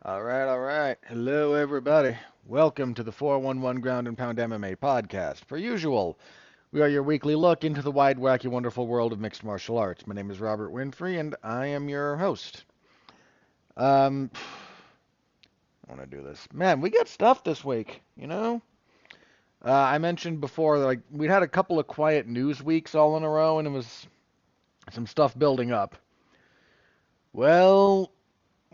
All right, all right. Hello, everybody. Welcome to the 411 Ground and Pound MMA podcast. Per usual, we are your weekly look into the wide, wacky, wonderful world of mixed martial arts. My name is Robert Winfrey, and I am your host. Um, I want to do this. Man, we got stuff this week, you know? I mentioned before that we had a couple of quiet news weeks all in a row, and it was some stuff building up. Well,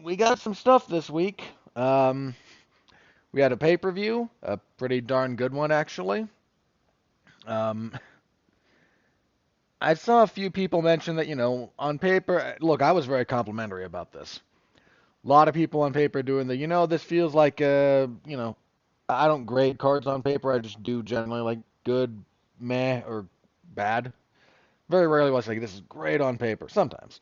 we got some stuff this week. We had a pay-per-view, a pretty darn good one actually. Um, I saw a few people mention that, on paper, look, I was very complimentary about this. A lot of people on paper doing this feels like, I don't grade cards on paper. I just do generally like good, meh, or bad. Very rarely was like, this is great on paper. Sometimes.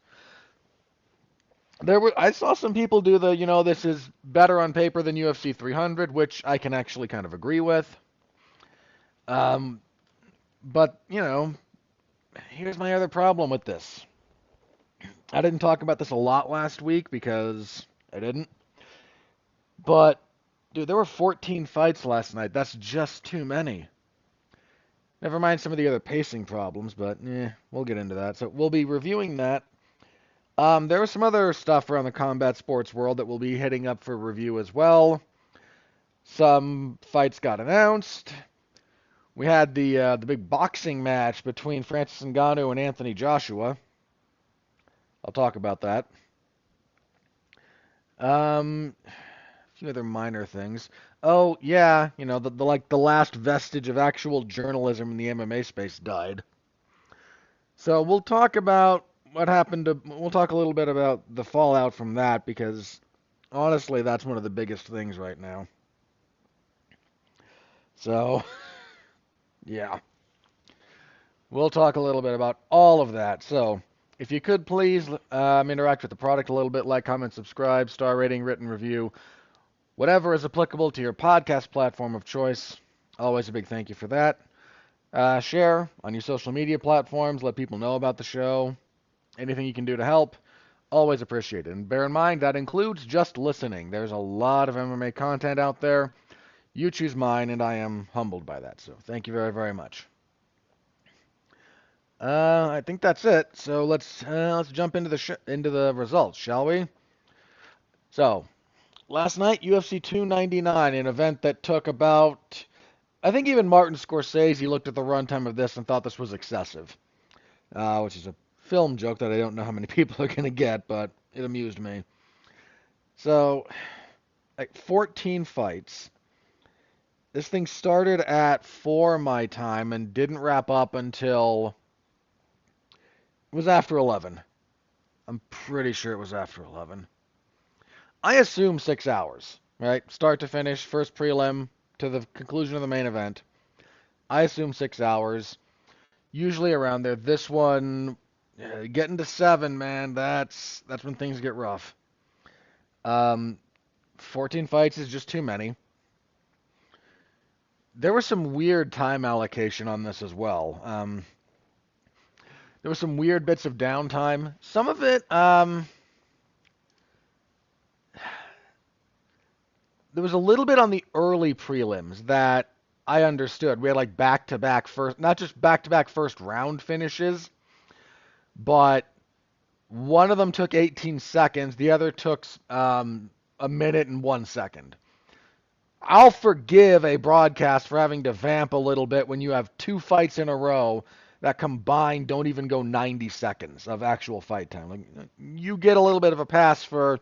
I saw some people do this is better on paper than UFC 300, which I can actually kind of agree with. Um, but, here's my other problem with this. I didn't talk about this a lot last week because I didn't. But, dude, there were 14 fights last night. That's just too many. Never mind some of the other pacing problems, but we'll get into that. So we'll be reviewing that. There was some other stuff around the combat sports world that we'll be hitting up for review as well. Some fights got announced. We had the big boxing match between Francis Ngannou and Anthony Joshua. I'll talk about that. A few other minor things. Oh yeah, the last vestige of actual journalism in the MMA space died. So we'll talk about what happened to. We'll talk a little bit about the fallout from that because honestly, that's one of the biggest things right now. So yeah, we'll talk a little bit about all of that. So if you could please interact with the product a little bit, like, comment, subscribe, star rating, written review. Whatever is applicable to your podcast platform of choice. Always a big thank you for that. Share on your social media platforms. Let people know about the show. Anything you can do to help. Always appreciated. And bear in mind, that includes just listening. There's a lot of MMA content out there. You choose mine, and I am humbled by that. So thank you very, very much. I think that's it. So let's jump into the results, shall we? So last night, UFC 299, an event that took about. I think even Martin Scorsese looked at the runtime of this and thought this was excessive, which is a film joke that I don't know how many people are going to get, but it amused me. So, like 14 fights. This thing started at 4 my time and didn't wrap up until it was after 11. I'm pretty sure it was after 11. I assume 6 hours, right? Start to finish, first prelim to the conclusion of the main event. I assume 6 hours. Usually around there. This one, getting to 7, man, that's when things get rough. Um, 14 fights is just too many. There was some weird time allocation on this as well. There was some weird bits of downtime. Some of it, there was a little bit on the early prelims that I understood. We had like back-to-back first, not just back-to-back first round finishes, but one of them took 18 seconds, the other took a minute and 1 second. I'll forgive a broadcast for having to vamp a little bit when you have two fights in a row that combined don't even go 90 seconds of actual fight time. Like, you get a little bit of a pass for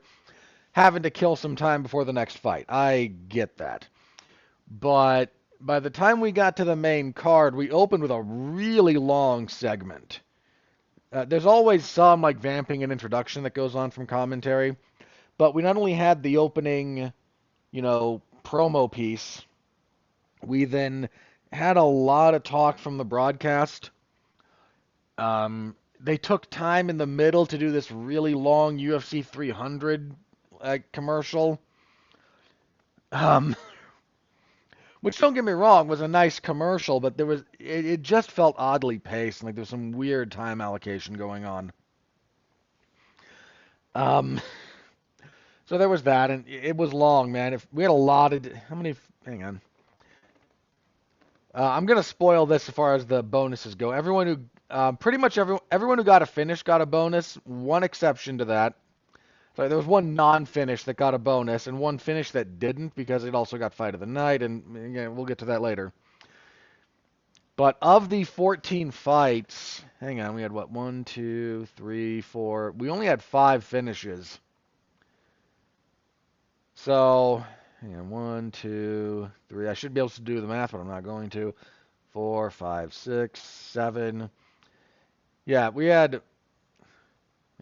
having to kill some time before the next fight. I get that. But by the time we got to the main card, we opened with a really long segment. There's always some like vamping and introduction that goes on from commentary, but we not only had the opening, promo piece, we then had a lot of talk from the broadcast. They took time in the middle to do this really long UFC 300 commercial, um, which don't get me wrong was a nice commercial, but it just felt oddly paced, and like there was some weird time allocation going on. Um, So there was that, and it was long, man. If we had a lot of how many? Hang on. I'm gonna spoil this as far as the bonuses go. Everyone who, pretty much everyone who got a finish got a bonus. One exception to that. Sorry, there was one non-finish that got a bonus, and one finish that didn't because it also got fight of the night, and again, we'll get to that later. But of the 14 fights, hang on, we had what? 1, 2, 3, 4. We only had 5 finishes. So, hang on, 1, 2, 3. I should be able to do the math, but I'm not going to. 4, 5, 6, 7. Yeah, we had.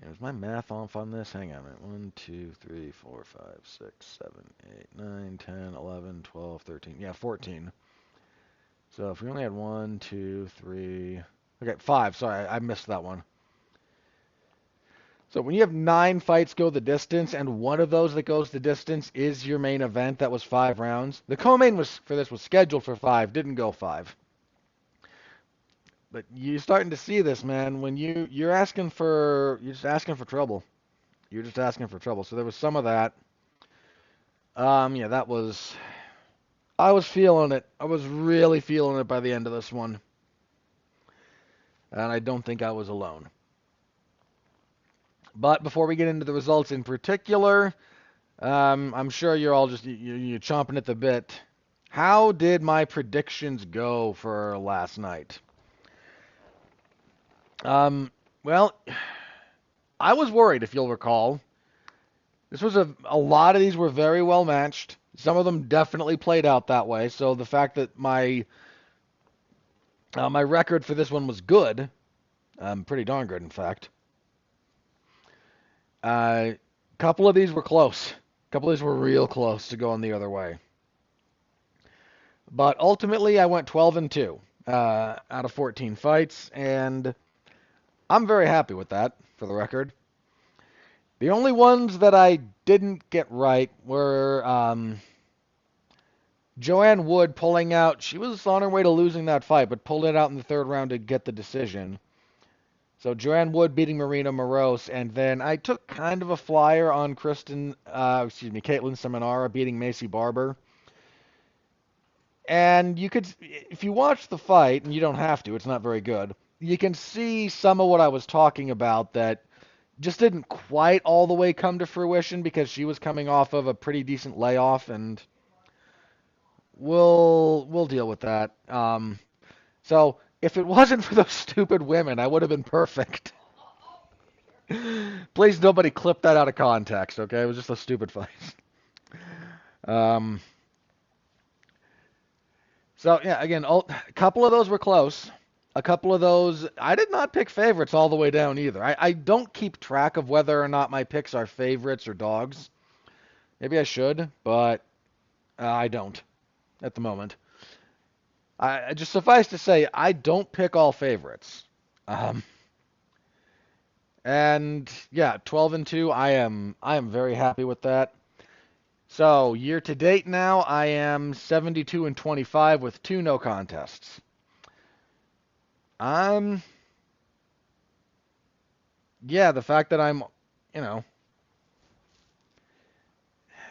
Is my math off on this? Hang on a minute. 1, 2, 3, 4, 5, 6, 7, 8, 9, 10, 11, 12, 13. Yeah, 14. So if we only had 1, 2, 3. Okay, 5. Sorry, I missed that one. So when you have 9 fights go the distance, and one of those that goes the distance is your main event, that was 5 rounds. The co-main was for this was scheduled for 5, didn't go 5. But you're starting to see this, man. When you're just asking for trouble. You're just asking for trouble. So there was some of that. Yeah, that was. I was feeling it. I was really feeling it by the end of this one, and I don't think I was alone. But before we get into the results in particular, I'm sure you're all just you're chomping at the bit. How did my predictions go for last night? Well, I was worried, if you'll recall. This was a lot of these were very well matched. Some of them definitely played out that way. So the fact that my record for this one was good, pretty darn good, in fact. A couple of these were close. A couple of these were real close to going the other way. But ultimately, I went 12 and 2 out of 14 fights, and I'm very happy with that, for the record. The only ones that I didn't get right were Joanne Wood pulling out. She was on her way to losing that fight, but pulled it out in the third round to get the decision. So Joanne Wood beating Marina Moroz, and then I took kind of a flyer on Caitlin Seminara beating Macy Barber. And you could, if you watch the fight, and you don't have to, it's not very good, you can see some of what I was talking about that just didn't quite all the way come to fruition because she was coming off of a pretty decent layoff, and we'll deal with that. So if it wasn't for those stupid women, I would have been perfect. Please, nobody clip that out of context, okay? It was just a stupid fight. Um, so, yeah, again, a couple of those were close. A couple of those, I did not pick favorites all the way down either. I don't keep track of whether or not my picks are favorites or dogs. Maybe I should, but I don't at the moment. I just suffice to say, I don't pick all favorites. Um, and yeah, 12 and 2, I am very happy with that. So, year to date now, I am 72 and 25 with 2 no contests. I'm yeah, the fact that I'm, you know,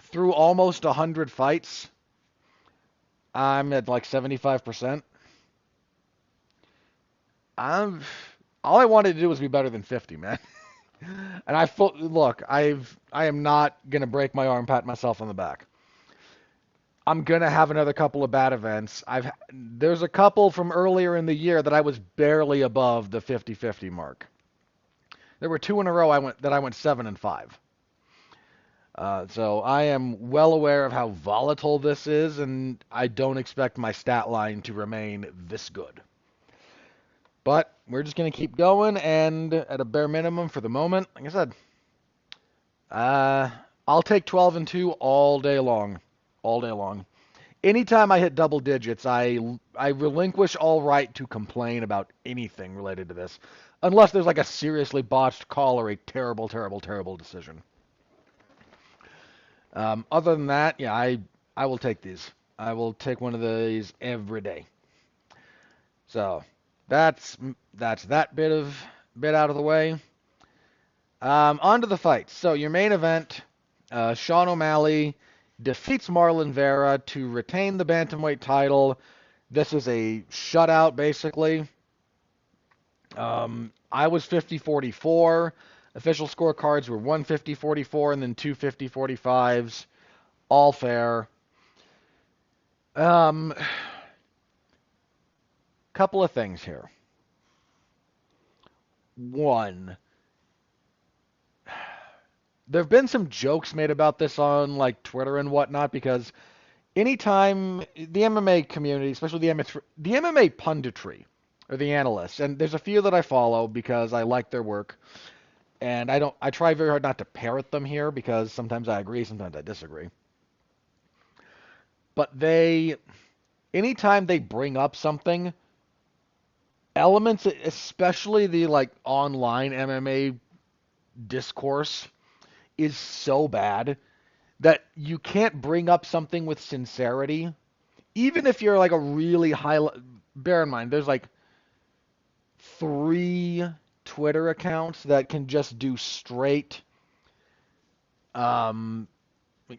through almost 100 fights, I'm at like 75%. I'm all I wanted to do was be better than 50, man. And look, I am not going to break my arm, pat myself on the back. I'm going to have another couple of bad events. There's a couple from earlier in the year that I was barely above the 50-50 mark. There were 2 in a row I went 7 and 5. So I am well aware of how volatile this is, and I don't expect my stat line to remain this good. But we're just going to keep going, and at a bare minimum for the moment, like I said, I'll take 12 and 2 all day long. All day long. Anytime I hit double digits, I relinquish all right to complain about anything related to this, unless there's like a seriously botched call or a terrible, terrible, terrible decision. Other than that, yeah, I will take these. I will take one of these every day. So that's that bit out of the way. On to the fights. So your main event, Sean O'Malley defeats Marlon Vera to retain the bantamweight title. This is a shutout, basically. I was 50-44. Official scorecards were 150-44 and then two 50-45s. All fair. Um, Couple of things here. One, there have been some jokes made about this on like Twitter and whatnot because anytime the MMA community, especially the MMA punditry or the analysts, and there's a few that I follow because I like their work, and I try very hard not to parrot them here because sometimes I agree, sometimes I disagree. But anytime they bring up something, elements, especially the like online MMA discourse, is so bad that you can't bring up something with sincerity, even if you're like a really high. Bear in mind, there's like 3 Twitter accounts that can just do straight. Um,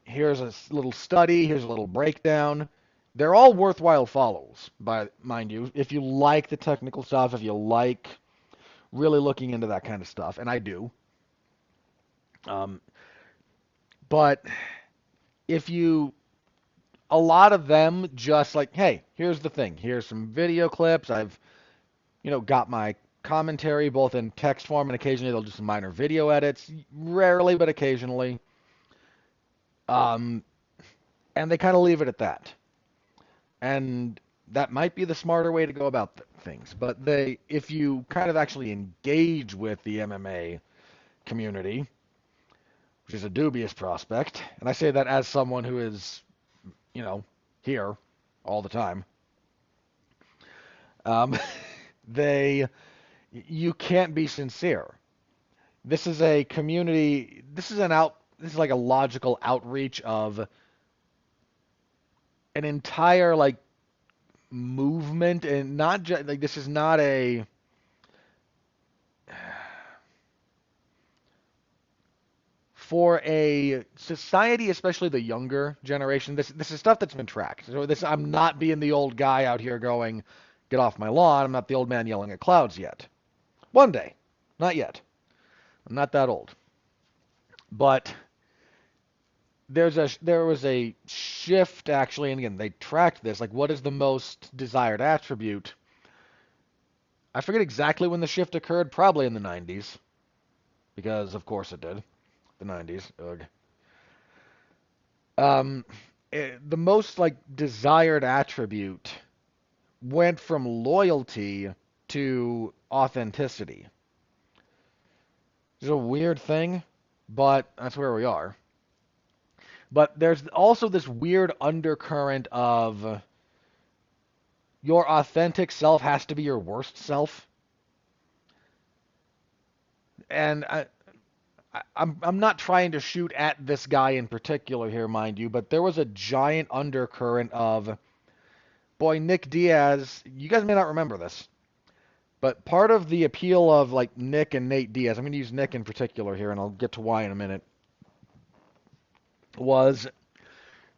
Here's a little study. Here's a little breakdown. They're all worthwhile follows, by mind you, if you like the technical stuff, if you like really looking into that kind of stuff, and I do. Um, but if you a lot of them just like, hey, here's the thing. Here's some video clips. I've, got my commentary both in text form and occasionally they'll do some minor video edits. Rarely, but occasionally. Um, and they kind of leave it at that. And that might be the smarter way to go about things. But if you kind of actually engage with the MMA community, which is a dubious prospect, and I say that as someone who is, here all the time. Um, they you can't be sincere. This is a community. This is like a logical outreach of an entire like movement, and not just like this is not a for a society, especially the younger generation. This is stuff that's been tracked. So I'm not being the old guy out here going, "Get off my lawn." I'm not the old man yelling at clouds yet. One day, not yet. I'm not that old. But there was a shift actually, and again they tracked this. Like, what is the most desired attribute? I forget exactly when the shift occurred. Probably in the 90s, because of course it did. The 90s. Ugh. Um, the most like desired attribute went from loyalty to authenticity. It's a weird thing, but that's where we are. But there's also this weird undercurrent of your authentic self has to be your worst self. And I'm not trying to shoot at this guy in particular here, mind you, but there was a giant undercurrent of, boy, Nick Diaz. You guys may not remember this, but part of the appeal of like Nick and Nate Diaz, I'm going to use Nick in particular here, and I'll get to why in a minute, was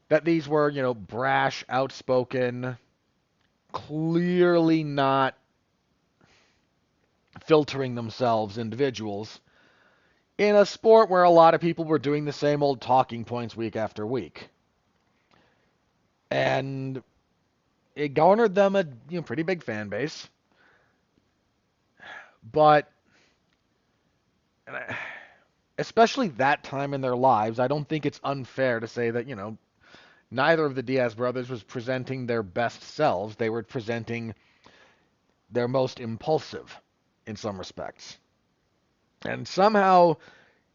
that these were, brash, outspoken, clearly not filtering themselves individuals in a sport where a lot of people were doing the same old talking points week after week. And it garnered them a pretty big fan base. But especially that time in their lives, I don't think it's unfair to say that, neither of the Diaz brothers was presenting their best selves. They were presenting their most impulsive in some respects. And somehow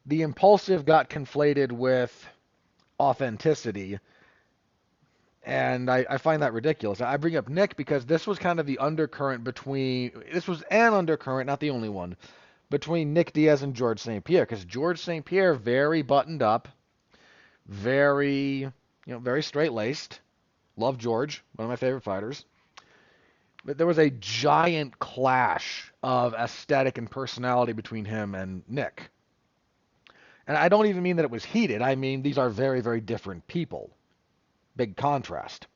the impulsive got conflated with authenticity. And I find that ridiculous. I bring up Nick because this was kind of the undercurrent this was an undercurrent, not the only one, between Nick Diaz and George St. Pierre. Because George St. Pierre, very buttoned up, very straight-laced. Love George, one of my favorite fighters. But there was a giant clash of aesthetic and personality between him and Nick. And I don't even mean that it was heated. I mean these are very, very different people. Big contrast.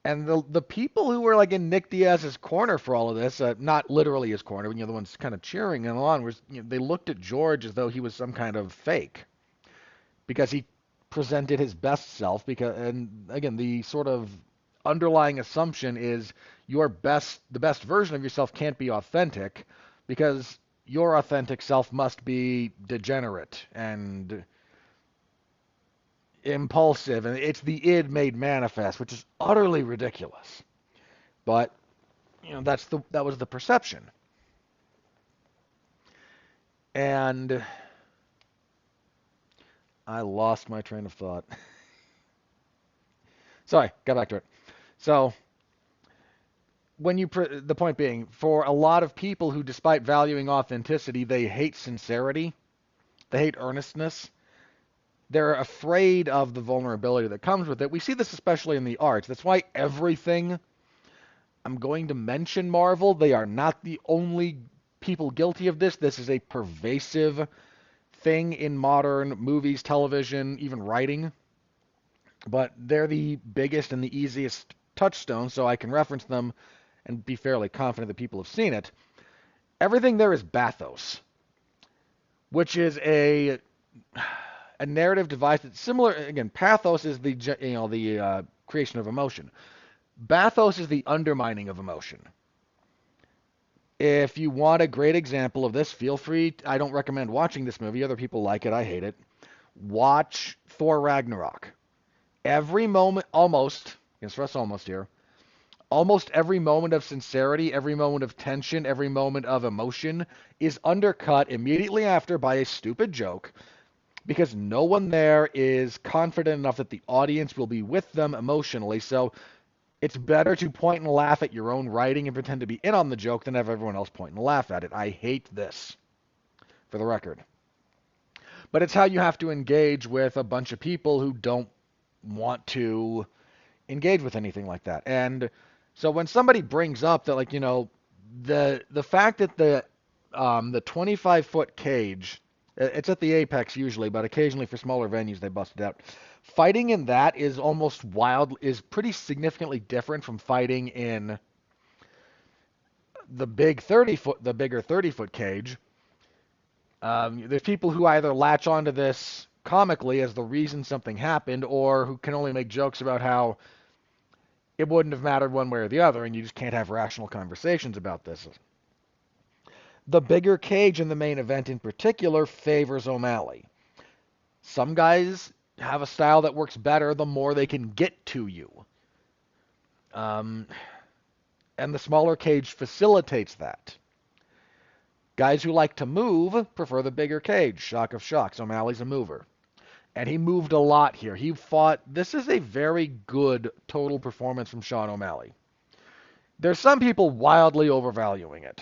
And the people who were like in Nick Diaz's corner for all of this, not literally his corner, but the ones kind of cheering him on, was they looked at George as though he was some kind of fake because he presented his best self. Because, and again, the sort of underlying assumption is the best version of yourself can't be authentic because your authentic self must be degenerate and impulsive, and it's the id made manifest, which is utterly ridiculous. But that was the perception. And I lost my train of thought. Sorry, got back to it. So the point being, for a lot of people who, despite valuing authenticity, they hate sincerity, they hate earnestness. They're afraid of the vulnerability that comes with it. We see this especially in the arts. That's why everything I'm going to mention Marvel. They are not the only people guilty of this. This is a pervasive thing in modern movies, television, even writing. But they're the biggest and the easiest touchstone, so I can reference them and be fairly confident that people have seen it. Everything there is bathos, which is a narrative device that's similar. Again, pathos is the creation of emotion. Bathos is the undermining of emotion. If you want a great example of this, feel free. I don't recommend watching this movie. Other people like it. I hate it. Watch Thor Ragnarok. Every moment, almost, you can stress almost here, almost every moment of sincerity, every moment of tension, every moment of emotion is undercut immediately after by a stupid joke because no one there is confident enough that the audience will be with them emotionally. So it's better to point and laugh at your own writing and pretend to be in on the joke than have everyone else point and laugh at it. I hate this, for the record. But it's how you have to engage with a bunch of people who don't want to engage with anything like that. And so when somebody brings up that, like, the fact that the 25-foot cage, it's at the Apex usually, but occasionally for smaller venues they bust it out. Fighting in that is pretty significantly different from fighting in the bigger 30-foot cage. There's people who either latch onto this comically as the reason something happened, or who can only make jokes about how it wouldn't have mattered one way or the other, and you just can't have rational conversations about this. The bigger cage in the main event in particular favors O'Malley. Some guys have a style that works better the more they can get to you. And the smaller cage facilitates that. Guys who like to move prefer the bigger cage. Shock of shocks. O'Malley's a mover. And he moved a lot here. He fought. This is a very good total performance from Sean O'Malley. There's some people wildly overvaluing it.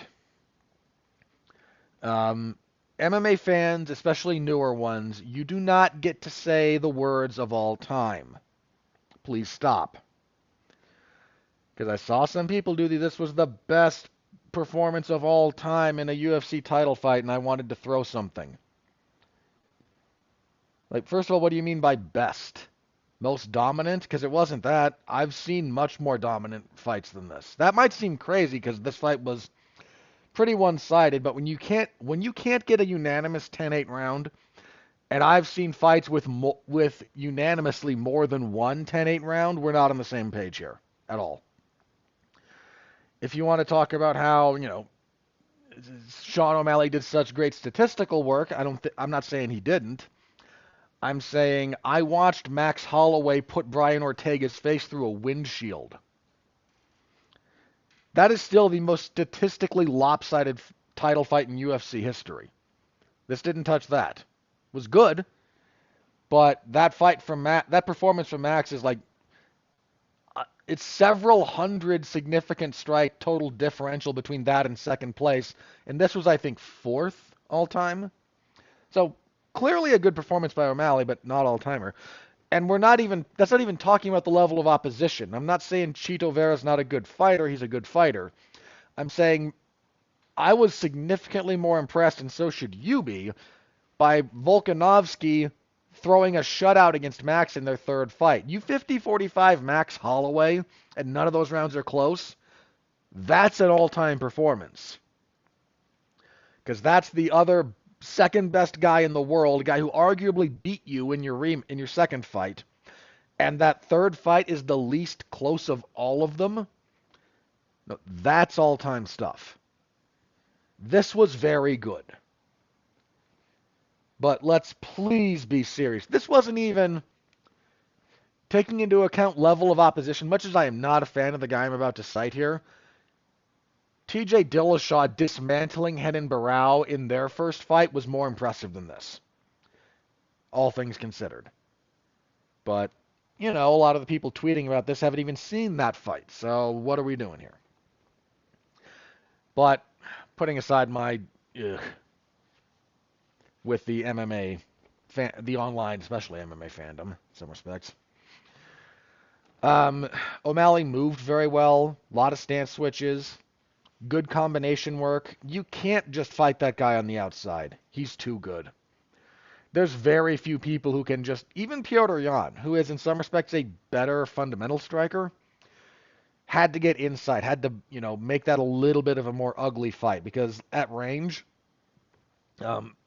MMA fans, especially newer ones, you do not get to say the words of all time. Please stop. Because I saw some people do this was the best performance of all time in a UFC title fight, and I wanted to throw something. Like, first of all, what do you mean by best? Most dominant? Because it wasn't that. I've seen much more dominant fights than this. That might seem crazy because this fight was pretty one-sided, but when you can't get a unanimous 10-8 round, and I've seen fights with unanimously more than one 10-8 round, we're not on the same page here at all. If you want to talk about how, Sean O'Malley did such great statistical work, I'm not saying he didn't. I'm saying I watched Max Holloway put Brian Ortega's face through a windshield. That is still the most statistically lopsided title fight in UFC history. This didn't touch that. It was good, but that performance from Max is like, it's several hundred significant strike total differential between that and second place, and this was, I think, fourth all time. So clearly a good performance by O'Malley, but not all timer. And that's not even talking about the level of opposition. I'm not saying Chito Vera's not a good fighter. He's a good fighter. I'm saying I was significantly more impressed, and so should you be, by Volkanovski throwing a shutout against Max in their third fight. You 50-45 Max Holloway, and none of those rounds are close. That's an all-time performance. Because that's the other second best guy in the world, a guy who arguably beat you in your second fight. And that third fight is the least close of all of them. No, that's all-time stuff. This was very good. But let's please be serious. This wasn't even taking into account level of opposition, much as I am not a fan of the guy I'm about to cite here. TJ Dillashaw dismantling Renan Barão in their first fight was more impressive than this, all things considered. But, a lot of the people tweeting about this haven't even seen that fight, so what are we doing here? But, putting aside my with the MMA, the online, especially MMA fandom, in some respects. O'Malley moved very well, a lot of stance switches, good combination work. You can't just fight that guy on the outside. He's too good. There's very few people who can just, even Petr Yan, who is in some respects a better fundamental striker, had to get inside, had to, make that a little bit of a more ugly fight, because at range,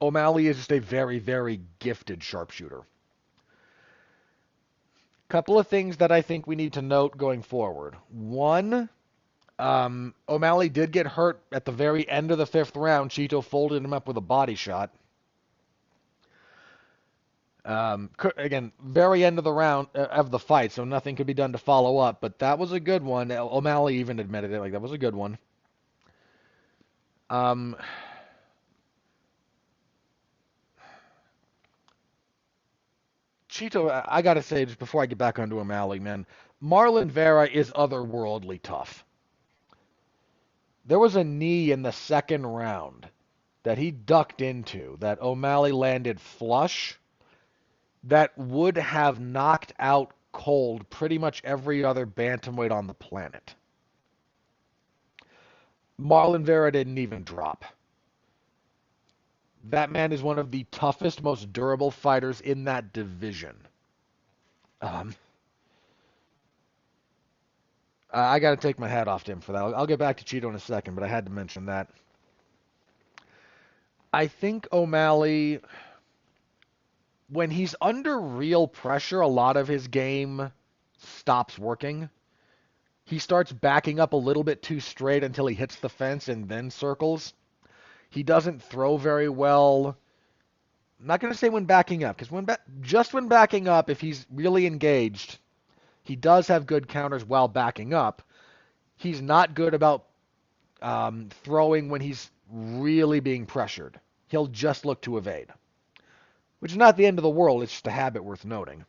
O'Malley is just a very, very gifted sharpshooter. Couple of things that I think we need to note going forward. One, O'Malley did get hurt at the very end of the fifth round. Chito folded him up with a body shot. Again, very end of the round of the fight, so nothing could be done to follow up. But that was a good one. O'Malley even admitted it. That was a good one. Chito, I gotta say, just before I get back onto O'Malley, man, Marlon Vera is otherworldly tough. There was a knee in the second round that he ducked into that O'Malley landed flush that would have knocked out cold pretty much every other bantamweight on the planet. Marlon Vera didn't even drop. That man is one of the toughest, most durable fighters in that division. I got to take my hat off to him for that. I'll get back to Chito in a second, but I had to mention that. I think O'Malley, when he's under real pressure, a lot of his game stops working. He starts backing up a little bit too straight until he hits the fence and then circles. He doesn't throw very well. I'm not going to say when backing up, because just when backing up, if he's really engaged, he does have good counters while backing up. He's not good about throwing when he's really being pressured. He'll just look to evade, which is not the end of the world. It's just a habit worth noting.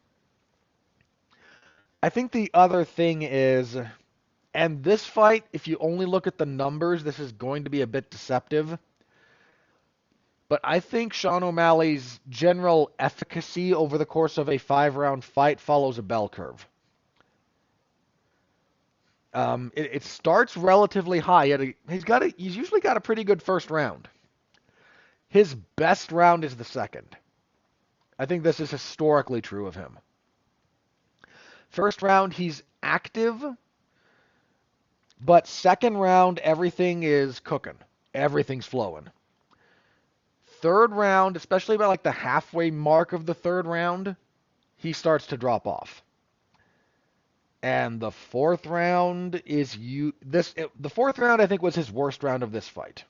I think the other thing is, and this fight, if you only look at the numbers, this is going to be a bit deceptive. But I think Sean O'Malley's general efficacy over the course of a 5-round fight follows a bell curve. It starts relatively high. He's usually got a pretty good first round. His best round is the second. I think this is historically true of him. First round, he's active, but second round, everything is cooking. Everything's flowing. Third round, especially about like the halfway mark of the third round, he starts to drop off. And the fourth round is the fourth round I think was his worst round of this fight.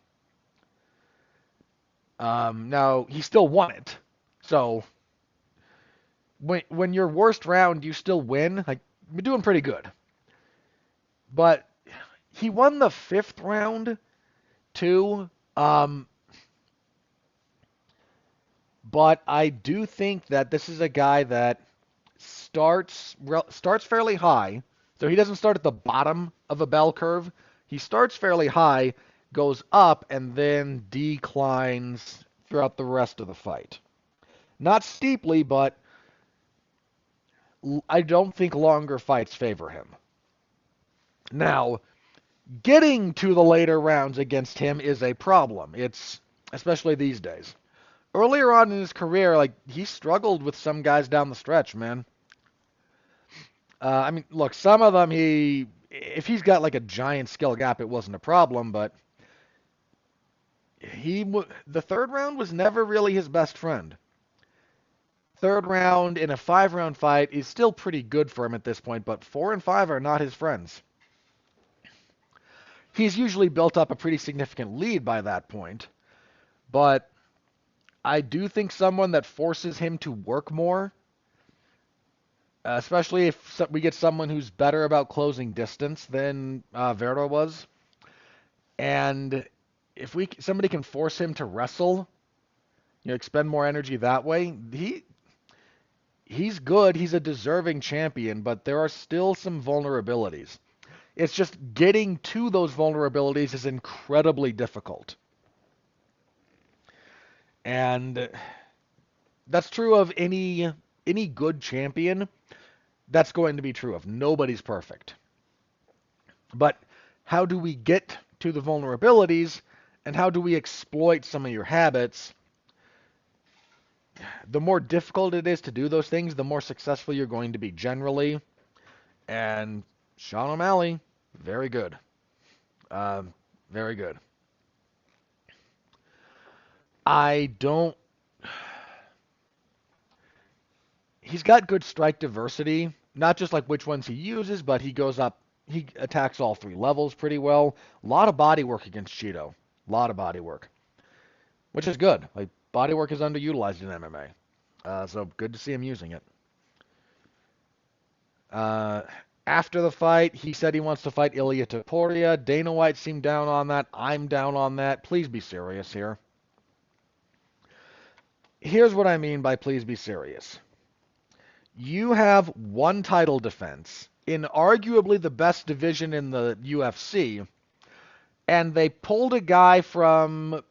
Now he still won it. So when your worst round you still win, like you're doing pretty good. But he won the fifth round too. But I do think that this is a guy that starts fairly high. So he doesn't start at the bottom of a bell curve. He starts fairly high, goes up, and then declines throughout the rest of the fight. Not steeply, but I don't think longer fights favor him. Now, getting to the later rounds against him is a problem. It's especially these days. Earlier on in his career, like he struggled with some guys down the stretch, man. I mean, look, some of them if he's got like a giant skill gap, it wasn't a problem, but the third round was never really his best friend. Third round in a 5 round fight is still pretty good for him at this point, but 4 and 5 are not his friends. He's usually built up a pretty significant lead by that point, but I do think someone that forces him to work more, especially if we get someone who's better about closing distance than Vera was, and if somebody can force him to wrestle, expend more energy that way, he's good. He's a deserving champion, but there are still some vulnerabilities. It's just getting to those vulnerabilities is incredibly difficult. And that's true of any good champion. That's going to be true of. Nobody's perfect. But how do we get to the vulnerabilities and how do we exploit some of your habits? The more difficult it is to do those things, the more successful you're going to be generally. And Sean O'Malley, very good. Very good. I don't. He's got good strike diversity, not just like which ones he uses, but he goes up. He attacks all 3 levels pretty well. A lot of body work against Cheeto. A lot of body work, which is good. Like body work is underutilized in MMA, so good to see him using it. After the fight, he said he wants to fight Ilia Topuria. Dana White seemed down on that. I'm down on that. Please be serious here. Here's what I mean by please be serious. You have one title defense in arguably the best division in the UFC, and they pulled a guy from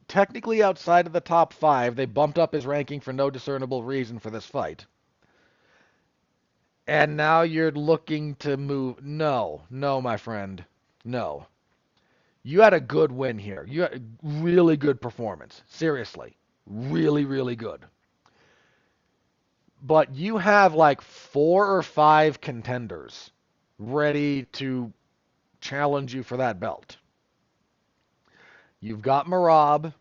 technically outside of the top 5. They bumped up his ranking for no discernible reason for this fight. And now you're looking to move. No, my friend. No. You had a good win here. You had a really good performance. Seriously. Really, really good. But you have like 4 or 5 contenders ready to challenge you for that belt. You've got Marab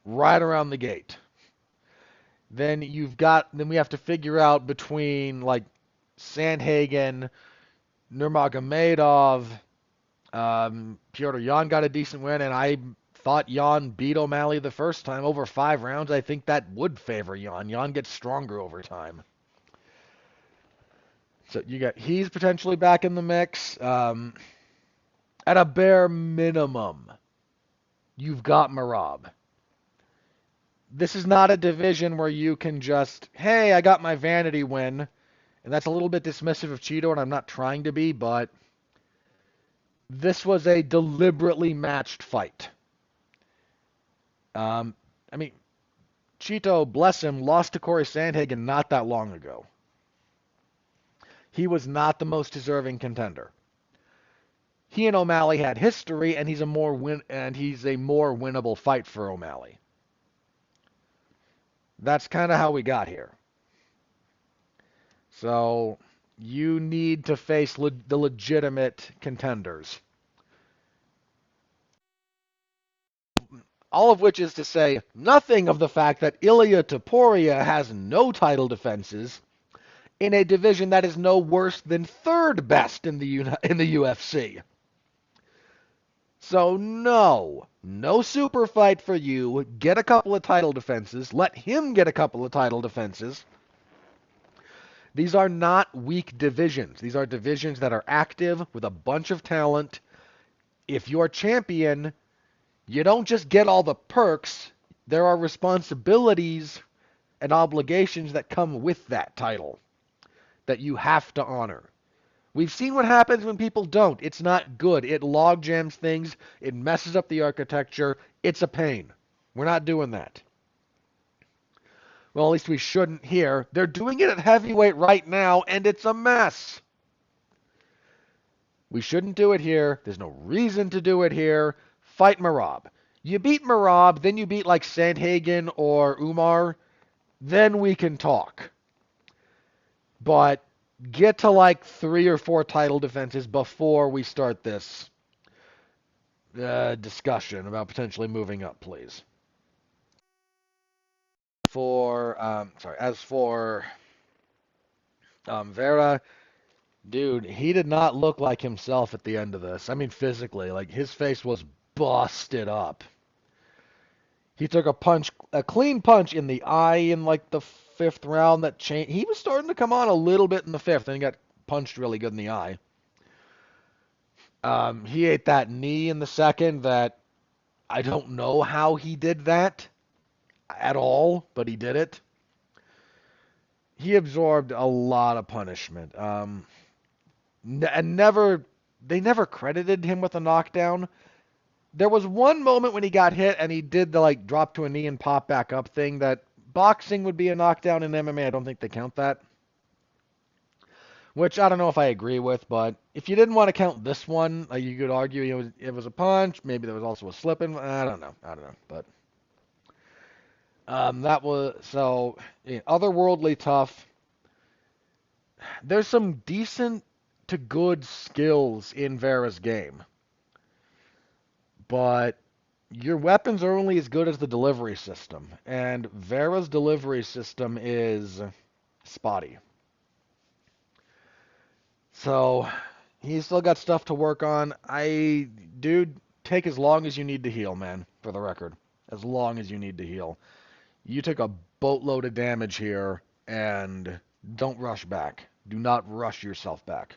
right around the gate. Then we have to figure out between like Sandhagen, Nurmagomedov, Piotr Jan got a decent win, and I thought Jan beat O'Malley the first time over 5 rounds. I think that would favor Jan. Jan gets stronger over time. So he's potentially back in the mix. At a bare minimum, you've got Marab. This is not a division where you can just, hey, I got my vanity win. And that's a little bit dismissive of Cheeto, and I'm not trying to be, but this was a deliberately matched fight. I mean, Cheeto, bless him, lost to Corey Sandhagen not that long ago. He was not the most deserving contender. He and O'Malley had history, and he's a more winnable fight for O'Malley. That's kind of how we got here. So you need to face the legitimate contenders. All of which is to say nothing of the fact that Ilia Topuria has no title defenses in a division that is no worse than 3rd best in the UFC. So no super fight for you. Get a couple of title defenses. Let him get a couple of title defenses. These are not weak divisions. These are divisions that are active with a bunch of talent. If you're champion, you don't just get all the perks. There are responsibilities and obligations that come with that title that you have to honor. We've seen what happens when people don't. It's not good. It log jams things. It messes up the architecture. It's a pain. We're not doing that. Well, at least we shouldn't here. They're doing it at heavyweight right now, and it's a mess. We shouldn't do it here. There's no reason to do it here. Fight Marab. You beat Merab, then you beat like Sandhagen or Umar, then we can talk. But get to like 3 or 4 title defenses before we start this discussion about potentially moving up, please. As for Vera, dude, he did not look like himself at the end of this. I mean, physically, like his face was busted up. He took a clean punch in the eye in like the 5th round that changed. He was starting to come on a little bit in the 5th, and he got punched really good in the eye. He ate that knee in the 2nd that I don't know how he did that at all, but he did it. He absorbed a lot of punishment. And they never credited him with a knockdown. There was one moment when he got hit and he did the like drop to a knee and pop back up thing that boxing would be a knockdown. In MMA, I don't think they count that. Which I don't know if I agree with, but if you didn't want to count this one, you could argue it was a punch. Maybe there was also a slipping. I don't know. But that was so otherworldly tough. There's some decent to good skills in Vera's game, but your weapons are only as good as the delivery system, and Vera's delivery system is spotty. So he's still got stuff to work on. Dude, take as long as you need to heal, man, for the record. As long as you need to heal. You took a boatload of damage here, and don't rush back. Do not rush yourself back.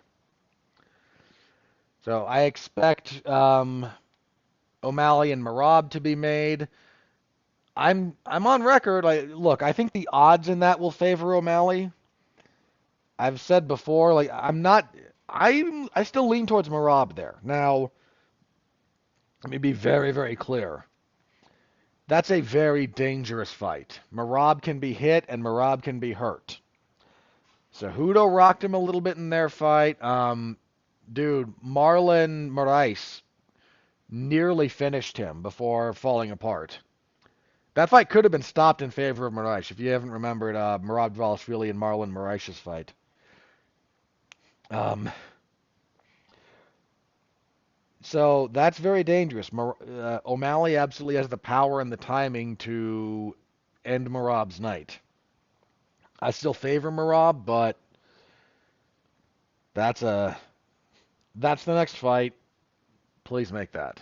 So I expect O'Malley and Merab to be made. I'm on record. Look, I think the odds in that will favor O'Malley. I've said before, like I'm not. I still lean towards Merab there. Now, let me be very, very clear. That's a very dangerous fight. Merab can be hit and Merab can be hurt. Cejudo rocked him a little bit in their fight. Dude, Marlon Moraes nearly finished him before falling apart. That fight could have been stopped in favor of Moraes. If you haven't remembered Merab Dvalishvili and Marlon Moraes' fight. So that's very dangerous. O'Malley absolutely has the power and the timing to end Merab's night. I still favor Merab, but that's the next fight. Please make that.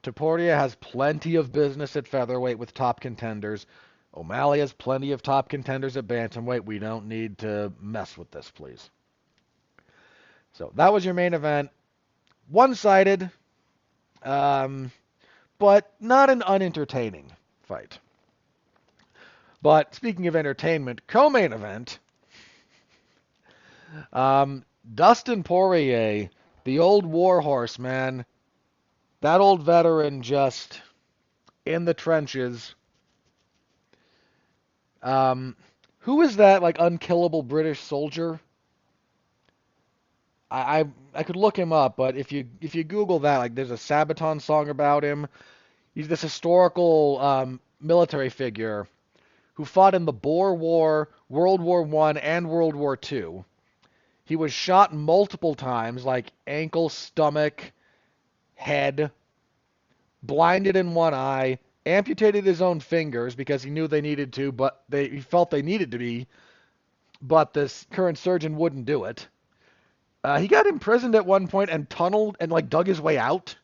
Topuria has plenty of business at featherweight with top contenders. O'Malley has plenty of top contenders at bantamweight. We don't need to mess with this, please. So that was your main event. One-sided, but not an unentertaining fight. But speaking of entertainment, co-main event, Dustin Poirier, the old warhorse, man, that old veteran just in the trenches. Who is that, like, unkillable British soldier? I could look him up, but if you Google that, like, there's a Sabaton song about him. He's this historical military figure who fought in the Boer War, World War I, and World War II. He was shot multiple times, like ankle, stomach, head, blinded in one eye, amputated his own fingers because he knew they needed to, but he felt they needed to be, but this current surgeon wouldn't do it. He got imprisoned at one point and tunneled and like dug his way out.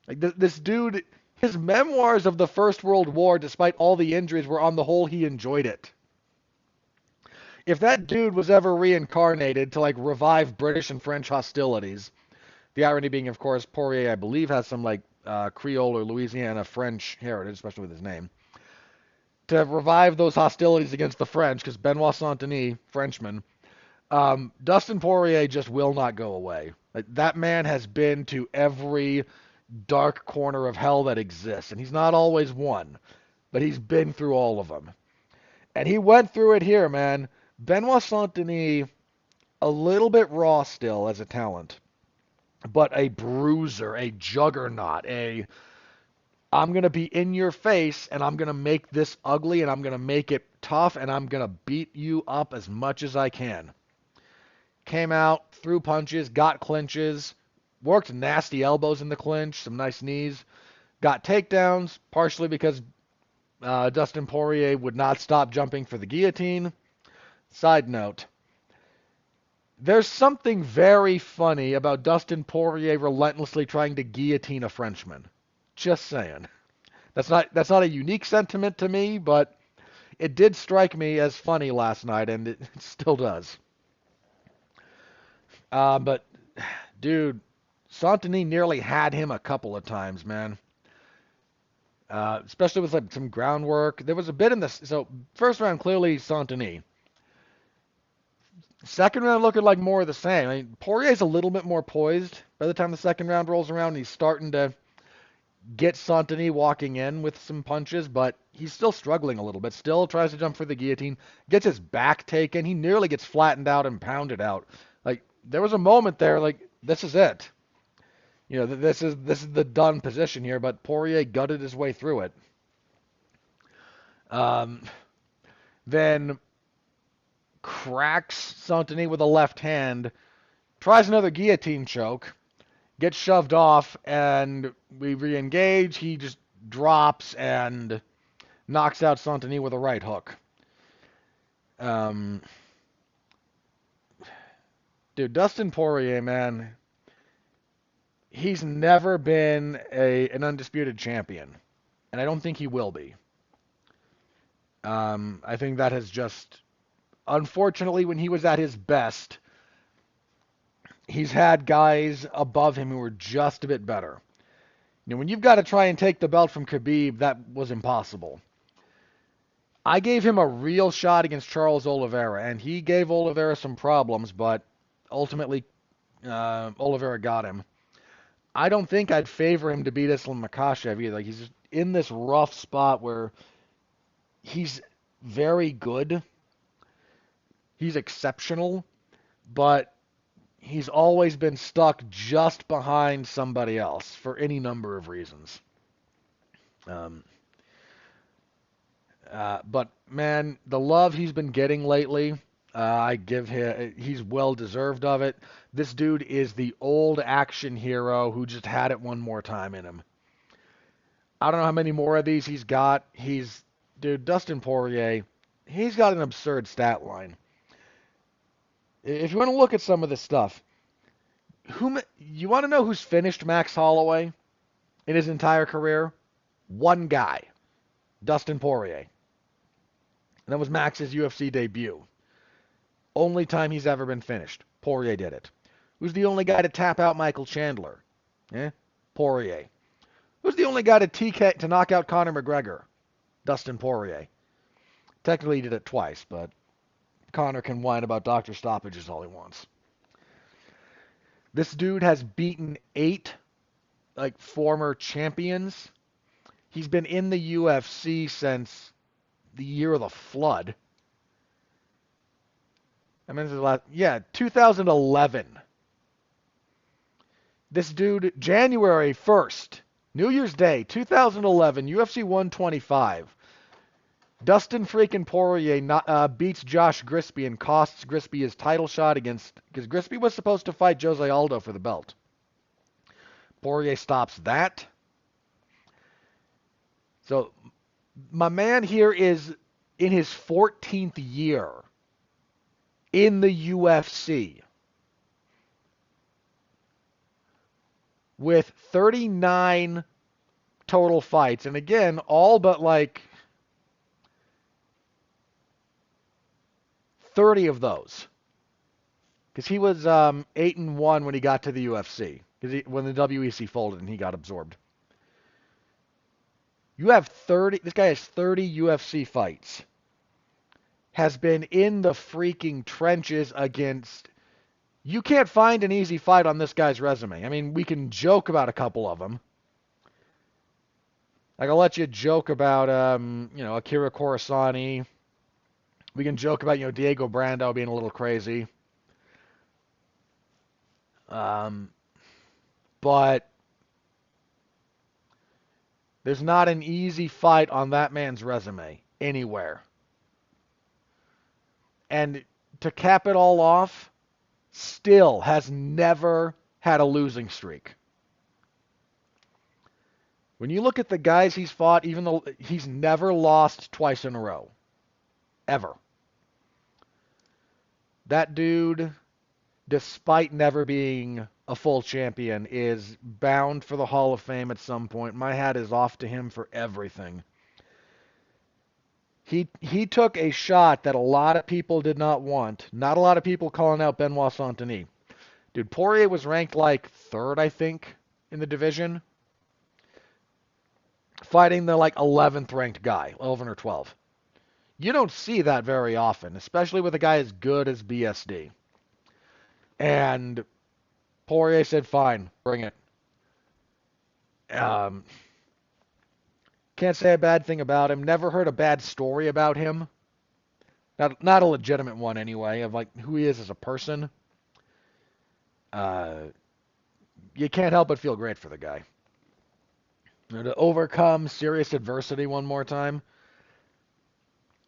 Like this dude, his memoirs of the First World War, despite all the injuries, were on the whole he enjoyed it. If that dude was ever reincarnated to like revive British and French hostilities, the irony being, of course, Poirier, I believe, has some like Creole or Louisiana French heritage, especially with his name, to revive those hostilities against the French, because Benoit Saint-Denis, Frenchman, Dustin Poirier just will not go away. Like, that man has been to every dark corner of hell that exists, and he's not always won, but he's been through all of them. And he went through it here, man. Benoit Saint-Denis, a little bit raw still as a talent, but a bruiser, a juggernaut, I'm going to be in your face, and I'm going to make this ugly, and I'm going to make it tough, and I'm going to beat you up as much as I can. Came out, threw punches, got clinches, worked nasty elbows in the clinch, some nice knees, got takedowns, partially because Dustin Poirier would not stop jumping for the guillotine. Side note, there's something very funny about Dustin Poirier relentlessly trying to guillotine a Frenchman. Just saying. That's not a unique sentiment to me, but it did strike me as funny last night, and it still does. But dude, Santini nearly had him a couple of times, man. Especially with like some groundwork. There was a bit in this. So first round clearly Santini. Second round looking like more of the same. I mean, Poirier's a little bit more poised by the time the second round rolls around. And he's starting to get Santini walking in with some punches, but he's still struggling a little bit. Still tries to jump for the guillotine, gets his back taken. He nearly gets flattened out and pounded out. Like there was a moment there, like this is it. You know, this is the done position here, but Poirier gutted his way through it. Um, then cracks Santini with a left hand, tries another guillotine choke, gets shoved off, and we re-engage. He just drops and knocks out Santini with a right hook. Um, dude, Dustin Poirier, man, he's never been an undisputed champion, and I don't think he will be. I think that has just, unfortunately, when he was at his best, he's had guys above him who were just a bit better. You know, when you've got to try and take the belt from Khabib, that was impossible. I gave him a real shot against Charles Oliveira, and he gave Oliveira some problems, but ultimately Oliveira got him. I don't think I'd favor him to beat Islam Makhachev either. Like, he's just in this rough spot where he's very good. He's exceptional, but he's always been stuck just behind somebody else for any number of reasons. Um, but man, the love he's been getting lately, I give him. He's well deserved of it. This dude is the old action hero who just had it one more time in him. I don't know how many more of these he's got. Dude, Dustin Poirier. He's got an absurd stat line. If you want to look at some of this stuff, you want to know who's finished Max Holloway in his entire career? One guy, Dustin Poirier. And that was Max's UFC debut. Only time he's ever been finished. Poirier did it. Who's the only guy to tap out Michael Chandler? Poirier. Who's the only guy to knock out Conor McGregor? Dustin Poirier. Technically he did it twice, but Conor can whine about doctor stoppages all he wants. This dude has beaten 8 former champions. He's been in the UFC since the year of the flood. I mean, 2011. This dude, January 1st, New Year's Day, 2011, UFC 125. Dustin freaking Poirier beats Josh Grisby and costs Grisby his title shot because Grisby was supposed to fight Jose Aldo for the belt. Poirier stops that. So my man here is in his 14th year in the UFC with 39 total fights. And again, all but 30 of those. Because he was 8-1 when he got to the UFC. When the WEC folded and he got absorbed. This guy has 30 UFC fights. Has been in the freaking trenches against... You can't find an easy fight on this guy's resume. I mean, we can joke about a couple of them. I'll let you joke about, Akira Corisani. We can joke about, Diego Brando being a little crazy. But There's not an easy fight on that man's resume anywhere. And to cap it all off, still has never had a losing streak. When you look at the guys he's fought, even though he's never lost twice in a row. Ever. That dude, despite never being a full champion, is bound for the Hall of Fame at some point. My hat is off to him for everything. He took a shot that a lot of people did not want. Not a lot of people calling out Benoit Saint-Denis. Dude, Poirier was ranked like third, I think, in the division. Fighting the like 11th ranked guy, 11 or 12. You don't see that very often, especially with a guy as good as BSD. And Poirier said, fine, bring it. Can't say a bad thing about him. Never heard a bad story about him. Not a legitimate one anyway, of like who he is as a person. You can't help but feel great for the guy. To overcome serious adversity one more time.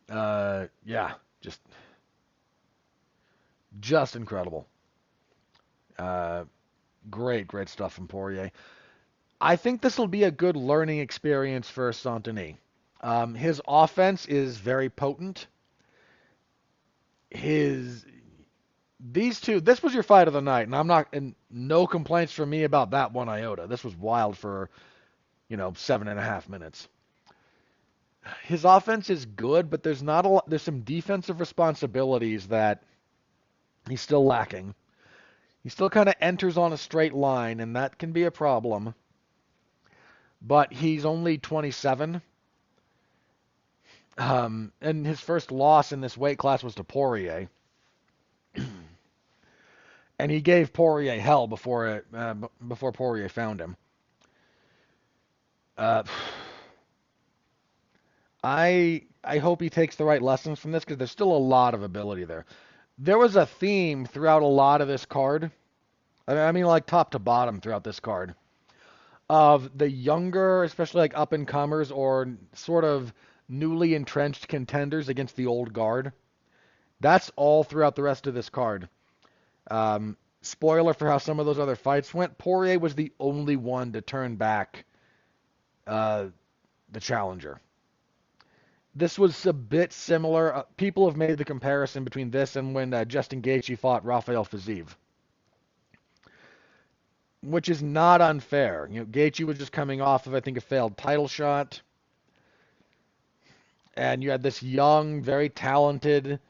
Yeah, just incredible. Great stuff from Poirier. I think this will be a good learning experience for Saint-Denis. His offense is very potent. This was your fight of the night, and no complaints from me about that one iota. This was wild for, 7.5 minutes. His offense is good, but there's not a lot, there's some defensive responsibilities that he's still lacking. He still kind of enters on a straight line, and that can be a problem. But he's only 27. And his first loss in this weight class was to Poirier. And he gave Poirier hell before Poirier found him. I hope he takes the right lessons from this because there's still a lot of ability there. There was a theme throughout a lot of this card. I mean, like top to bottom throughout this card of the younger, especially like up and comers or sort of newly entrenched contenders against the old guard. That's all throughout the rest of this card. Spoiler for how some of those other fights went. Poirier was the only one to turn back the challenger. This was a bit similar. People have made the comparison between this and when Justin Gaethje fought Rafael Fiziev, which is not unfair. Gaethje was just coming off of, I think, a failed title shot, and you had this young, very talented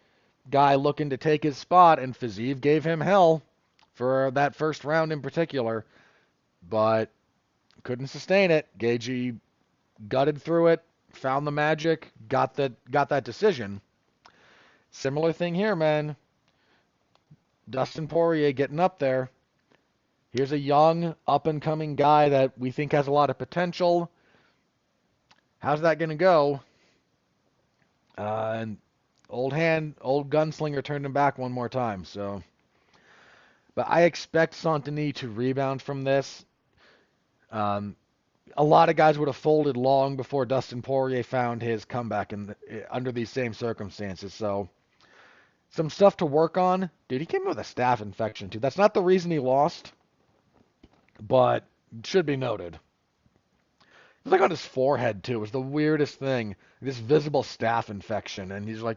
guy looking to take his spot, and Fiziev gave him hell for that first round in particular, but couldn't sustain it. Gaethje gutted through it, found the magic, got that decision. Similar thing here, man. Dustin Poirier getting up there. Here's a young, up-and-coming guy that we think has a lot of potential. How's that going to go? And old gunslinger turned him back one more time. So, but I expect Saint-Denis to rebound from this. A lot of guys would have folded long before Dustin Poirier found his comeback under these same circumstances. So, some stuff to work on. Dude, he came in with a staph infection, too. That's not the reason he lost, but should be noted. It was like on his forehead, too. It was the weirdest thing. This visible staph infection. And he's like,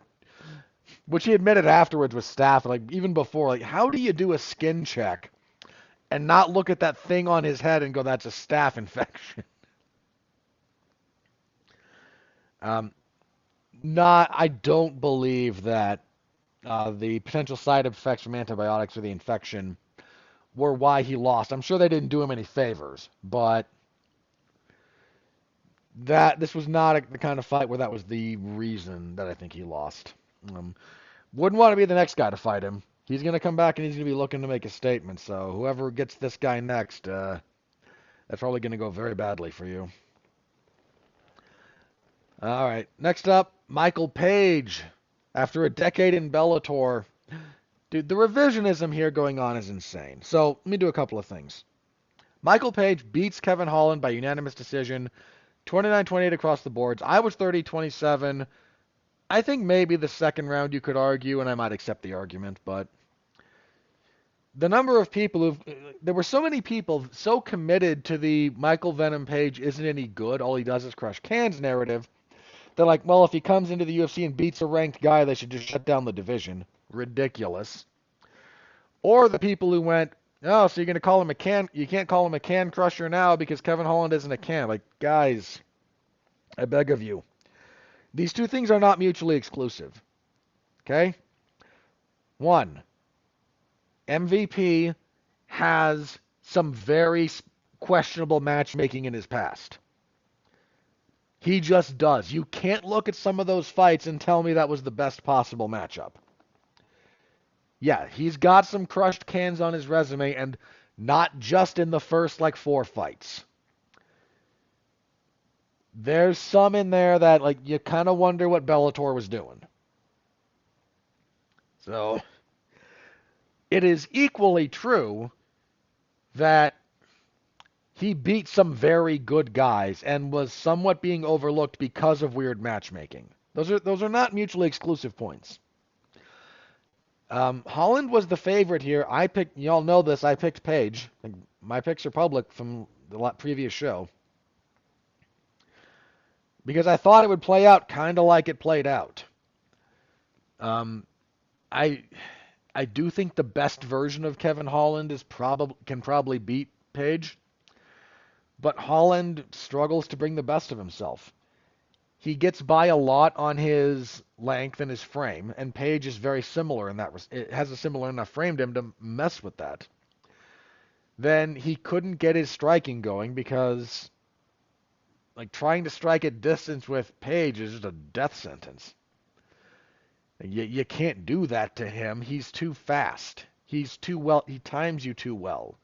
which he admitted afterwards was staph. Like, even before, like, how do you do a skin check and not look at that thing on his head and go, that's a staph infection? I don't believe that the potential side effects from antibiotics or the infection were why he lost. I'm sure they didn't do him any favors, but this was not the kind of fight where that was the reason that I think he lost. Wouldn't want to be the next guy to fight him. He's going to come back and he's going to be looking to make a statement. So whoever gets this guy next, that's probably going to go very badly for you. All right. Next up, Michael Page. After a decade in Bellator. Dude, the revisionism here going on is insane. So let me do a couple of things. Michael Page beats Kevin Holland by unanimous decision 29-28 across the boards. I was 30-27. I think maybe the second round you could argue, and I might accept the argument, but the number of people there were so many people so committed to the Michael Venom Page isn't any good, all he does is crush cans narrative. They're like, well, if he comes into the UFC and beats a ranked guy, they should just shut down the division. Ridiculous. Or the people who went, oh, so you're going to call him a can, you can't call him a can crusher now because Kevin Holland isn't a can. Like, guys, I beg of you. These two things are not mutually exclusive. Okay? One, MVP has some very questionable matchmaking in his past. He just does. You can't look at some of those fights and tell me that was the best possible matchup. Yeah, he's got some crushed cans on his resume, and not just in the first, 4 fights. There's some in there that, you kind of wonder what Bellator was doing. So, it is equally true that he beat some very good guys and was somewhat being overlooked because of weird matchmaking. Those are not mutually exclusive points. Holland was the favorite here. I picked, y'all know this, I picked Page. My picks are public from the previous show. Because I thought it would play out kind of like it played out. I I do think the best version of Kevin Holland can probably beat Page. But Holland struggles to bring the best of himself. He gets by a lot on his length and his frame, and Page is very similar in that. It has a similar enough frame to him to mess with that. Then he couldn't get his striking going because, trying to strike at distance with Page is just a death sentence. You can't do that to him. He's too fast. He's too well. He times you too well.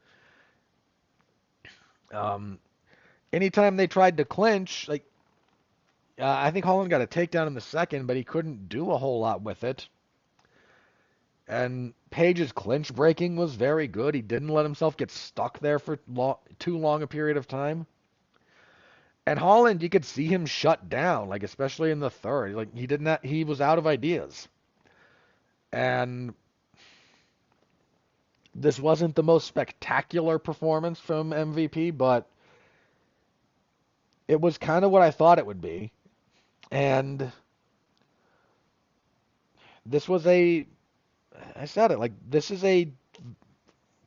Anytime they tried to clinch, I think Holland got a takedown in the second, but he couldn't do a whole lot with it. And Page's clinch breaking was very good. He didn't let himself get stuck there for too long a period of time. And Holland, you could see him shut down, especially in the third. He was out of ideas. And this wasn't the most spectacular performance from MVP, but it was kind of what I thought it would be. And this was I said it, this is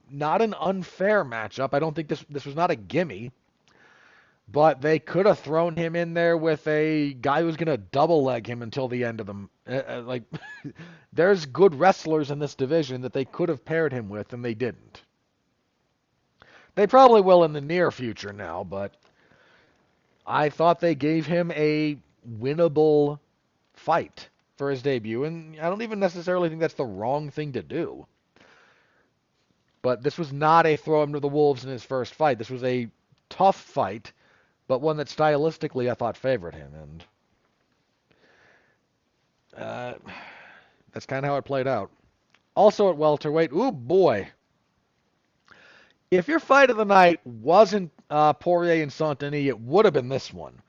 not an unfair matchup. I don't think this was not a gimme. But they could have thrown him in there with a guy who's going to double leg him until the end of them. There's good wrestlers in this division that they could have paired him with, and they didn't. They probably will in the near future now, but I thought they gave him a winnable fight for his debut, and I don't even necessarily think that's the wrong thing to do. But this was not a throw him to the wolves in his first fight. This was a tough fight, but one that stylistically I thought favored him, and that's kind of how it played out. Also at welterweight, ooh boy. If your fight of the night wasn't Poirier and Saint-Denis, it would have been this one.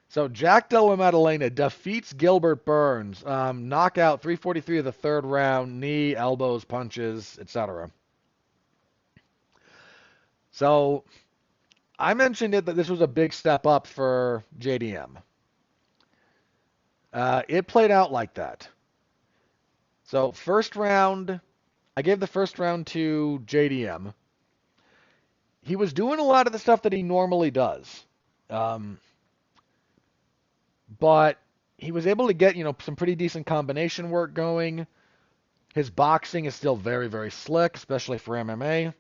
So Jack Della Maddalena defeats Gilbert Burns, knockout 3:43 of the third round, knee, elbows, punches, etc. So I mentioned that this was a big step up for JDM. It played out like that. So first round, I gave the first round to JDM. He was doing a lot of the stuff that he normally does. But he was able to get, some pretty decent combination work going. His boxing is still very, very slick, especially for MMA.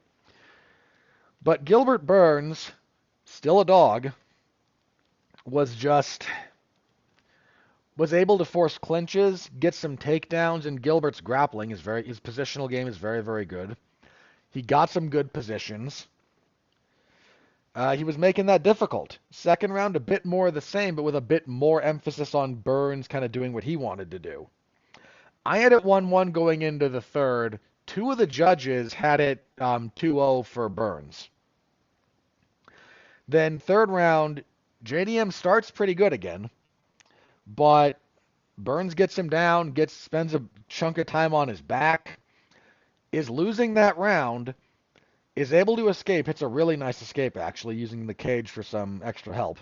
But Gilbert Burns, still a dog, was able to force clinches, get some takedowns, and Gilbert's grappling his positional game is very, very good. He got some good positions. He was making that difficult. Second round, a bit more of the same, but with a bit more emphasis on Burns kind of doing what he wanted to do. I had it 1-1 going into the third. Two of the judges had it 2-0 for Burns. Then third round, JDM starts pretty good again, but Burns gets him down, spends a chunk of time on his back, is losing that round, is able to escape, hits a really nice escape actually, using the cage for some extra help.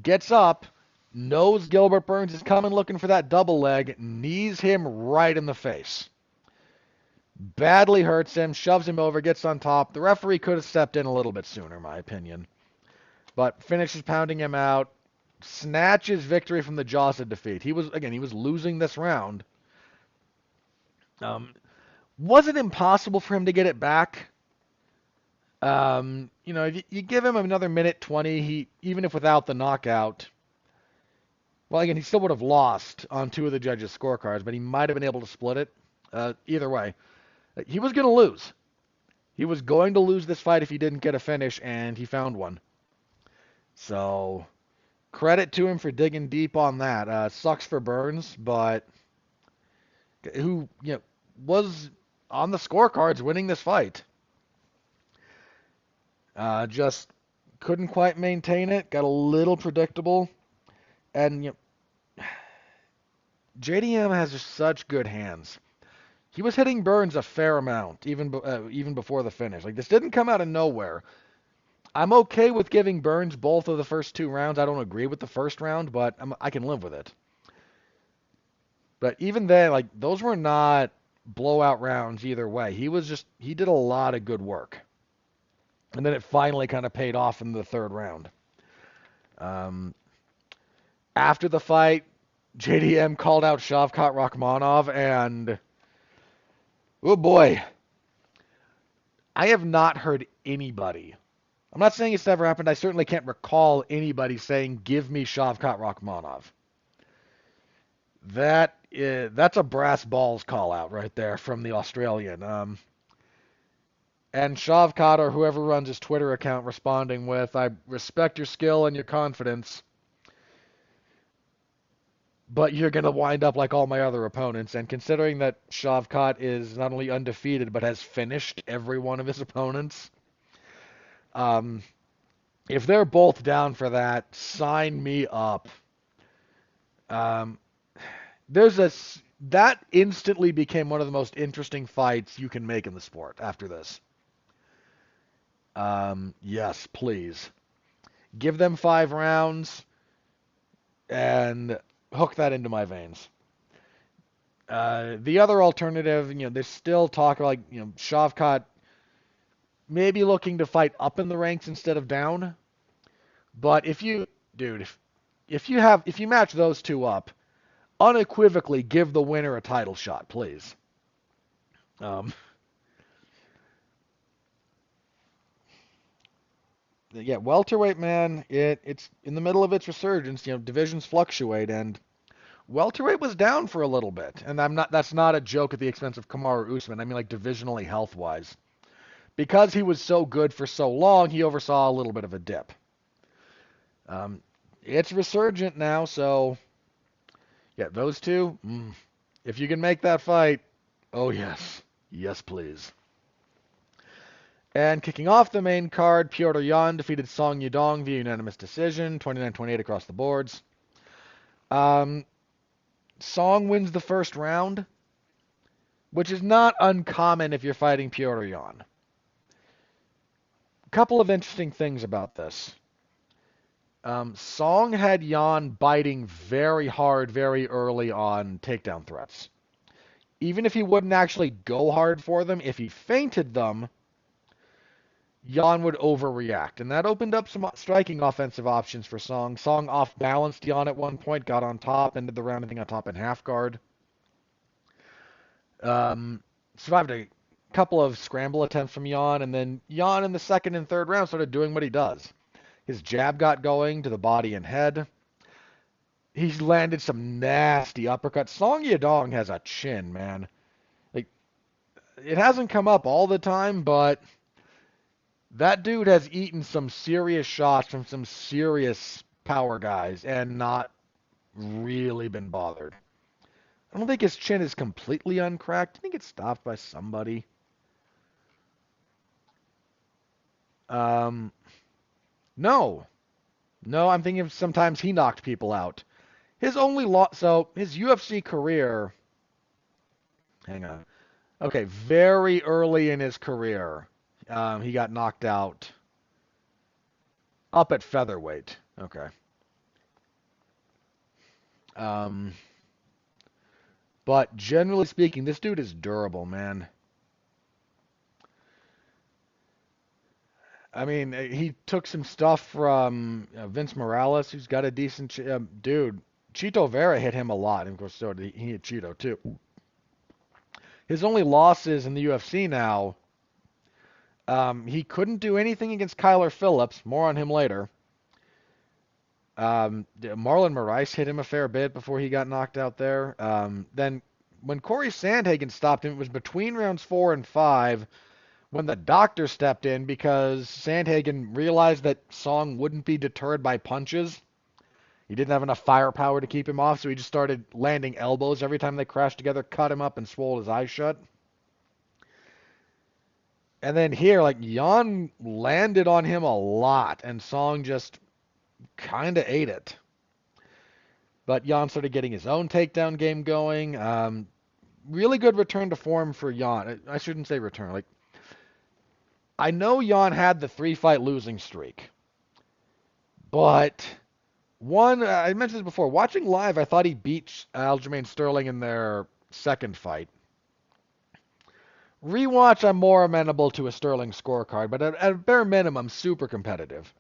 Gets up, knows Gilbert Burns is coming looking for that double leg, knees him right in the face. Badly hurts him, shoves him over, gets on top. The referee could have stepped in a little bit sooner, in my opinion. But finishes pounding him out, snatches victory from the jaws of defeat. He was losing this round. Was it impossible for him to get it back? If you give him another minute 20, even if without the knockout, well, again, he still would have lost on two of the judges' scorecards, but he might have been able to split it. Either way, he was going to lose. He was going to lose this fight if he didn't get a finish, and he found one. So, credit to him for digging deep on that. Sucks for Burns, but who was on the scorecards winning this fight. Just couldn't quite maintain it. Got a little predictable, and JDM has just such good hands. He was hitting Burns a fair amount, even before the finish. Like, this didn't come out of nowhere. I'm okay with giving Burns both of the first two rounds. I don't agree with the first round, but I can live with it. But even then, like, those were not blowout rounds either way. He did a lot of good work. And then it finally kind of paid off in the third round. After the fight, JDM called out Shavkat Rakhmonov, and oh boy, I have not heard anybody. I'm not saying it's never happened. I certainly can't recall anybody saying, "Give me Shavkat Rakhmonov." That's a brass balls call out right there from the Australian. And Shavkat, or whoever runs his Twitter account, responding with, "I respect your skill and your confidence, but you're going to wind up like all my other opponents." And considering that Shavkat is not only undefeated, but has finished every one of his opponents, if they're both down for that, sign me up. That instantly became one of the most interesting fights you can make in the sport after this. Yes, please. Give them 5 rounds and hook that into my veins. The other alternative, there's still talk like, Shavkat maybe looking to fight up in the ranks instead of down. But if you match those two up, unequivocally give the winner a title shot, please. Yeah, welterweight, man, it's in the middle of its resurgence. Divisions fluctuate, and welterweight was down for a little bit. And that's not a joke at the expense of Kamaru Usman. I mean, like, divisionally, health-wise. Because he was so good for so long, he oversaw a little bit of a dip. It's resurgent now, so yeah, those two, if you can make that fight, oh yes. Yes, please. And kicking off the main card, Petr Yan defeated Song Yadong via unanimous decision, 29-28 across the boards. Song wins the first round, which is not uncommon if you're fighting Petr Yan. Couple of interesting things about this. Song had Yan biting very hard very early on takedown threats. Even if he wouldn't actually go hard for them, if he feinted them, Yan would overreact. And that opened up some striking offensive options for Song. Song off-balanced Yan at one point, got on top, ended the round, I think, on top in half guard. Survived a couple of scramble attempts from Yan, and then Yan in the second and third round started doing what he does. His jab got going to the body and head. He's landed some nasty uppercuts. Song Yadong has a chin, man. Like, it hasn't come up all the time, but that dude has eaten some serious shots from some serious power guys and not really been bothered. I don't think his chin is completely uncracked. I think it's stopped by somebody. No. No, I'm thinking of sometimes he knocked people out. His only loss, so his UFC career, hang on. Okay, very early in his career, he got knocked out up at featherweight. Okay. Um, but generally speaking, this dude is durable, man. I mean, he took some stuff from Vince Morales, who's got a decent dude. Chito Vera hit him a lot, and of course, so did he hit Chito too. His only losses in the UFC now, he couldn't do anything against Kyler Phillips. More on him later. Marlon Moraes hit him a fair bit before he got knocked out there. Then when Corey Sandhagen stopped him, it was between rounds 4 and 5 when the doctor stepped in because Sandhagen realized that Song wouldn't be deterred by punches. He didn't have enough firepower to keep him off, so he just started landing elbows every time they crashed together, cut him up, and swole his eyes shut. And then here, like, Jan landed on him a lot, and Song just kind of ate it. But Jan started getting his own takedown game going. Really good return to form for Jan. I shouldn't say return. Like, I know Jan had the 3-fight losing streak, but one, I mentioned this before, watching live, I thought he beat Aljamain Sterling in their second fight. Rewatch, I'm more amenable to a Sterling scorecard, but at a bare minimum, super competitive.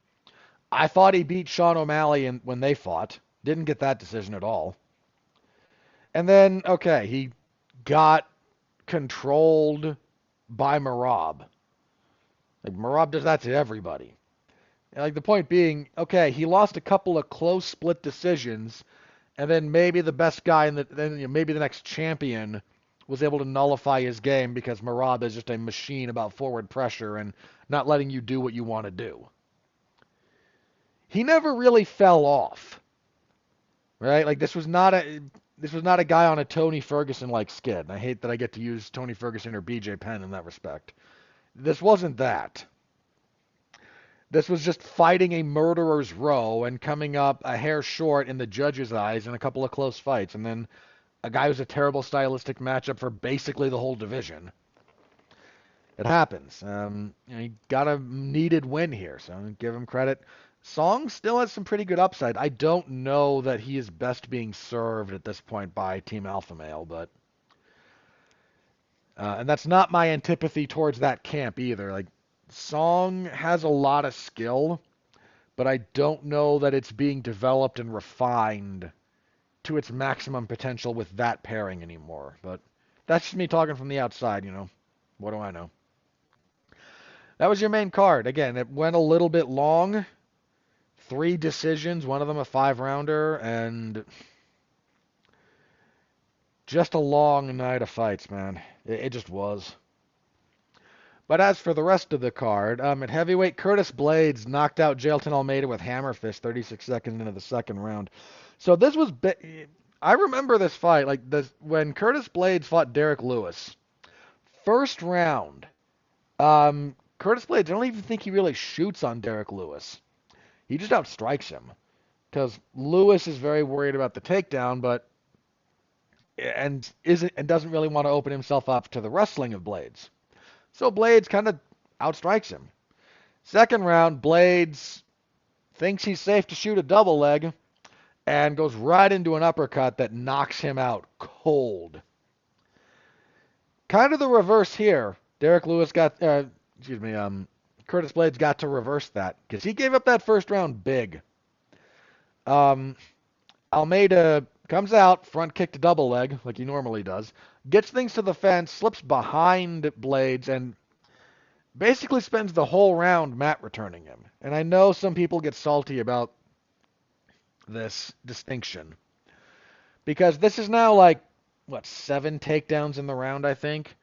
I thought he beat Sean O'Malley when they fought. Didn't get that decision at all. And then, okay, he got controlled by Marab. Like, Marab does that to everybody. And, like, the point being, okay, he lost a couple of close split decisions, and then maybe the best guy maybe the next champion was able to nullify his game because Marab is just a machine about forward pressure and not letting you do what you want to do. He never really fell off, right? Like, this was not a guy on a Tony Ferguson like skid. And I hate that I get to use Tony Ferguson or BJ Penn in that respect. This wasn't that. This was just fighting a murderer's row and coming up a hair short in the judge's eyes in a couple of close fights, and then a guy who's a terrible stylistic matchup for basically the whole division. It happens. He got a needed win here, so give him credit. Song still has some pretty good upside. I don't know that he is best being served at this point by Team Alpha Male, but and that's not my antipathy towards that camp either. Like, Song has a lot of skill, but I don't know that it's being developed and refined to its maximum potential with that pairing anymore. But that's just me talking from the outside, you know. What do I know? That was your main card. Again, it went a little bit long. 3 decisions, one of them a 5-rounder, and just a long night of fights, man. It just was. But as for the rest of the card, at heavyweight, Curtis Blades knocked out Jailton Almeida with hammer fist 36 seconds into the second round. So this was, I remember this fight, like this when Curtis Blades fought Derek Lewis. First round, Curtis Blades, I don't even think he really shoots on Derek Lewis. He just outstrikes him because Lewis is very worried about the takedown, but and doesn't really want to open himself up to the wrestling of Blades. So Blades kind of outstrikes him. Second round, Blades thinks he's safe to shoot a double leg and goes right into an uppercut that knocks him out cold. Kind of the reverse here. Derek Lewis Curtis Blades got to reverse that because he gave up that first round big. Almeida comes out, front kick to double leg like he normally does, gets things to the fence, slips behind Blades, and basically spends the whole round mat returning him. And I know some people get salty about this distinction because this is now like, 7 takedowns in the round, I think.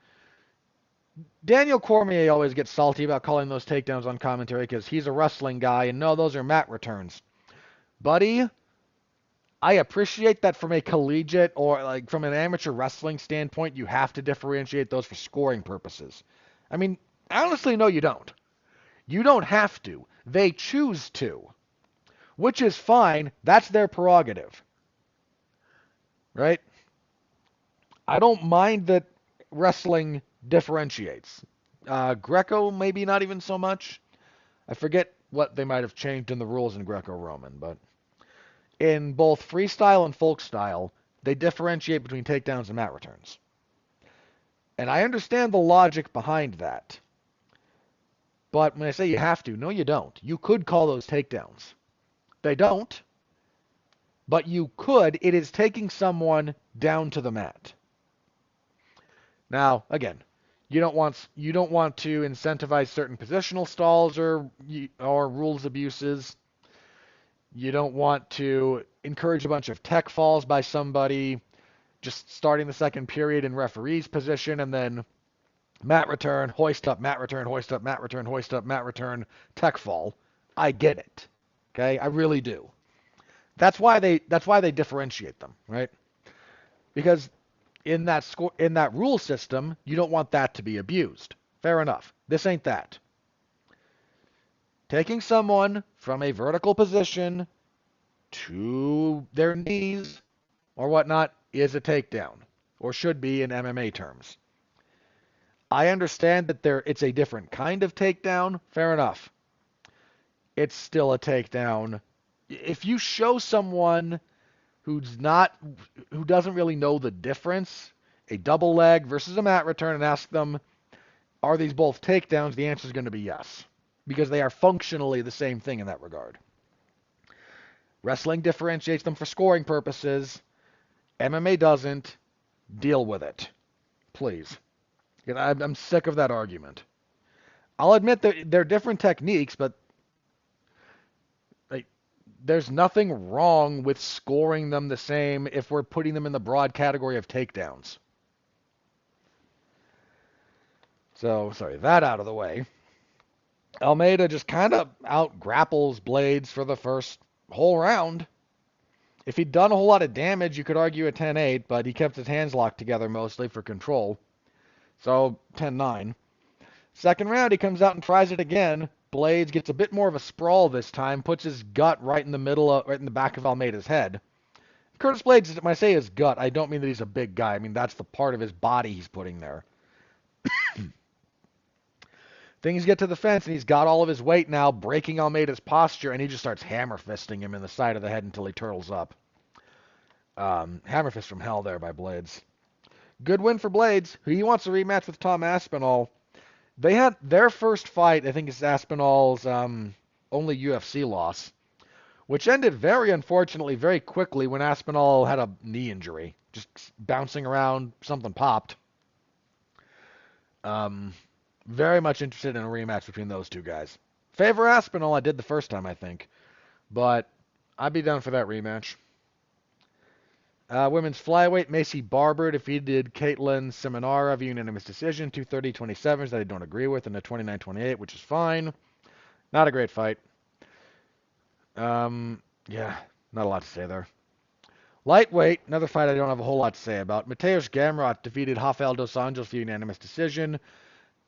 Daniel Cormier always gets salty about calling those takedowns on commentary because he's a wrestling guy, and no, those are mat returns. Buddy, I appreciate that from a collegiate or like from an amateur wrestling standpoint, you have to differentiate those for scoring purposes. I mean, honestly, no, you don't. You don't have to. They choose to. which is fine. That's their prerogative, right? I don't mind that wrestling differentiates. Greco, maybe not even so much. I forget what they might have changed in the rules in Greco-Roman, but in both freestyle and folk style, they differentiate between takedowns and mat returns. And I understand the logic behind that. But when I say you have to, no, you don't. You could call those takedowns. They don't, but you could. It is taking someone down to the mat. Now, again, you don't want to incentivize certain positional stalls or rules abuses. You don't want to encourage a bunch of tech falls by somebody just starting the second period in referee's position and then mat return, hoist up, mat return, hoist up, mat return, hoist up, mat return, tech fall. I get it. Okay? I really do. That's why they differentiate them, right? Because in that rule system, you don't want that to be abused. Fair enough. This ain't that. Taking someone from a vertical position to their knees or whatnot is a takedown, or should be in MMA terms. I understand that it's a different kind of takedown. Fair enough. It's still a takedown. If you show someone who doesn't really know the difference, a double leg versus a mat return, and ask them, are these both takedowns? The answer is going to be yes, because they are functionally the same thing in that regard. Wrestling differentiates them for scoring purposes. MMA doesn't. Deal with it, please. I'm sick of that argument. I'll admit that they're different techniques, but there's nothing wrong with scoring them the same if we're putting them in the broad category of takedowns. So, sorry, that out of the way. Almeida just kind of out-grapples Blades for the first whole round. If he'd done a whole lot of damage, you could argue a 10-8, but he kept his hands locked together mostly for control. So, 10-9. Second round, he comes out and tries it again. Blades gets a bit more of a sprawl this time, puts his gut right in the back of Almeida's head. Curtis Blades, when I say his gut, I don't mean that he's a big guy. I mean that's the part of his body he's putting there. Things get to the fence, and he's got all of his weight now, breaking Almeida's posture, and he just starts hammer fisting him in the side of the head until he turtles up. Hammer fist from hell there by Blades. Good win for Blades. He wants a rematch with Tom Aspinall. They had their first fight, I think it's Aspinall's only UFC loss, which ended very unfortunately very quickly when Aspinall had a knee injury. Just bouncing around, something popped. Very much interested in a rematch between those two guys. Favor Aspinall, I did the first time, I think. But I'd be down for that rematch. Women's flyweight, Macy Barber defeated Caitlin Seminara via unanimous decision, 230-27s that I don't agree with, and a 29-28, which is fine. Not a great fight. Yeah, not a lot to say there. Lightweight, another fight I don't have a whole lot to say about. Mateusz Gamrot defeated Rafael dos Anjos via unanimous decision,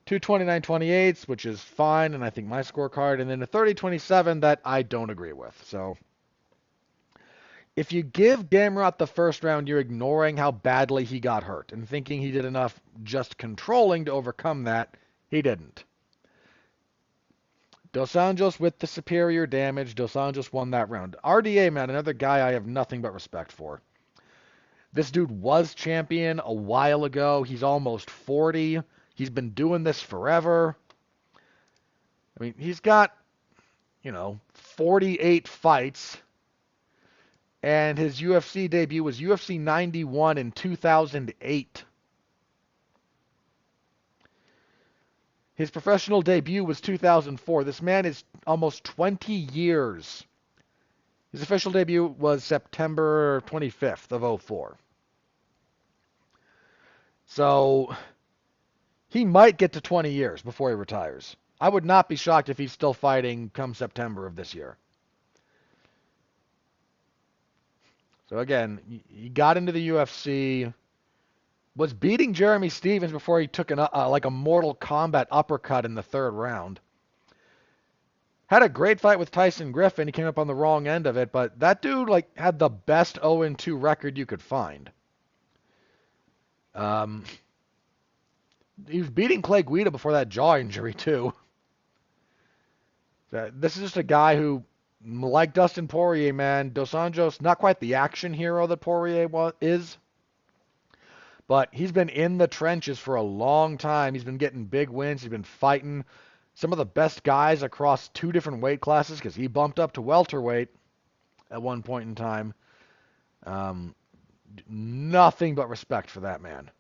229-28s, which is fine, and I think my scorecard, and then a 30-27 that I don't agree with, so... If you give Gamrot the first round, you're ignoring how badly he got hurt and thinking he did enough just controlling to overcome that. He didn't. Dos Anjos with the superior damage. Dos Anjos won that round. RDA, man, another guy I have nothing but respect for. This dude was champion a while ago. He's almost 40. He's been doing this forever. I mean, he's got, 48 fights. And his UFC debut was UFC 91 in 2008. His professional debut was 2004. This man is almost 20 years. His official debut was September 25th of 2004. So he might get to 20 years before he retires. I would not be shocked if he's still fighting come September of this year. So again, he got into the UFC, was beating Jeremy Stevens before he took a Mortal Kombat uppercut in the third round. Had a great fight with Tyson Griffin. He came up on the wrong end of it, but that dude like had the best 0-2 record you could find. Um, he was beating Clay Guida before that jaw injury too. This is just a guy who, like Dustin Poirier, man, Dos Anjos, not quite the action hero that Poirier is, but he's been in the trenches for a long time. He's been getting big wins. He's been fighting some of the best guys across two different weight classes because he bumped up to welterweight at one point in time. Um, Nothing but respect for that man.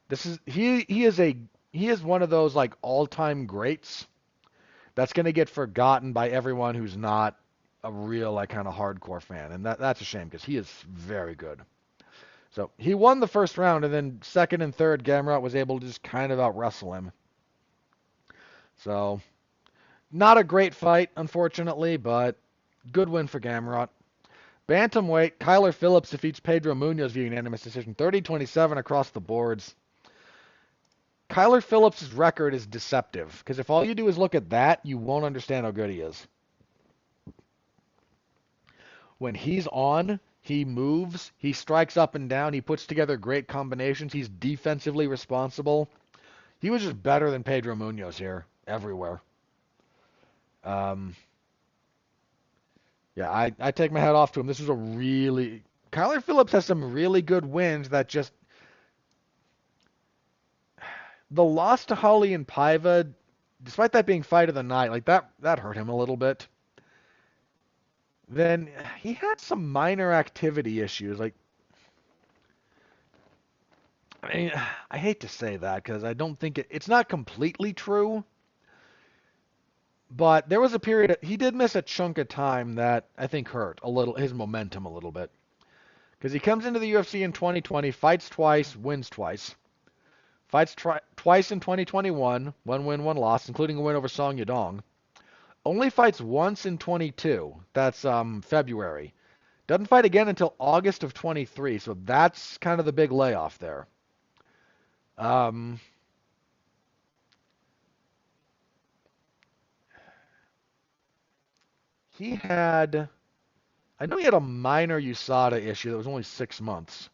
This is he is one of those like all-time greats that's going to get forgotten by everyone who's not a real like kind of hardcore fan, and that's a shame because he is very good. So he won the first round, and then second and third, Gamrot was able to just kind of out wrestle him. So not a great fight, unfortunately, but good win for Gamrot. Bantamweight, Kyler Phillips defeats Pedro Munoz via unanimous decision, 30-27 across the boards. Kyler Phillips' record is deceptive, because if all you do is look at that, you won't understand how good he is. When he's on, he moves, he strikes up and down, he puts together great combinations, he's defensively responsible. He was just better than Pedro Munoz here, everywhere. Um, yeah, I take my hat off to him. This was a really... Kyler Phillips has some really good wins that just... The loss to Holly and Paiva, despite that being fight of the night, like that hurt him a little bit. Then he had some minor activity issues. Like, I mean, I hate to say that because I don't think it's not completely true. But there was a period he did miss a chunk of time that I think hurt a little his momentum a little bit. Because he comes into the UFC in 2020, fights twice, wins twice. Fights twice in 2021, one win, one loss, including a win over Song Yadong. Only fights once in 22. That's February. Doesn't fight again until August of 23, so that's kind of the big layoff there. Um, he had, I know he had a minor USADA issue that was only 6 months.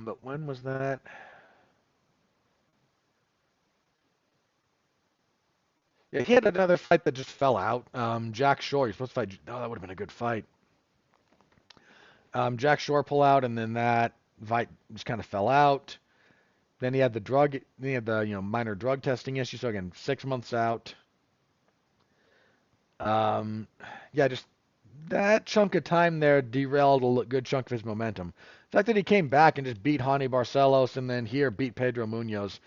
But when was that? Yeah, he had another fight that just fell out. Jack Shore, you're supposed to fight. Oh, that would have been a good fight. Jack Shore pull out, and then that fight just kind of fell out. Then he had the drug. Then he had the minor drug testing issue. So again, 6 months out. Um, yeah, just that chunk of time there derailed a good chunk of his momentum. The fact that he came back and just beat Hani Barcelos and then here beat Pedro Munoz,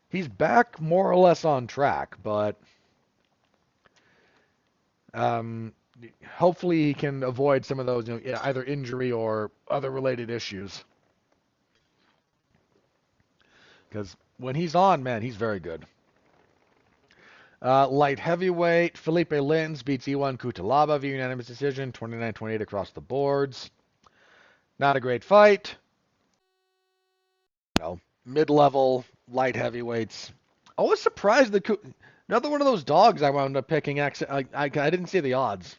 he's back more or less on track, but um, hopefully he can avoid some of those, either injury or other related issues. Because when he's on, man, he's very good. Light heavyweight, Felipe Lins beats Iwan Kutalaba via unanimous decision, 29-28 across the boards. Not a great fight. Mid-level light heavyweights. I was surprised that another one of those dogs I wound up picking. I didn't see the odds.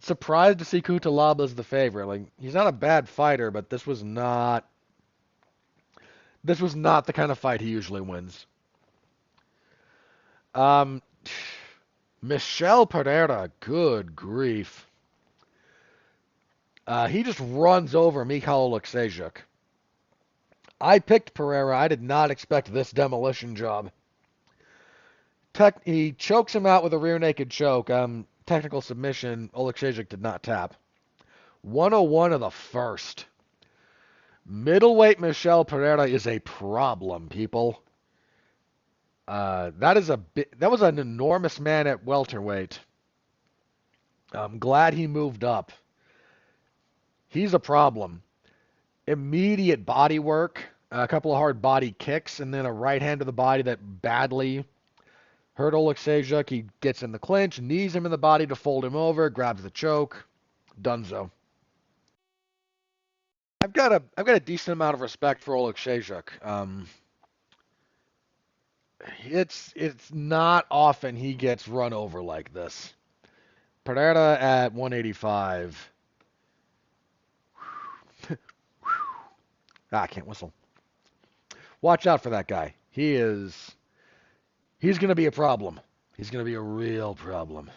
Surprised to see Kutalaba as the favorite. Like, he's not a bad fighter, but this was not the kind of fight he usually wins. Um, Michel Pereira, good grief. He just runs over Mikhail Oleksiejczuk. I picked Pereira. I did not expect this demolition job. He chokes him out with a rear naked choke. Technical submission. Oleksiejczuk did not tap. 101 of the first. Middleweight Michel Pereira is a problem, people. That was an enormous man at welterweight. I'm glad he moved up. He's a problem. Immediate body work, a couple of hard body kicks, and then a right hand to the body that badly hurt Oleksiejczuk. He gets in the clinch, knees him in the body to fold him over, grabs the choke. Dunzo. I've got a decent amount of respect for Oleksiejczuk. It's not often he gets run over like this. Pereira at 185. I can't whistle. Watch out for that guy. He's going to be a problem. He's going to be a real problem.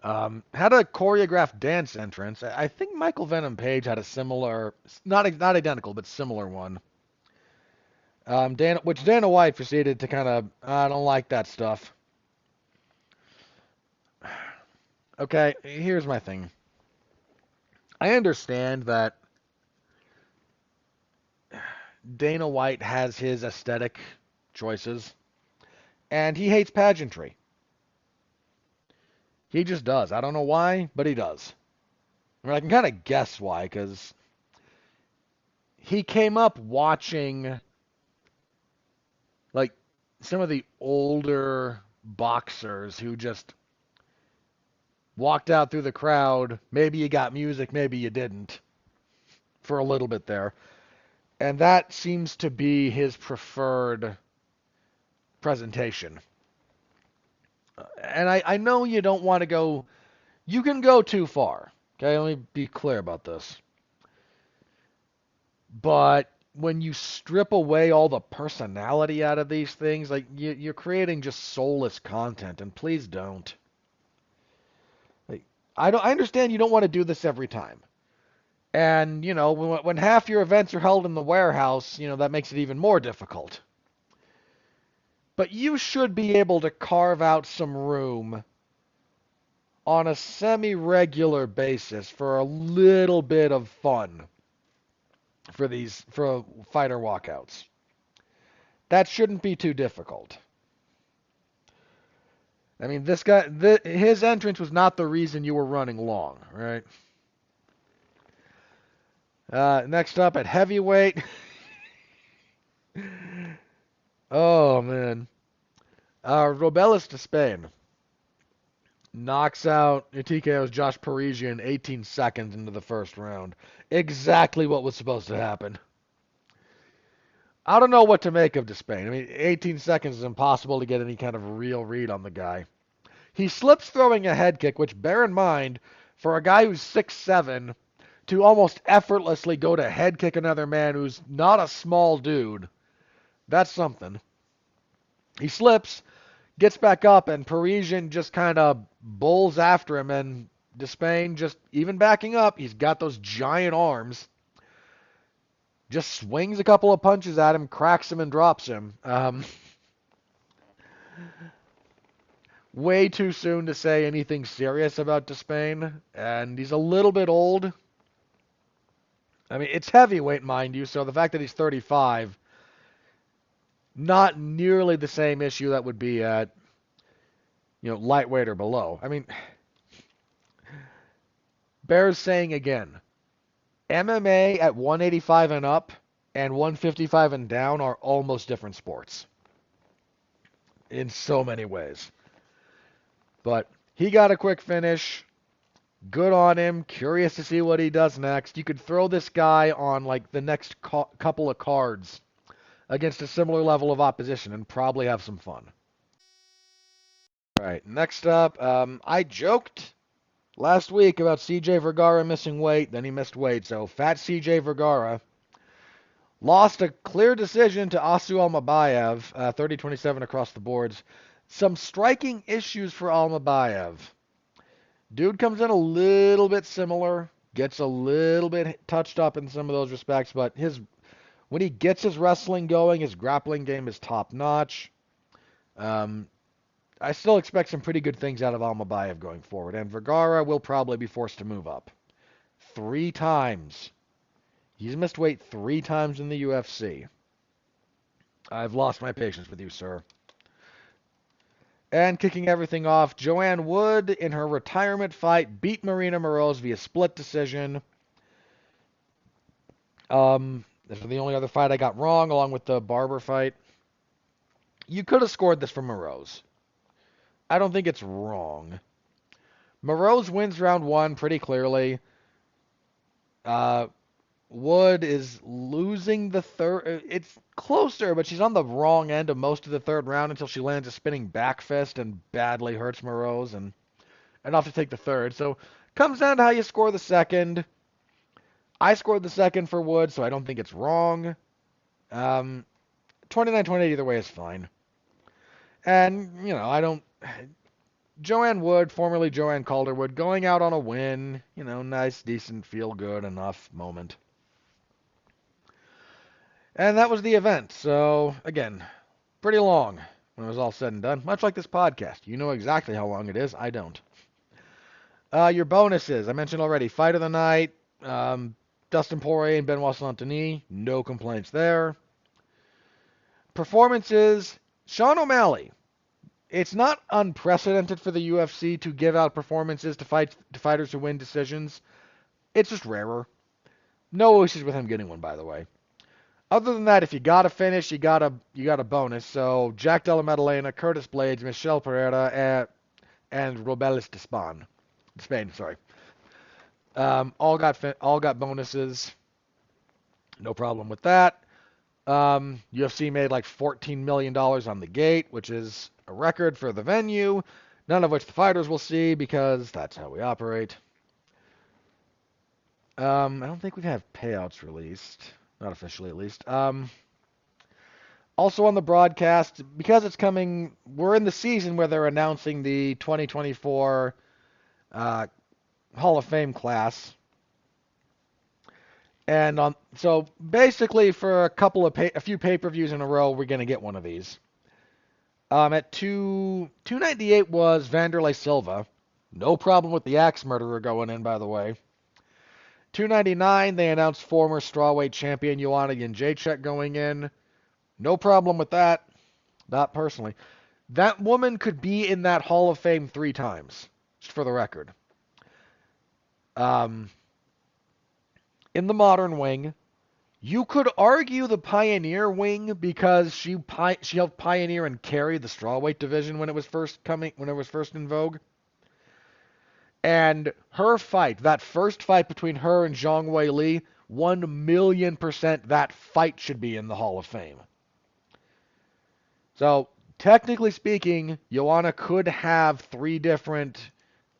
Had a choreographed dance entrance. I think Michael Venom Page had a similar, not identical, but similar one. Dana White proceeded to kind of, I don't like that stuff. Okay, here's my thing. I understand that Dana White has his aesthetic choices, and he hates pageantry. He just does. I don't know why, but he does. I mean, I can kind of guess why, because he came up watching like some of the older boxers who just walked out through the crowd. Maybe you got music, maybe you didn't, for a little bit there. And that seems to be his preferred presentation. And I know you don't want to go, you can go too far. Okay, let me be clear about this. But when you strip away all the personality out of these things, like you're creating just soulless content, and please don't. Like, I understand you don't want to do this every time. And, when half your events are held in the warehouse, that makes it even more difficult. But you should be able to carve out some room on a semi-regular basis for a little bit of fun for fighter walkouts. That shouldn't be too difficult. I mean, his entrance was not the reason you were running long, right? Next up at heavyweight. Oh, man. Robelis to Spain knocks out TKO's Josh Parisian in 18 seconds into the first round. Exactly what was supposed to happen. I don't know what to make of Despain. I mean, 18 seconds is impossible to get any kind of real read on the guy. He slips throwing a head kick, which, bear in mind, for a guy who's 6'7", to almost effortlessly go to head kick another man who's not a small dude, that's something. He slips, gets back up, and Parisian just kind of bowls after him, and Despain just, even backing up, he's got those giant arms, just swings a couple of punches at him, cracks him, and drops him. Way too soon to say anything serious about Despain, and he's a little bit old. I mean, it's heavyweight, mind you, so the fact that he's 35, not nearly the same issue that would be at, lightweight or below. I mean, bears saying again, MMA at 185 and up and 155 and down are almost different sports in so many ways. But he got a quick finish. Good on him. Curious to see what he does next. You could throw this guy on like the next couple of cards against a similar level of opposition and probably have some fun. All right, next up, I joked last week about CJ Vergara missing weight, then he missed weight, so fat CJ Vergara lost a clear decision to Asu Almabayev, 30-27 across the boards. Some striking issues for Almabayev. Dude comes in a little bit similar, gets a little bit touched up in some of those respects, but when he gets his wrestling going, his grappling game is top notch. I still expect some pretty good things out of Almabayev going forward, and Vergara will probably be forced to move up. 3 times. He's missed weight 3 times in the UFC. I've lost my patience with you, sir. And kicking everything off, Joanne Wood, in her retirement fight, beat Marina Moroz via split decision. This is the only other fight I got wrong, along with the Barber fight. You could have scored this from Moroz. I don't think it's wrong. Moroz wins round 1 pretty clearly. Wood is losing the third. It's closer, but she's on the wrong end of most of the third round until she lands a spinning back fist and badly hurts Morose and enough to take the third. So comes down to how you score the second. I scored the second for Wood, so I don't think it's wrong. 29-28 either way is fine. And, I don't. Joanne Wood, formerly Joanne Calderwood, going out on a win. Nice, decent, feel good enough moment. And that was the event. So, again, pretty long when it was all said and done. Much like this podcast. You know exactly how long it is. I don't. Your bonuses. I mentioned already. Fight of the night. Dustin Poirier and Benoit Saint-Denis. No complaints there. Performances. Sean O'Malley. It's not unprecedented for the UFC to give out performances to fighters who win decisions. It's just rarer. No issues with him getting one, by the way. Other than that, if you got a finish, you got a bonus. So Jack Della Maddalena, Curtis Blades, Michel Pereira, and Robelis de Spain. Sorry. All got bonuses. No problem with that. UFC made like $14 million on the gate, which is a record for the venue. None of which the fighters will see because that's how we operate. I don't think we have payouts released. Not officially, at least. Also on the broadcast, because it's coming, we're in the season where they're announcing the 2024 Hall of Fame class. And so basically for a few pay-per-views in a row, we're going to get one of these. At 298 was Vanderlei Silva. No problem with the Axe Murderer going in, by the way. 299, they announced former strawweight champion Joanna Jędrzejczyk going in. No problem with that. Not personally. That woman could be in that Hall of Fame 3 times, just for the record. In the modern wing, you could argue the Pioneer wing because she helped pioneer and carry the strawweight division when it was first in vogue. And her fight, that first fight between her and Zhang Weili, 1,000,000% that fight should be in the Hall of Fame. So, technically speaking, Joanna could have 3 different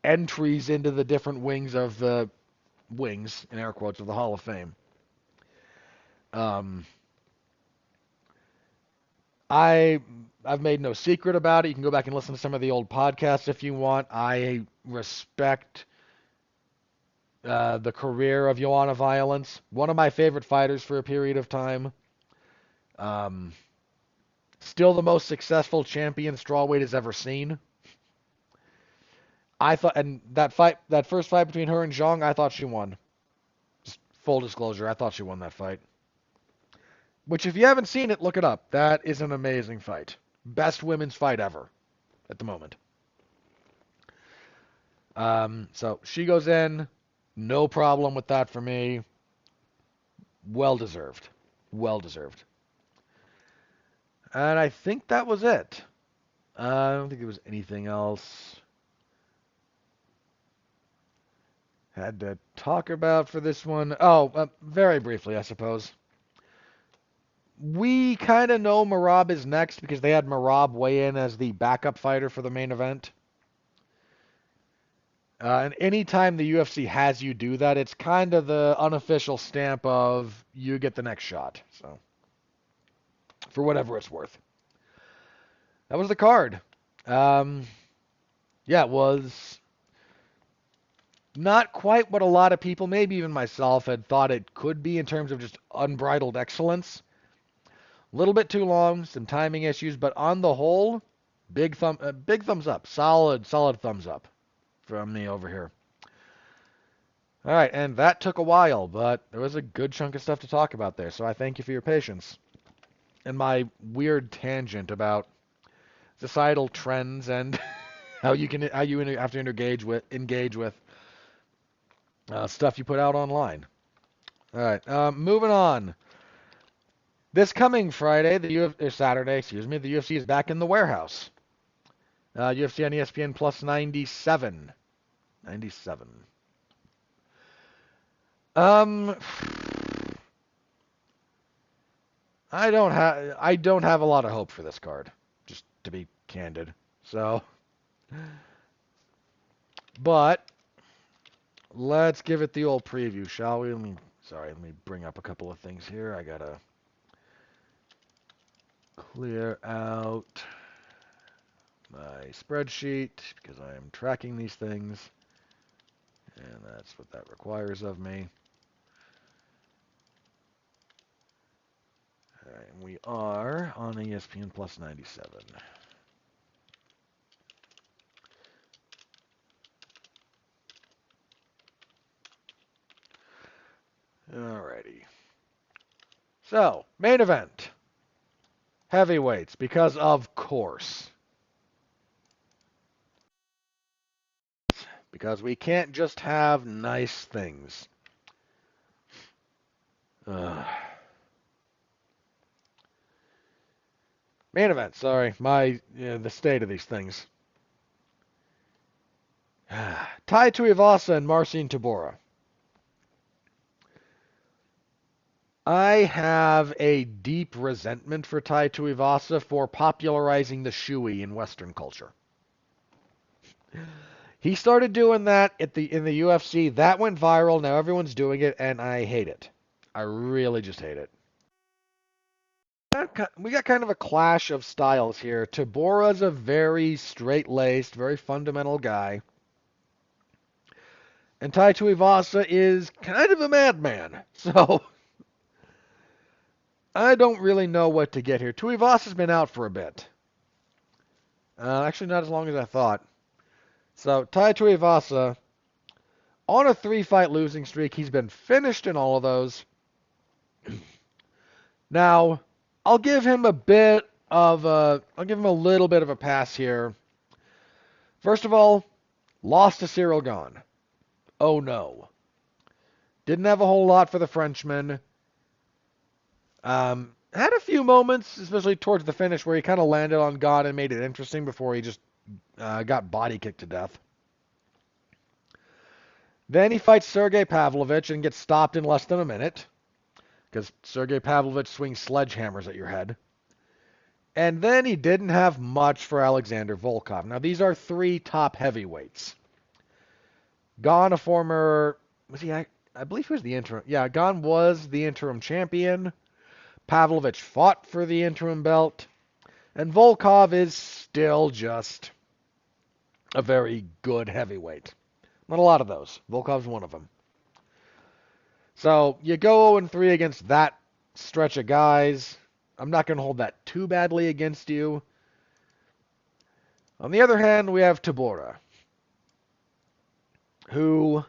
entries into the different wings of the wings, in air quotes, of the Hall of Fame. I've made no secret about it. You can go back and listen to some of the old podcasts if you want. I respect the career of Joanna Violence. One of my favorite fighters for a period of time. Still the most successful champion strawweight has ever seen. I thought, and that first fight between her and Zhang, I thought she won. Just full disclosure, I thought she won that fight. Which, if you haven't seen it, look it up. That is an amazing fight. Best women's fight ever at the moment. So she goes in. No problem with that for me. Well deserved. Well deserved. And I think that was it. I don't think there was anything else had to talk about for this one. Oh, very briefly, I suppose. We kind of know Merab is next because they had Merab weigh in as the backup fighter for the main event. And anytime the UFC has you do that, it's kind of the unofficial stamp of you get the next shot. So, for whatever it's worth. That was the card. Yeah, it was not quite what a lot of people, maybe even myself, had thought it could be in terms of just unbridled excellence. A little bit too long, some timing issues, but on the whole, big thumbs up. Solid thumbs up from me over here. All right, and that took a while, but there was a good chunk of stuff to talk about there, so I thank you for your patience. And my weird tangent about societal trends and how you have to engage with stuff you put out online. All right, moving on. This coming Saturday, the UFC is back in the warehouse. UFC on ESPN plus 97. 97. I don't have a lot of hope for this card, just to be candid. So, but let's give it the old preview, shall we? Let me bring up a couple of things here. I gotta clear out my spreadsheet because I am tracking these things, and that's what that requires of me. All right, and we are on ESPN plus 97. Alrighty. So, main event. Heavyweights, because of course. Because we can't just have nice things. Ugh. Main event, sorry. The state of these things. Tai Tuivasa and Marcin Tybura. I have a deep resentment for Tai Tuivasa for popularizing the shoey in Western culture. He started doing that in the UFC. That went viral. Now everyone's doing it, and I hate it. I really just hate it. We got kind of a clash of styles here. Tabura's a very straight-laced, very fundamental guy. And Tai Tuivasa is kind of a madman. So I don't really know what to get here. Tuivasa's been out for a bit. Actually, not as long as I thought. So Tai Tuivasa, on a 3-fight losing streak, he's been finished in all of those. Now, I'll give him a little bit of a pass here. First of all, lost to Cyril Gane. Oh no. Didn't have a whole lot for the Frenchman. Had a few moments, especially towards the finish, where he kind of landed on Gane and made it interesting before he just got body kicked to death. Then he fights Sergey Pavlovich and gets stopped in less than a minute, because Sergey Pavlovich swings sledgehammers at your head. And then he didn't have much for Alexander Volkov. Now, these are 3 top heavyweights. Gane, a former... I believe he was the interim... Yeah, Gane was the interim champion. Pavlovich fought for the interim belt. And Volkov is still just a very good heavyweight. Not a lot of those. Volkov's one of them. So you go 0-3 against that stretch of guys. I'm not going to hold that too badly against you. On the other hand, we have Tybura, who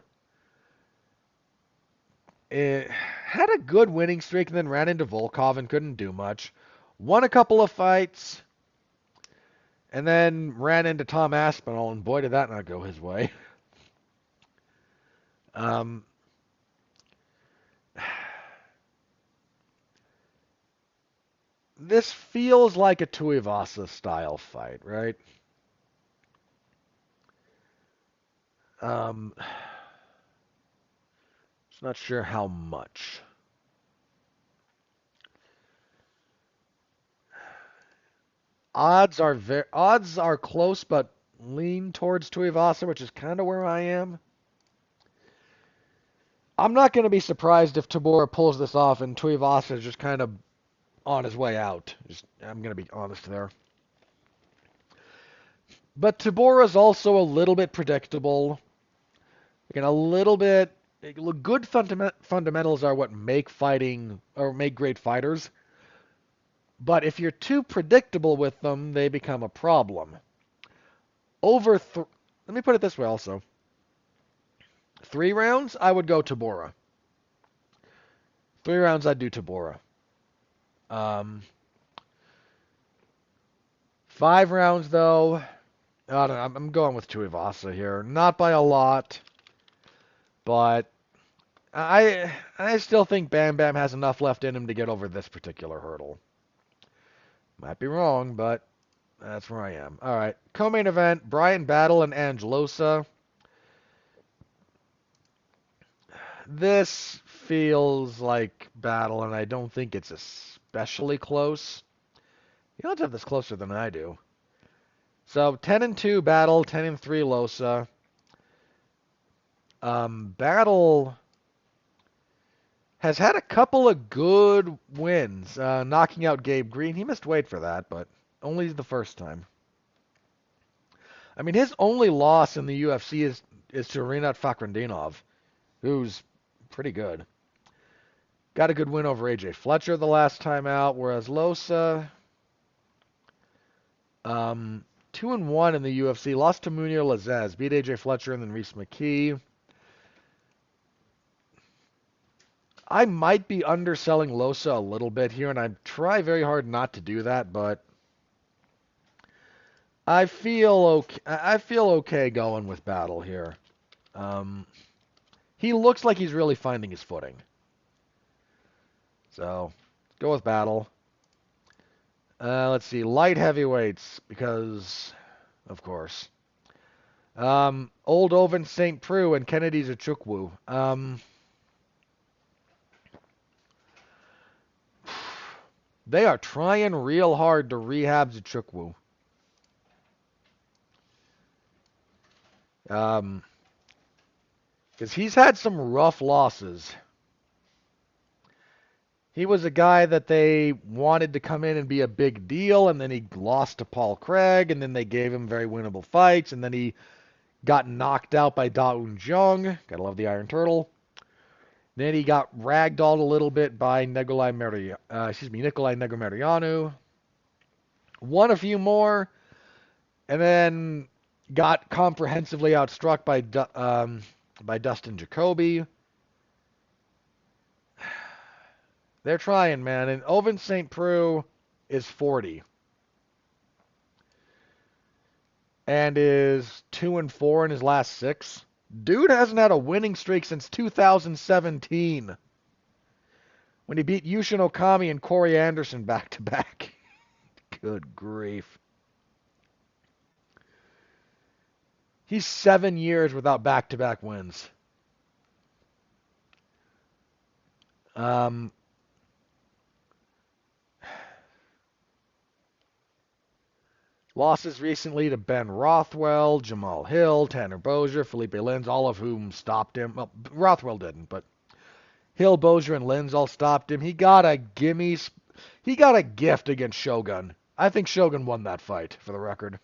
had a good winning streak and then ran into Volkov and couldn't do much. Won a couple of fights, and then ran into Tom Aspinall, and boy, did that not go his way. This feels like a Tuivasa style fight, right? Just not sure how much. Odds are close, but lean towards Tuivasa, which is kind of where I am. I'm not going to be surprised if Tybura pulls this off and Tuivasa is just kind of on his way out. I'm going to be honest there. But Tybura's also a little bit predictable. Again, a little bit. Good fundamentals are what make fighting or make great fighters. But if you're too predictable with them, they become a problem. Let me put it this way also. 3 rounds, I would go Tybura. 3 rounds, I'd do Tybura. 5 rounds, though, I don't know, I'm going with Tuivasa here. Not by a lot, but I still think Bam Bam has enough left in him to get over this particular hurdle. Might be wrong, but that's where I am. All right, co-main event, Brian Battle and Angelosa. This feels like Battle, and I don't think it's especially close. You don't have this closer than I do. So 10-2 Battle, 10-3 Losa. Battle has had a couple of good wins, knocking out Gabe Green. He missed weight for that, but only the first time. I mean, his only loss in the UFC is to Rinat Fakhretdinov, who's pretty good. Got a good win over AJ Fletcher the last time out, whereas Losa, 2-1 in the UFC, lost to Munir Lazzez, beat AJ Fletcher and then Reese McKee. I might be underselling Losa a little bit here, and I try very hard not to do that, but I feel okay. I feel okay going with Battle here. He looks like he's really finding his footing. So, go with Battle. Let's see, light heavyweights, because, of course. Old Oven St. Preux and Kennedy Zachukwu. They are trying real hard to rehab Zachukwu. Because he's had some rough losses. He was a guy that they wanted to come in and be a big deal, and then he lost to Paul Craig, and then they gave him very winnable fights, and then he got knocked out by Da Un Jung. Gotta love the Iron Turtle. Then he got ragdolled a little bit by Nikolai Negumereanu. Won a few more, and then got comprehensively outstruck by Dustin Jacoby. They're trying, man. And Oven St. Preux is 40. And is 2-4 in his last 6. Dude hasn't had a winning streak since 2017. When he beat Yushin Okami and Corey Anderson back to back. Good grief. He's 7 years without back-to-back wins. Losses recently to Ben Rothwell, Jamal Hill, Tanner Bozier, Felipe Lins, all of whom stopped him. Well, Rothwell didn't, but Hill, Bozier, and Lins all stopped him. He got a gift against Shogun. I think Shogun won that fight, for the record.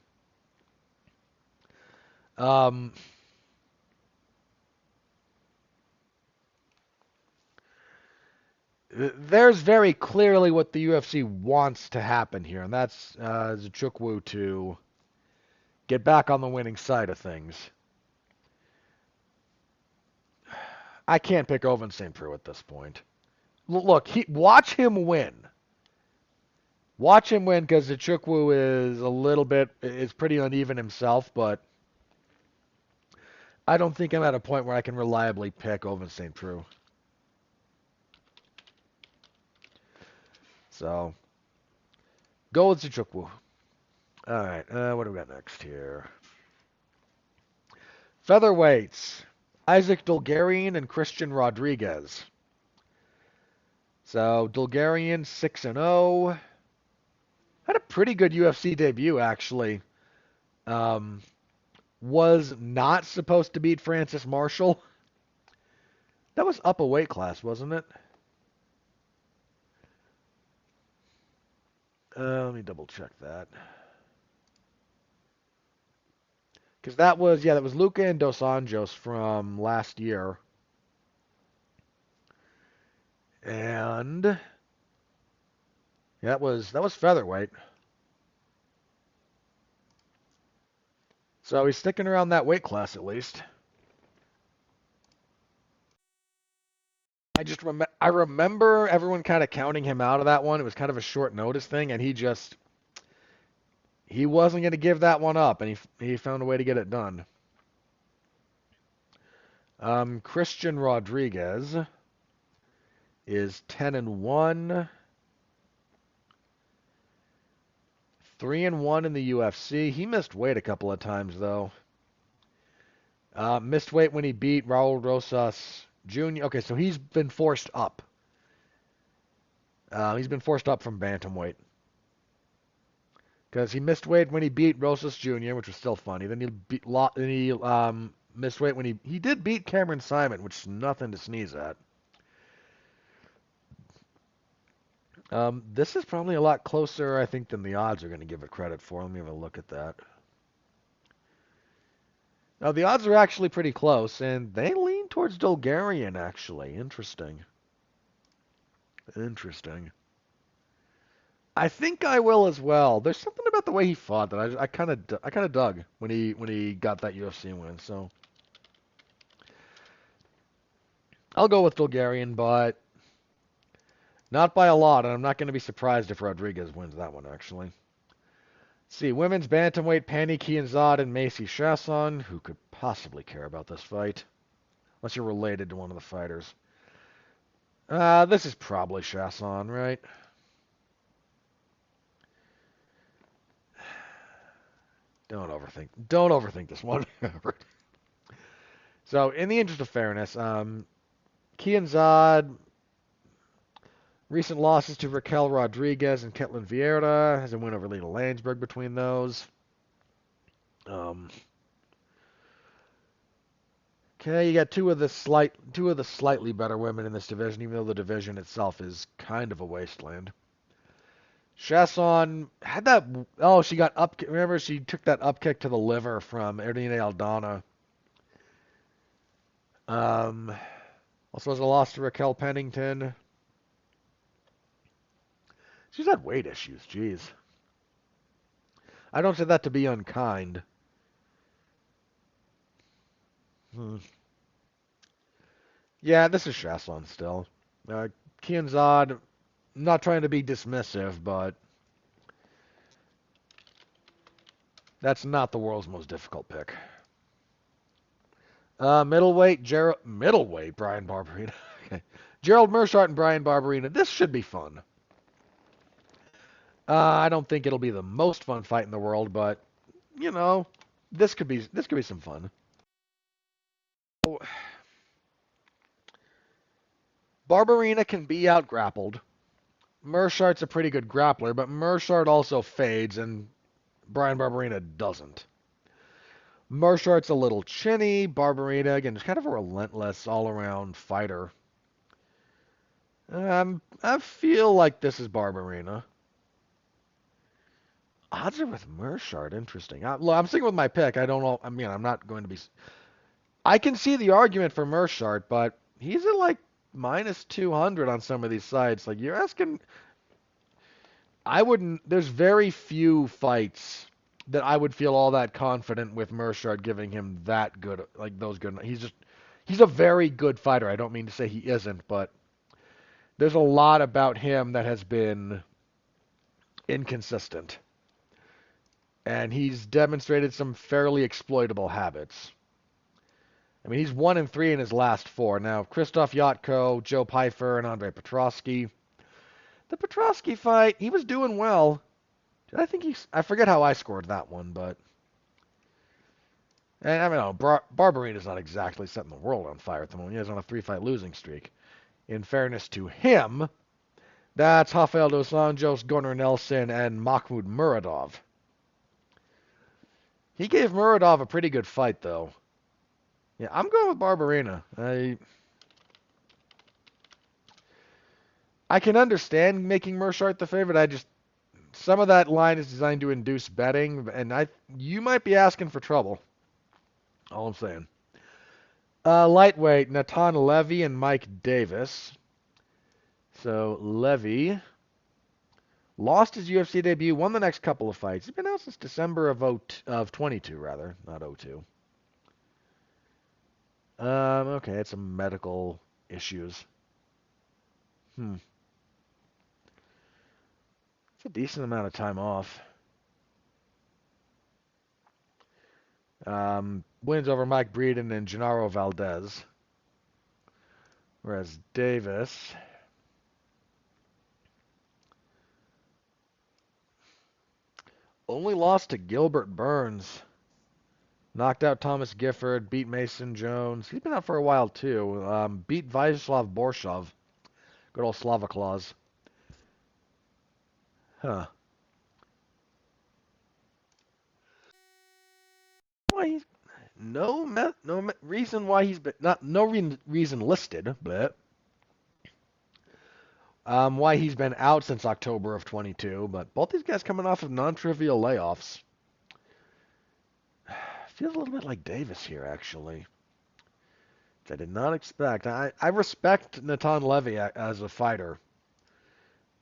There's very clearly what the UFC wants to happen here, and that's Zachukwu to get back on the winning side of things. I can't pick Oven St. Preux at this point. Look, watch him win. Watch him win because Zachukwu is pretty uneven himself, but I don't think I'm at a point where I can reliably pick Oven St. Preux. So, go with Zachukwu. All right, what do we got next here? Featherweights. Isaac Dulgarian and Christian Rodriguez. So, Dulgarian 6-0. Had a pretty good UFC debut, actually. Was not supposed to beat Francis Marshall. That was up a weight class, wasn't it? Let me double check that. Because that was Luca and Dos Anjos from last year. And that was featherweight. So he's sticking around that weight class at least. I remember everyone kind of counting him out of that one. It was kind of a short notice thing, and he wasn't going to give that one up, and he found a way to get it done. Christian Rodriguez is 10-1, 3-1 in the UFC. He missed weight a couple of times though. Missed weight when he beat Raul Rosas Jr. Okay, so he's been forced up. He's been forced up from bantamweight because he missed weight when he beat Rosas Jr., which was still funny. Then he missed weight when he did beat Cameron Simon, which is nothing to sneeze at. This is probably a lot closer, I think, than the odds are going to give it credit for. Let me have a look at that. Now, the odds are actually pretty close, and they lean towards Dolgarian, actually. Interesting. Interesting. I think I will as well. There's something about the way he fought that I kind of dug when he got that UFC win. So I'll go with Dolgarian, but not by a lot, and I'm not going to be surprised if Rodriguez wins that one, actually. Let's see, women's bantamweight, Pani Kianzad and Macy Chasson. Who could possibly care about this fight? Unless you're related to one of the fighters. This is probably Chasson, right? Don't overthink this one. So, in the interest of fairness, Kianzad, recent losses to Raquel Rodriguez and Ketlin Vieira, has a win over Lena Landsberg between those. Okay, you got two of the slightly better women in this division, even though the division itself is kind of a wasteland. Chasson had that. Oh, she got up. Remember, she took that up kick to the liver from Erdine Aldana. Also has a loss to Raquel Pennington. She's had weight issues. Jeez. I don't say that to be unkind. Yeah, this is Chasson still. Kianzad, not trying to be dismissive, but that's not the world's most difficult pick. Middleweight, Brian Barberina. Okay. Gerald Meerschaert and Brian Barberina. This should be fun. I don't think it'll be the most fun fight in the world, but you know, this could be some fun. Barberina can be out grappled. Meerschaert's a pretty good grappler, but Meerschaert also fades, and Brian Barberina doesn't. Meerschaert's a little chinny. Barberina, again, is kind of a relentless, all-around fighter. I feel like this is Barberina. Odds are with Meerschaert. Interesting. I'm sticking with my pick. I don't know. I mean, I'm not going to be. I can see the argument for Meerschaert, but he's at like minus 200 on some of these sites. Like you're asking. I wouldn't. There's very few fights that I would feel all that confident with Meerschaert giving him that good, like those good. He's a very good fighter. I don't mean to say he isn't, but there's a lot about him that has been inconsistent. And he's demonstrated some fairly exploitable habits. I mean, he's 1-3 in his last four. Now, Krzysztof Yatko, Joe Pyfer, and Andre Petrosky. The Petrosky fight, he was doing well. I forget how I scored that one, but. And I mean, Barberina's not exactly setting the world on fire at the moment. He is on a 3-fight losing streak. In fairness to him, that's Rafael dos Anjos, Gunnar Nelson, and Mahmoud Muradov. He gave Muradov a pretty good fight, though. Yeah, I'm going with Barberina. I can understand making Meerschaert the favorite. Some of that line is designed to induce betting, and you might be asking for trouble. All I'm saying. Lightweight, Natan Levy and Mike Davis. So Levy lost his UFC debut, won the next couple of fights. He's been out since December of 22, rather, not 02. Okay, it's some medical issues. It's a decent amount of time off. Wins over Mike Breeden and Genaro Valdez. Whereas Davis only lost to Gilbert Burns. Knocked out Thomas Gifford, beat Mason Jones. He's been out for a while, too. Beat Vyacheslav Borshov. Good old Slava Claus. Huh. Why he's reason why he's been not no reason listed, but why he's been out since October of 22. But both these guys coming off of non-trivial layoffs. Feels a little bit like Davis here, actually. Which I did not expect. I respect Natan Levy as a fighter,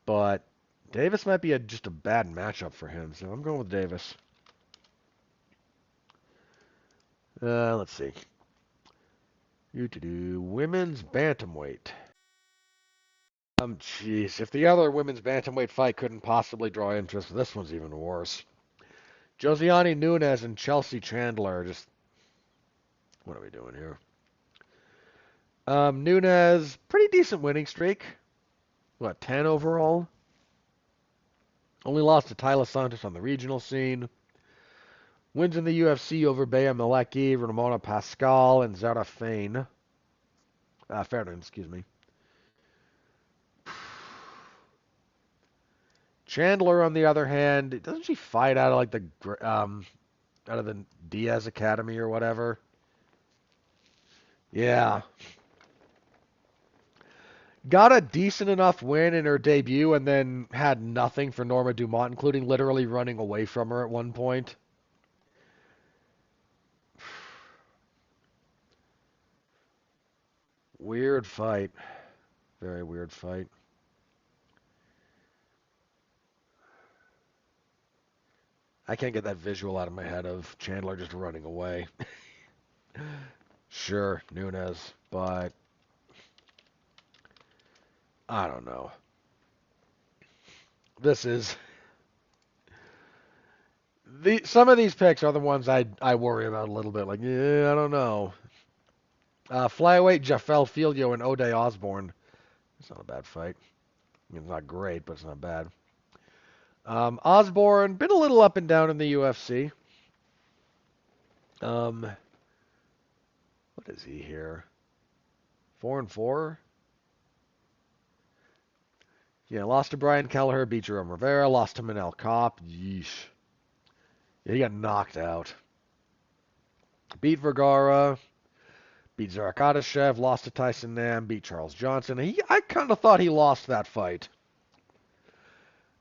but Davis might be just a bad matchup for him. So I'm going with Davis. Let's see. Women's bantamweight. Jeez, if the other women's bantamweight fight couldn't possibly draw interest, this one's even worse. Josiane Nunes and Chelsea Chandler. Just what are we doing here? Nunes, pretty decent winning streak. What, 10 overall? Only lost to Tyler Santos on the regional scene. Wins in the UFC over Bea Malecki, Ramona Pascal, and Zara Fane. Ferdinand, excuse me. Chandler, on the other hand, doesn't she fight out of like out of the Diaz Academy or whatever? Yeah. Got a decent enough win in her debut and then had nothing for Norma Dumont, including literally running away from her at one point. Weird fight. Very weird fight. I can't get that visual out of my head of Chandler just running away. Sure, Nunes, but I don't know. This is some of these picks are the ones I worry about a little bit. Like, yeah, I don't know. Flyweight Jafel Filio and O'Day Osborne. It's not a bad fight. I mean, it's not great, but it's not bad. Osborne been a little up and down in the UFC. What is he here? 4-4. Yeah, lost to Brian Kelleher, beat Jerome Rivera, lost to Manel Kopp. Yeesh. Yeah, he got knocked out. Beat Vergara, beat Zarek Adeshev, lost to Tyson Nam, beat Charles Johnson. I kind of thought he lost that fight.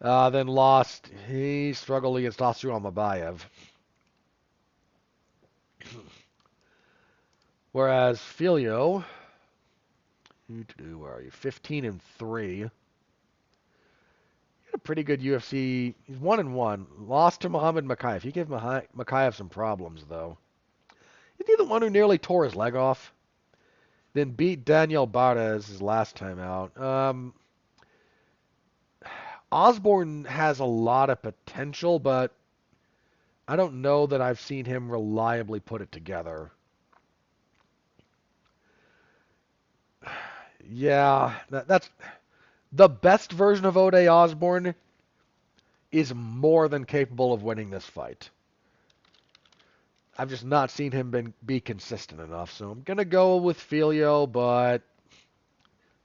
Then lost. He struggled against Austria Almabayev. Whereas Filio, where are you? 15-3. A pretty good UFC. He's 1-1. Lost to Muhammad Makayev. He gave Makayev some problems, though. Isn't he the one who nearly tore his leg off? Then beat Daniel Barres his last time out. Osborne has a lot of potential, but I don't know that I've seen him reliably put it together. Yeah, that's the best version of O'Day Osborne is more than capable of winning this fight. I've just not seen him be consistent enough, so I'm going to go with Filio, but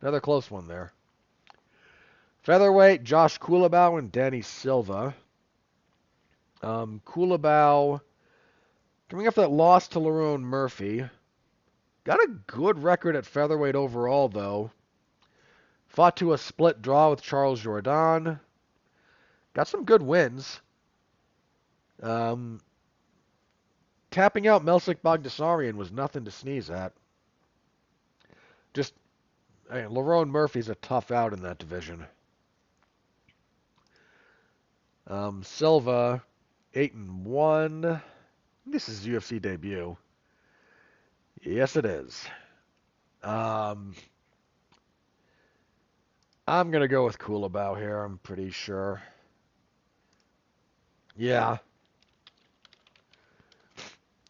another close one there. Featherweight, Josh Culibao and Danny Silva. Culibao, coming off that loss to Lerone Murphy, got a good record at featherweight overall, though. Fought to a split draw with Charles Jourdain. Got some good wins. Tapping out Melsik Bagdasaryan was nothing to sneeze at. Lerone Murphy's a tough out in that division. Silva, 8-1. This is his UFC debut. Yes, it is. I'm gonna go with Culibao here. I'm pretty sure. Yeah.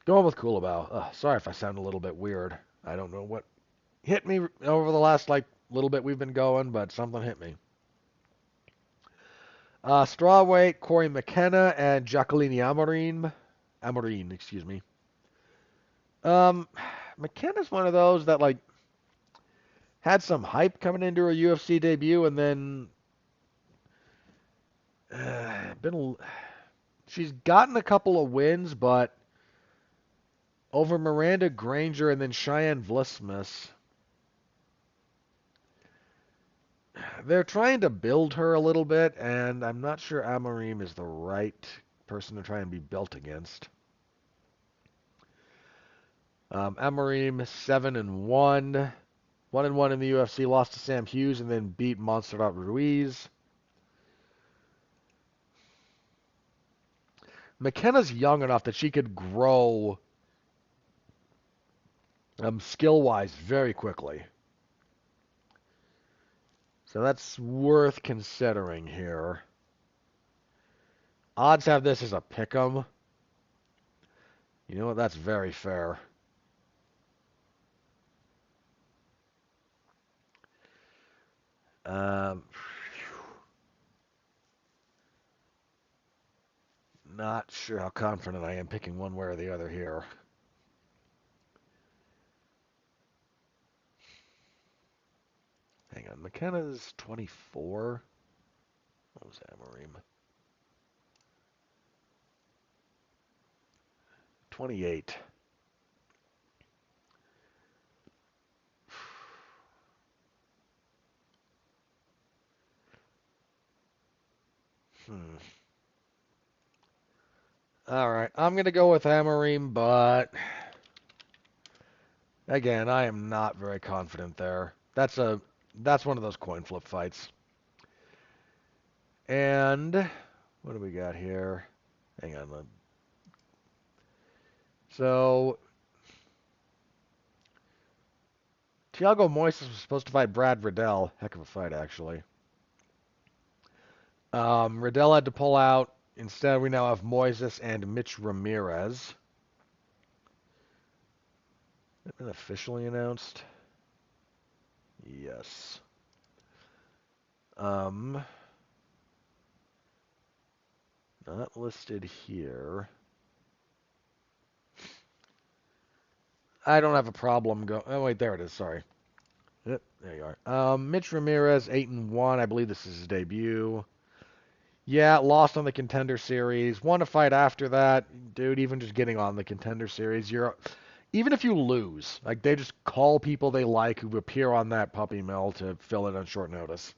Going with Culibao. Sorry if I sound a little bit weird. I don't know what hit me over the last little bit we've been going, but something hit me. Strawweight, Corey McKenna and Jacqueline Amorim, excuse me. McKenna's one of those that had some hype coming into her UFC debut, and then been she's gotten a couple of wins, but over Miranda Granger and then Cheyenne Vlismas. They're trying to build her a little bit, and I'm not sure Amarim is the right person to try and be built against. Amarim 7-1, 1-1 in the UFC, lost to Sam Hughes, and then beat Montserrat Ruiz. McKenna's young enough that she could grow skill-wise very quickly. So that's worth considering here. Odds have this as a pick'em. You know what? That's very fair. Not sure how confident I am picking one way or the other here. Hang on. McKenna's 24. What was Amarim? 28. All right. I'm going to go with Amarim, but again, I am not very confident there. That's one of those coin flip fights. And what do we got here? Hang on. So Thiago Moises was supposed to fight Brad Riddell. Heck of a fight, actually. Riddell had to pull out. Instead, we now have Moises and Mitch Ramirez. Has it been officially announced? Yes. Not listed here. I don't have a problem go. Oh wait, there it is. Sorry. Yep, there you are. Mitch Ramirez, 8-1. I believe this is his debut. Yeah, lost on the Contender Series. Won a fight after that, dude. Even just getting on the Contender Series, even if you lose, like they just call people they like who appear on that puppy mill to fill it on short notice.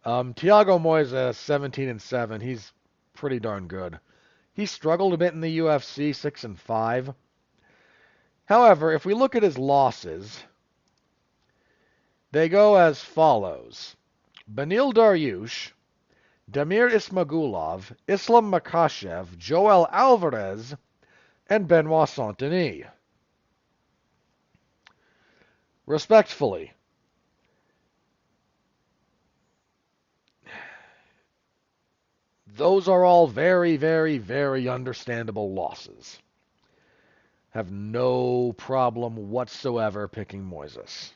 Thiago Moises, 17-7. He's pretty darn good. He struggled a bit in the UFC, 6-5. However, if we look at his losses, they go as follows. Benil Dariush, Damir Ismagulov, Islam Makhachev, Joel Alvarez, and Benoit Saint-Denis. Respectfully, those are all very, very, very understandable losses. Have no problem whatsoever picking Moises.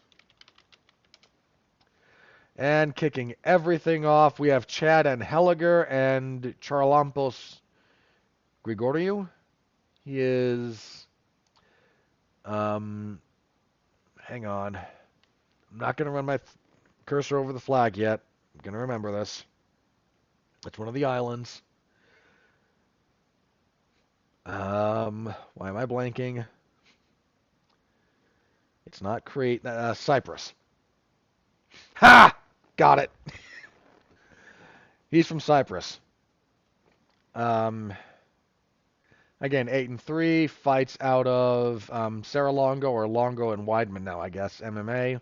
And kicking everything off, we have Chad and Helliger and Charalampos Grigoriou. He is, hang on. I'm not going to run my cursor over the flag yet. I'm going to remember this. It's one of the islands. Why am I blanking? It's not Crete. Cyprus. Ha! Got it. He's from Cyprus. Again, 8-3. Fights out of Sarah Longo or Longo and Weidman now, I guess. MMA.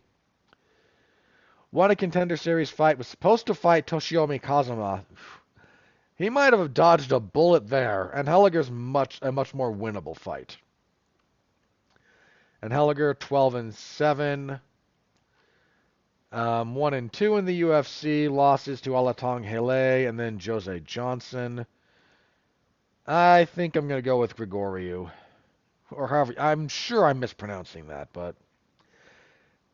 Won a Contender Series fight. Was supposed to fight Toshiomi Kazama. He might have dodged a bullet there. And Helliger's a much more winnable fight. And Helliger, 12-7. 1-2 in the UFC. Losses to Alatong Hele and then Jose Johnson. I think I'm going to go with Grigoriou. Or however, I'm sure I'm mispronouncing that, but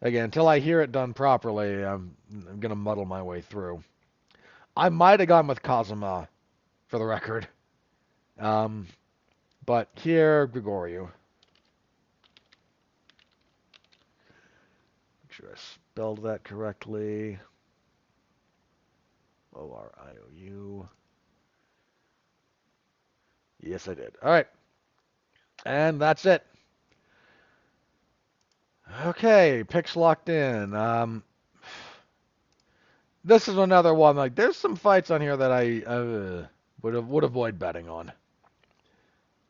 again, until I hear it done properly, I'm going to muddle my way through. I might have gone with Kazama, for the record. But here, Grigoriou. Make sure I spelled that correctly. Oriou. Yes, I did. All right. And that's it. Okay, picks locked in. This is another one. Like, there's some fights on here that I would avoid betting on.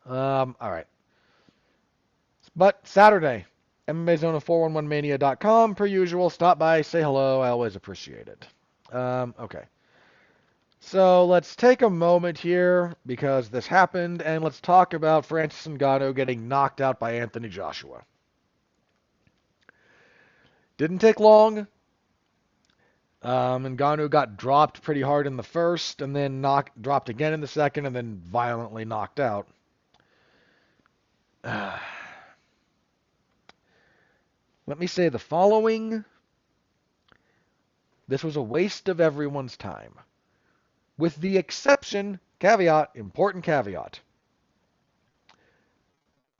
All right. But Saturday, MMA Zone of 411mania.com, per usual. Stop by, say hello. I always appreciate it. Okay. So let's take a moment here because this happened, and let's talk about Francis Ngannou getting knocked out by Anthony Joshua. Didn't take long. Ngannou got dropped pretty hard in the first, and then dropped again in the second, and then violently knocked out. Let me say the following. This was a waste of everyone's time. With the exception, caveat, important caveat.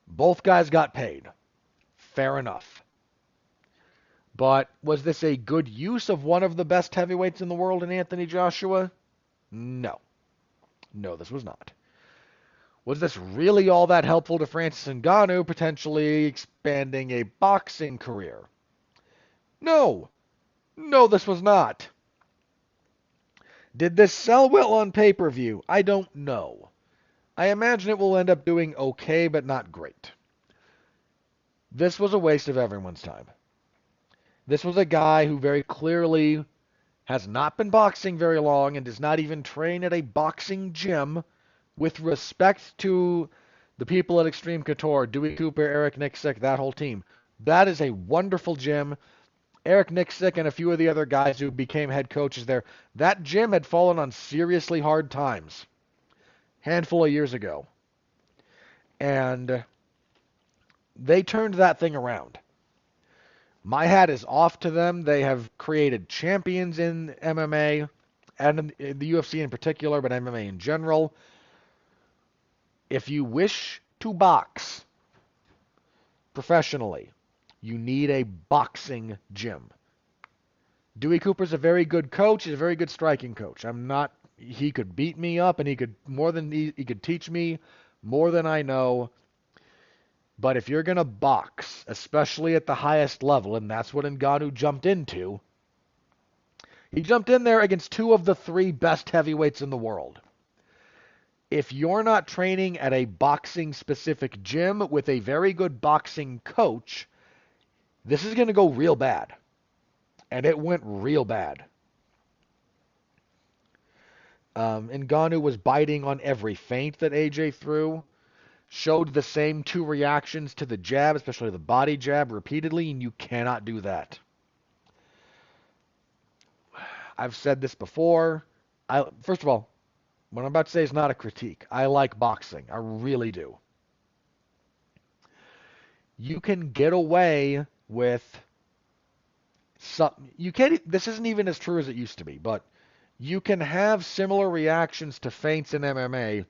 Both guys got paid. Fair enough. But was this a good use of one of the best heavyweights in the world in Anthony Joshua? No. No, this was not. Was this really all that helpful to Francis Ngannou, potentially expanding a boxing career? No. No, this was not. Did this sell well on pay-per-view? I don't know. I imagine it will end up doing okay, but not great. This was a waste of everyone's time. This was a guy who very clearly has not been boxing very long and does not even train at a boxing gym. With respect to the people at Extreme Couture, Dewey Cooper, Eric Nixick, that whole team, that is a wonderful gym. Eric Nixick and a few of the other guys who became head coaches there, that gym had fallen on seriously hard times handful of years ago. And they turned that thing around. My hat is off to them. They have created champions in MMA, and in the UFC in particular, but MMA in general. If you wish to box professionally, you need a boxing gym. Dewey Cooper's a very good coach. He's a very good striking coach. He could beat me up, and he could teach me more than I know. But if you're going to box, especially at the highest level, and that's what Ngannou jumped into, he jumped in there against two of the three best heavyweights in the world. If you're not training at a boxing-specific gym with a very good boxing coach, this is going to go real bad. And it went real bad. Ngannou was biting on every feint that AJ threw. Showed the same two reactions to the jab, especially the body jab, repeatedly, and you cannot do that. I've said this before. First of all, what I'm about to say is not a critique. I like boxing. I really do. You can get away with this isn't even as true as it used to be, but you can have similar reactions to feints in MMA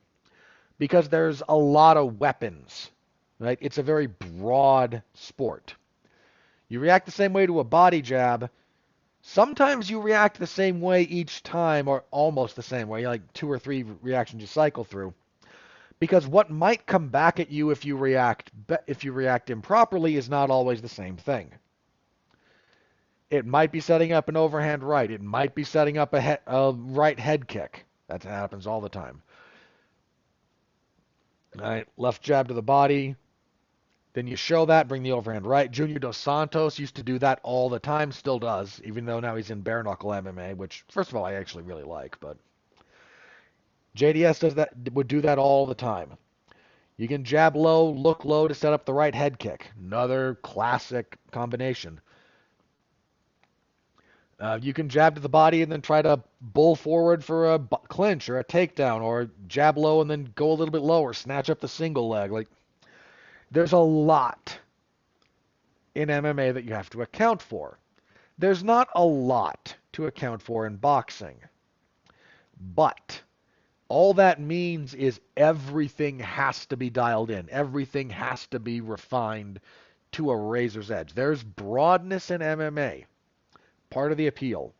because there's a lot of weapons, right? It's a very broad sport. You react the same way to a body jab. Sometimes you react the same way each time, or almost the same way, like 2 or 3 reactions you cycle through. Because what might come back at you if you react improperly is not always the same thing. It might be setting up an overhand right. It might be setting up a right head kick. That happens all the time. All right, left jab to the body. Then you show that, bring the overhand right. Junior Dos Santos used to do that all the time, still does, even though now he's in bare knuckle MMA, which, first of all, I actually really like. But JDS would do that all the time. You can jab low, look low to set up the right head kick. Another classic combination. You can jab to the body and then try to bull forward for a clinch or a takedown, or jab low and then go a little bit lower, snatch up the single leg. Like, there's a lot in MMA that you have to account for. There's not a lot to account for in boxing. But all that means is everything has to be dialed in. Everything has to be refined to a razor's edge. There's broadness in MMA. Part of the appeal.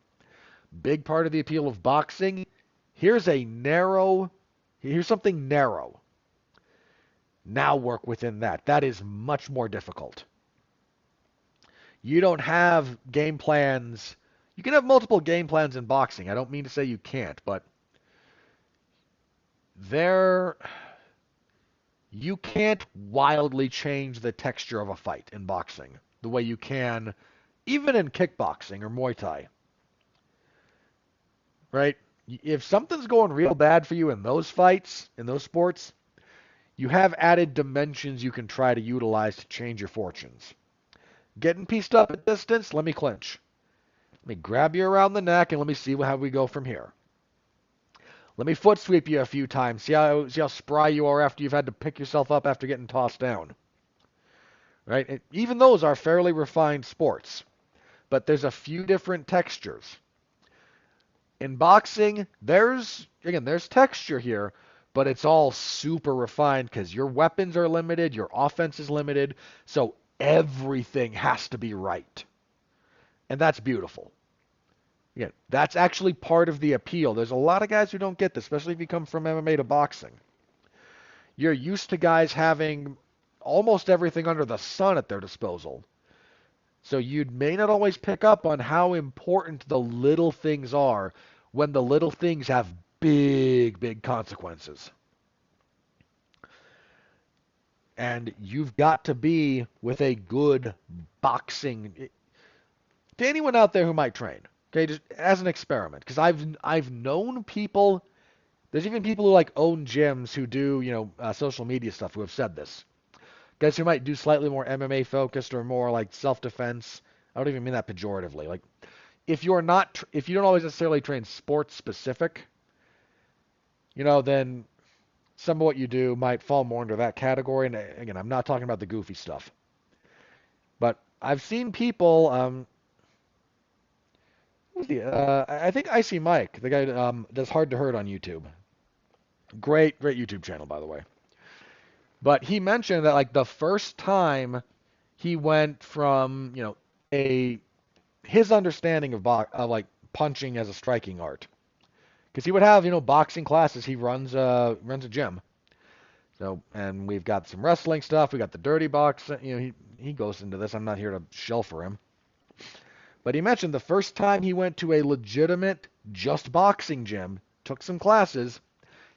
big part of the appeal of boxing. Here's something narrow. Now work within that. That is much more difficult. You don't have game plans. You can have multiple game plans in boxing. I don't mean to say you can't, but there you can't wildly change the texture of a fight in boxing the way you can even in kickboxing or Muay Thai. Right? If something's going real bad for you in those fights, in those sports, you have added dimensions you can try to utilize to change your fortunes. Getting pieced up at distance, let me clinch. Let me grab you around the neck and let me see how we go from here. Let me foot sweep you a few times. See how spry you are after you've had to pick yourself up after getting tossed down. Right? Even those are fairly refined sports. But there's a few different textures. In boxing, there's texture here, but it's all super refined because your weapons are limited, your offense is limited, so everything has to be right. And that's beautiful. Yeah, that's actually part of the appeal. There's a lot of guys who don't get this, especially if you come from MMA to boxing. You're used to guys having almost everything under the sun at their disposal. So you may not always pick up on how important the little things are when the little things have big, big consequences. And you've got to be with a good boxing. To anyone out there who might train, okay, just as an experiment, because I've known people. There's even people who like own gyms who do social media stuff who have said this. Guys who might do slightly more MMA focused or more like self-defense. I don't even mean that pejoratively. Like if you don't always necessarily train sports specific, then some of what you do might fall more into that category. And again, I'm not talking about the goofy stuff. But I've seen people, I think Icy Mike, the guy does Hard to Hurt on YouTube. Great YouTube channel, by the way. But he mentioned that like the first time he went from, his understanding of like punching as a striking art. Because he would have, boxing classes. He runs a gym. So, and we've got some wrestling stuff. We got the dirty box. He goes into this. I'm not here to shill for him. But he mentioned the first time he went to a legitimate just boxing gym, took some classes,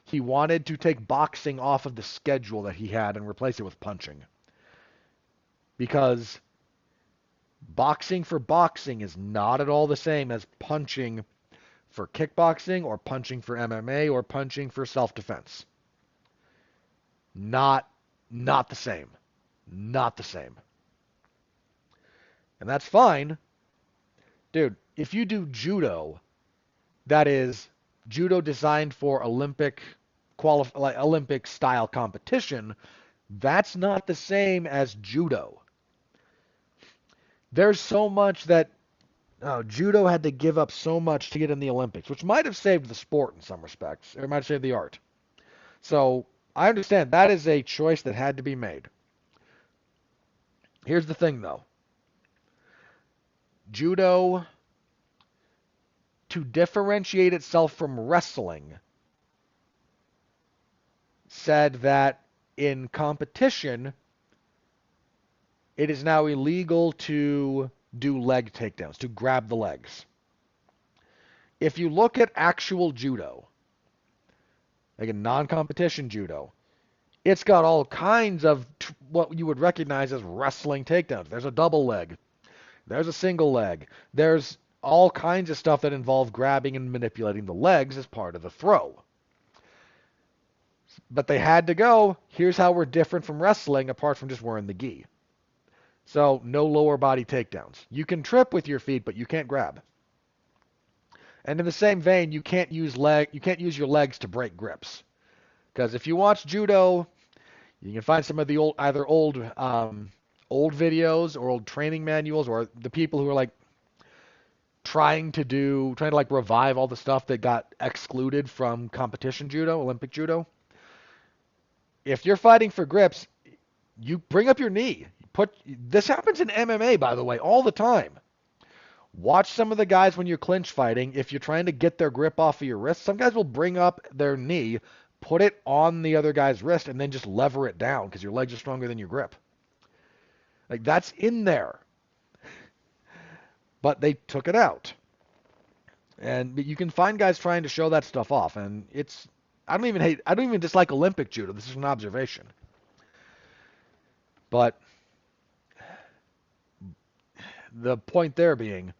he wanted to take boxing off of the schedule that he had and replace it with punching. Because boxing for boxing is not at all the same as punching for kickboxing or punching for MMA or punching for self-defense. Not the same. Not the same. And that's fine. Dude, if you do judo, that is judo designed for Olympic style competition, that's not the same as judo. There's so much that judo had to give up so much to get in the Olympics, which might have saved the sport in some respects, or it might have saved the art. So I understand that is a choice that had to be made. Here's the thing, though. Judo, to differentiate itself from wrestling, said that in competition, it is now illegal to do leg takedowns, to grab the legs. If you look at actual judo, like a non-competition judo, it's got all kinds of what you would recognize as wrestling takedowns. There's a double leg. There's a single leg. There's all kinds of stuff that involve grabbing and manipulating the legs as part of the throw. But they had to go, here's how we're different from wrestling apart from just wearing the gi. So no lower body takedowns. You can trip with your feet, but you can't grab. And in the same vein, you can't use your legs to break grips. Because if you watch judo, you can find some of the old videos or old training manuals, or the people who are like trying to like revive all the stuff that got excluded from competition judo, Olympic judo. If you're fighting for grips, you bring up your knee. This happens in MMA, by the way, all the time. Watch some of the guys when you're clinch fighting. If you're trying to get their grip off of your wrist, some guys will bring up their knee, put it on the other guy's wrist, and then just lever it down because your legs are stronger than your grip. Like, that's in there. But they took it out. And you can find guys trying to show that stuff off, and it's I don't even dislike Olympic judo. This is an observation. But the point there being,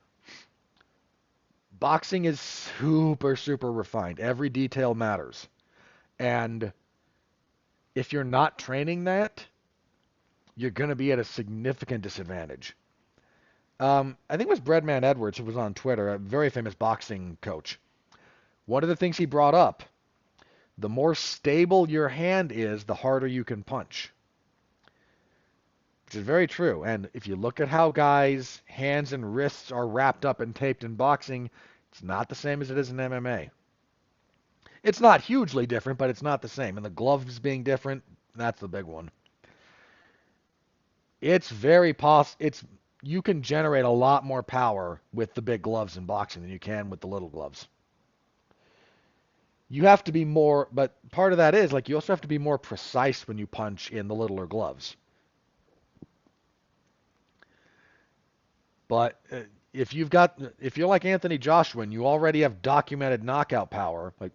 boxing is super, super refined. Every detail matters. And if you're not training that, you're going to be at a significant disadvantage. I think it was Breadman Edwards who was on Twitter, a very famous boxing coach. One of the things he brought up, the more stable your hand is, the harder you can punch. Which is very true. And if you look at how guys' hands and wrists are wrapped up and taped in boxing, it's not the same as it is in MMA. It's not hugely different, but it's not the same. And the gloves being different, that's the big one. It's very you can generate a lot more power with the big gloves in boxing than you can with the little gloves. You have to be more, but part of that is like you also have to be more precise when you punch in the littler gloves. But if you're like Anthony Joshua and you already have documented knockout power, like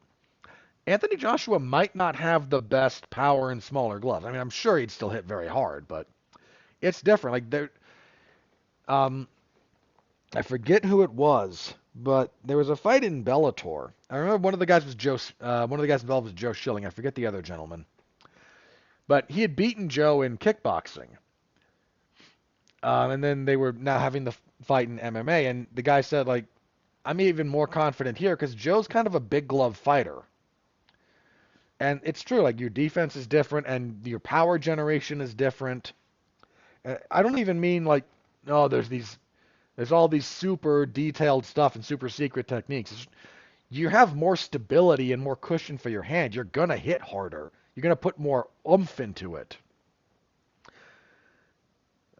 Anthony Joshua might not have the best power in smaller gloves. I mean, I'm sure he'd still hit very hard, but it's different. Like I forget who it was, but there was a fight in Bellator. I remember one of the guys involved was Joe Schilling. I forget the other gentleman, but he had beaten Joe in kickboxing. And then they were now having the fight in MMA, and the guy said, like, I'm even more confident here because Joe's kind of a big glove fighter. And it's true, like, your defense is different and your power generation is different. I don't even mean, like, oh, there's all these super detailed stuff and super secret techniques. You have more stability and more cushion for your hand. You're going to hit harder. You're going to put more oomph into it.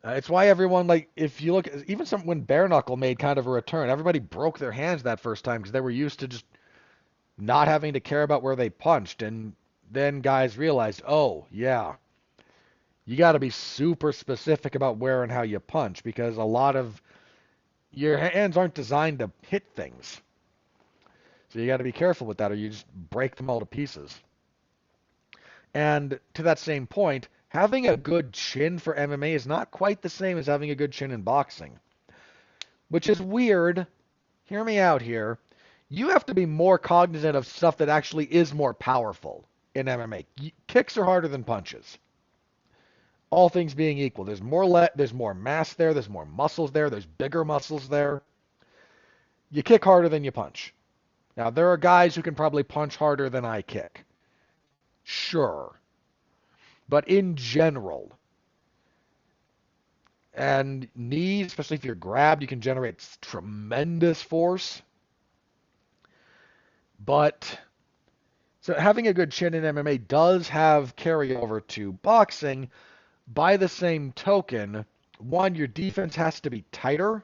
It's why everyone, like, if you look, even when bare knuckle made kind of a return, everybody broke their hands that first time because they were used to just not having to care about where they punched. And then guys realized, oh, yeah, you got to be super specific about where and how you punch because a lot of your hands aren't designed to hit things. So you got to be careful with that or you just break them all to pieces. And to that same point, having a good chin for MMA is not quite the same as having a good chin in boxing. Which is weird. Hear me out here. You have to be more cognizant of stuff that actually is more powerful in MMA. Kicks are harder than punches. All things being equal. There's more mass there, there's more muscles there, there's bigger muscles there. You kick harder than you punch. Now, there are guys who can probably punch harder than I kick. Sure. But in general, and knees, especially if you're grabbed, you can generate tremendous force. But so having a good chin in MMA does have carryover to boxing. By the same token, one, your defense has to be tighter,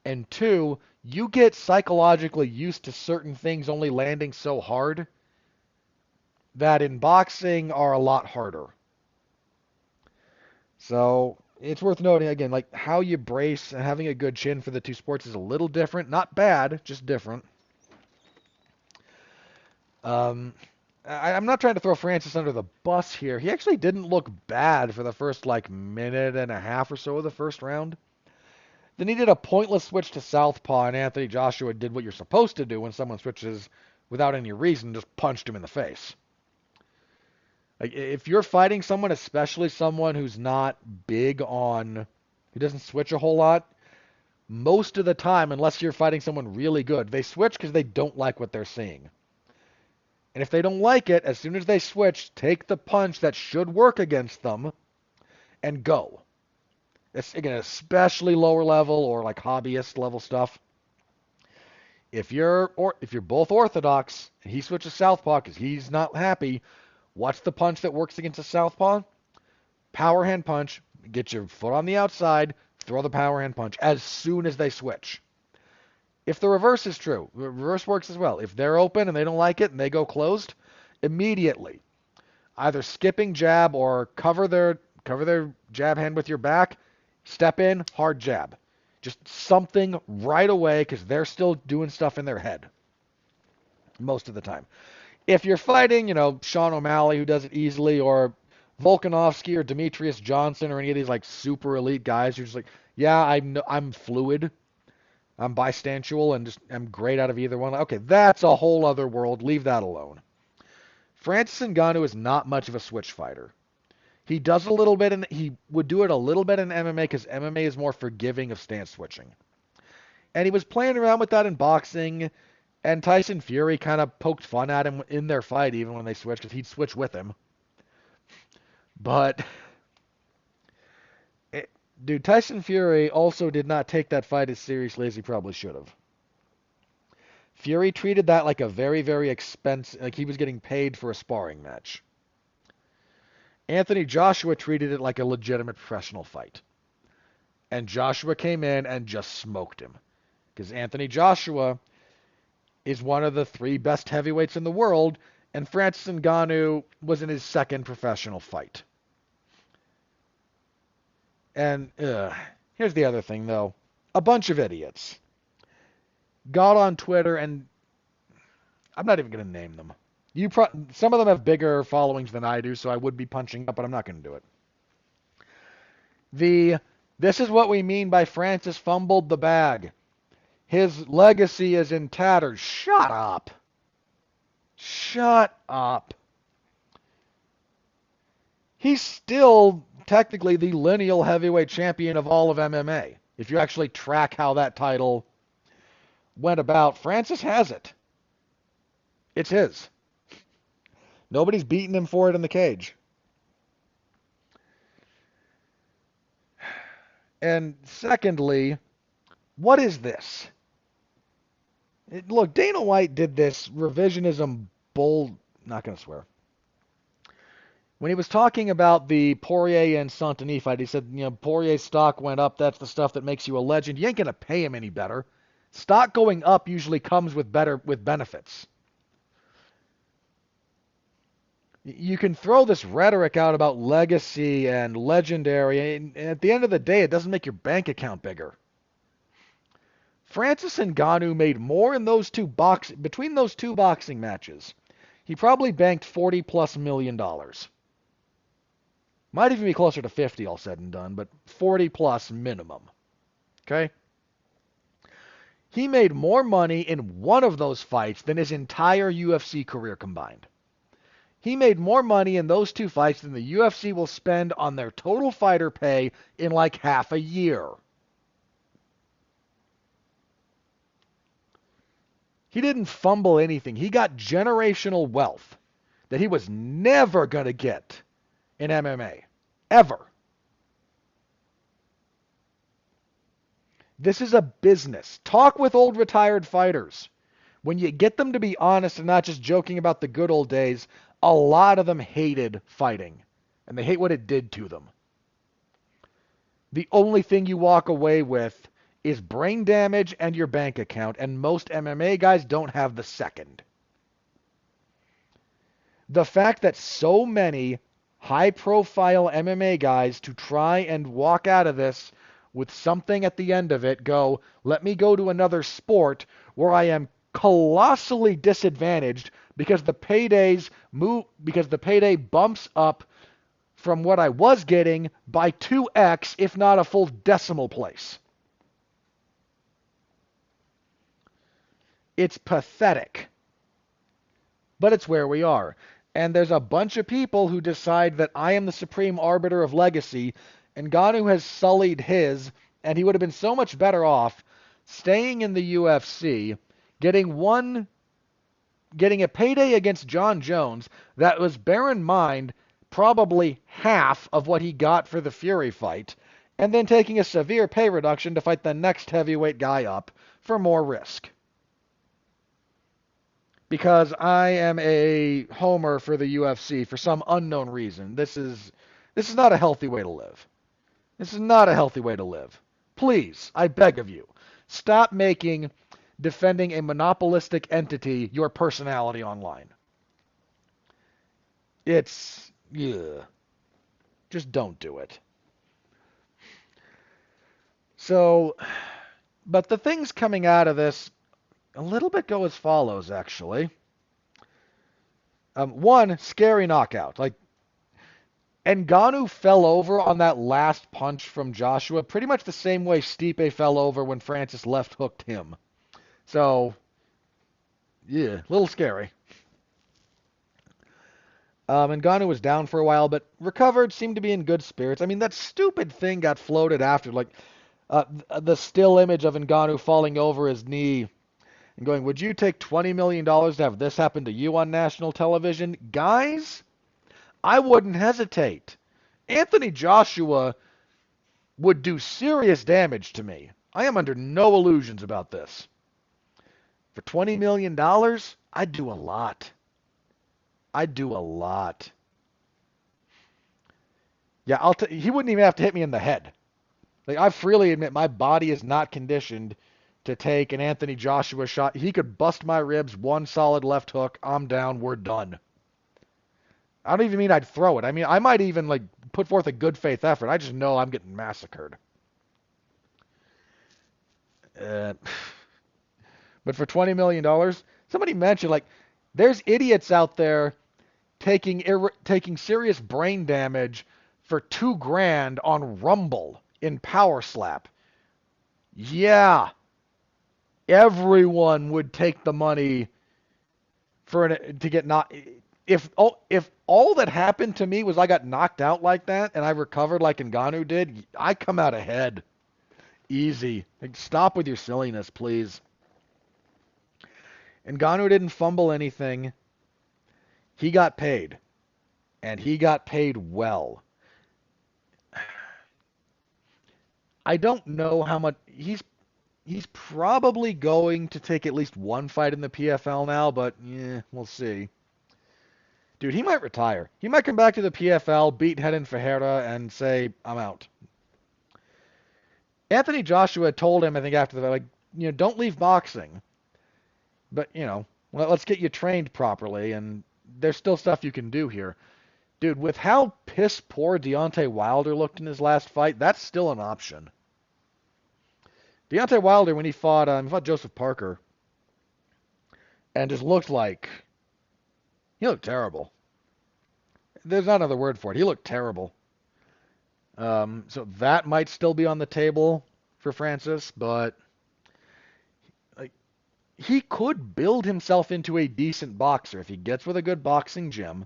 and two, you get psychologically used to certain things only landing so hard that in boxing are a lot harder. So it's worth noting again, like how you brace and having a good chin for the two sports is a little different. Not bad, just different. I'm not trying to throw Francis under the bus here. He actually didn't look bad for the first like minute and a half or so of the first round. Then he did a pointless switch to southpaw, and Anthony Joshua did what you're supposed to do when someone switches without any reason, just punched him in the face. Like if you're fighting someone, especially someone who's not big on, who doesn't switch a whole lot, most of the time, unless you're fighting someone really good, they switch because they don't like what they're seeing. And if they don't like it, as soon as they switch, take the punch that should work against them and go. It's, again, especially lower level or like hobbyist level stuff. If you're both orthodox and he switches southpaw because he's not happy, what's the punch that works against a southpaw? Power hand punch. Get your foot on the outside, throw the power hand punch as soon as they switch. If the reverse is true, the reverse works as well. If they're open and they don't like it and they go closed, immediately either skipping jab or cover their jab hand with your back, step in, hard jab. Just something right away because they're still doing stuff in their head most of the time. If you're fighting, Sean O'Malley who does it easily, or Volkanovski or Demetrius Johnson or any of these like super elite guys, you're just like, yeah, I'm fluid. I'm bistantial and just I'm great out of either one. Okay, that's a whole other world. Leave that alone. Francis Ngannou is not much of a switch fighter. He does a little bit, and he would do it a little bit in MMA because MMA is more forgiving of stance switching. And he was playing around with that in boxing, and Tyson Fury kind of poked fun at him in their fight, even when they switched, because he'd switch with him. But, dude, Tyson Fury also did not take that fight as seriously as he probably should have. Fury treated that like a very, very expensive, like he was getting paid for a sparring match. Anthony Joshua treated it like a legitimate professional fight. And Joshua came in and just smoked him. Because Anthony Joshua is one of the 3 best heavyweights in the world, and Francis Ngannou was in his 2nd professional fight. And here's the other thing, though. A bunch of idiots got on Twitter, and I'm not even going to name them. Some of them have bigger followings than I do, so I would be punching up, but I'm not going to do it. This is what we mean by Francis fumbled the bag. His legacy is in tatters. Shut up. Shut up. He's still technically the lineal heavyweight champion of all of MMA. If you actually track how that title went about, Francis has it. It's his. Nobody's beating him for it in the cage. And secondly, what is this? Look, Dana White did this revisionism bull, not going to swear. When he was talking about the Poirier and Saint-Denis fight, he said, Poirier's stock went up. That's the stuff that makes you a legend. You ain't going to pay him any better. Stock going up usually comes with benefits. You can throw this rhetoric out about legacy and legendary, and at the end of the day, it doesn't make your bank account bigger. Francis Ngannou made more in between those 2 boxing matches. He probably banked $40+ million. Might even be closer to 50 all said and done, but 40+ minimum. Okay? He made more money in one of those fights than his entire UFC career combined. He made more money in those 2 fights than the UFC will spend on their total fighter pay in like half a year. He didn't fumble anything. He got generational wealth that he was never going to get in MMA. Ever. This is a business. Talk with old retired fighters. When you get them to be honest and not just joking about the good old days, a lot of them hated fighting. And they hate what it did to them. The only thing you walk away with is brain damage and your bank account, and most MMA guys don't have the second. The fact that so many high-profile MMA guys to try and walk out of this with something at the end of it go, let me go to another sport where I am colossally disadvantaged because the payday bumps up from what I was getting by 2x, if not a full decimal place. It's pathetic. But it's where we are. And there's a bunch of people who decide that I am the supreme arbiter of legacy, and Ngannou has sullied his, and he would have been so much better off staying in the UFC, getting a payday against John Jones that was, bear in mind, probably half of what he got for the Fury fight, and then taking a severe pay reduction to fight the next heavyweight guy up for more risk. Because I am a homer for the UFC for some unknown reason. This is not a healthy way to live. This is not a healthy way to live. Please, I beg of you, stop making defending a monopolistic entity your personality online. It's, yeah, just don't do it. So, but the things coming out of this a little bit go as follows, actually. One, scary knockout. Like, Ngannou fell over on that last punch from Joshua pretty much the same way Stipe fell over when Francis left hooked him. So, yeah, a little scary. Ngannou was down for a while, but recovered, seemed to be in good spirits. I mean, that stupid thing got floated after, like the still image of Ngannou falling over his knee and going, "Would you take $20 million to have this happen to you on national television?" Guys, I wouldn't hesitate. Anthony Joshua would do serious damage to me. I am under no illusions about this. For $20 million, I'd do a lot. I'd do a lot. Yeah, he wouldn't even have to hit me in the head. Like, I freely admit my body is not conditioned to take an Anthony Joshua shot. He could bust my ribs, one solid left hook, I'm down, we're done. I don't even mean I'd throw it. I mean, I might even like put forth a good faith effort. I just know I'm getting massacred. Uh, but for $20 million, somebody mentioned, like, there's idiots out there taking serious brain damage for $2,000 on Rumble in Power Slap. Yeah, everyone would take the money to get knocked. If all that happened to me was I got knocked out like that and I recovered like Ngannou did, I come out ahead. Easy. Like, stop with your silliness, please. Ngannou didn't fumble anything. He got paid. And he got paid well. I don't know how much he's probably going to take at least one fight in the PFL now, but yeah, we'll see. Dude, he might retire. He might come back to the PFL, beat Hedin Ferreira, and say, I'm out. Anthony Joshua told him, I think, after the fight, like, don't leave boxing. But, let's get you trained properly, and there's still stuff you can do here. Dude, with how piss poor Deontay Wilder looked in his last fight, that's still an option. Deontay Wilder, when he fought Joseph Parker, and just looked like he looked terrible. There's not another word for it. He looked terrible. So that might still be on the table for Francis, but like, he could build himself into a decent boxer if he gets with a good boxing gym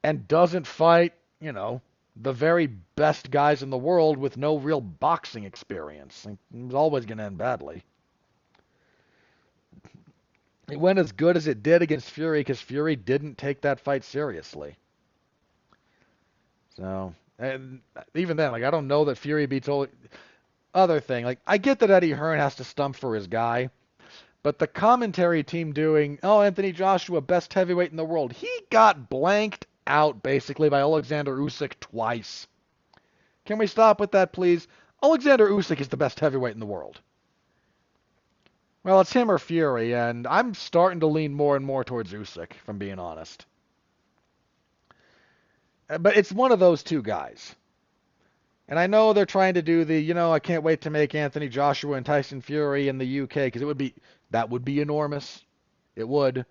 and doesn't fight, the very best guys in the world with no real boxing experience. It's always going to end badly. It went as good as it did against Fury because Fury didn't take that fight seriously. So, and even then, like, I don't know that Fury beats other thing. Like, I get that Eddie Hearn has to stump for his guy, but the commentary team doing, Anthony Joshua, best heavyweight in the world, he got blanked out basically by Alexander Usyk twice. Can we stop with that, please? Alexander Usyk is the best heavyweight in the world. Well, it's him or Fury, and I'm starting to lean more and more towards Usyk, if I'm being honest. But it's one of those two guys. And I know they're trying to do the, I can't wait to make Anthony Joshua and Tyson Fury in the UK, because that would be enormous. It would.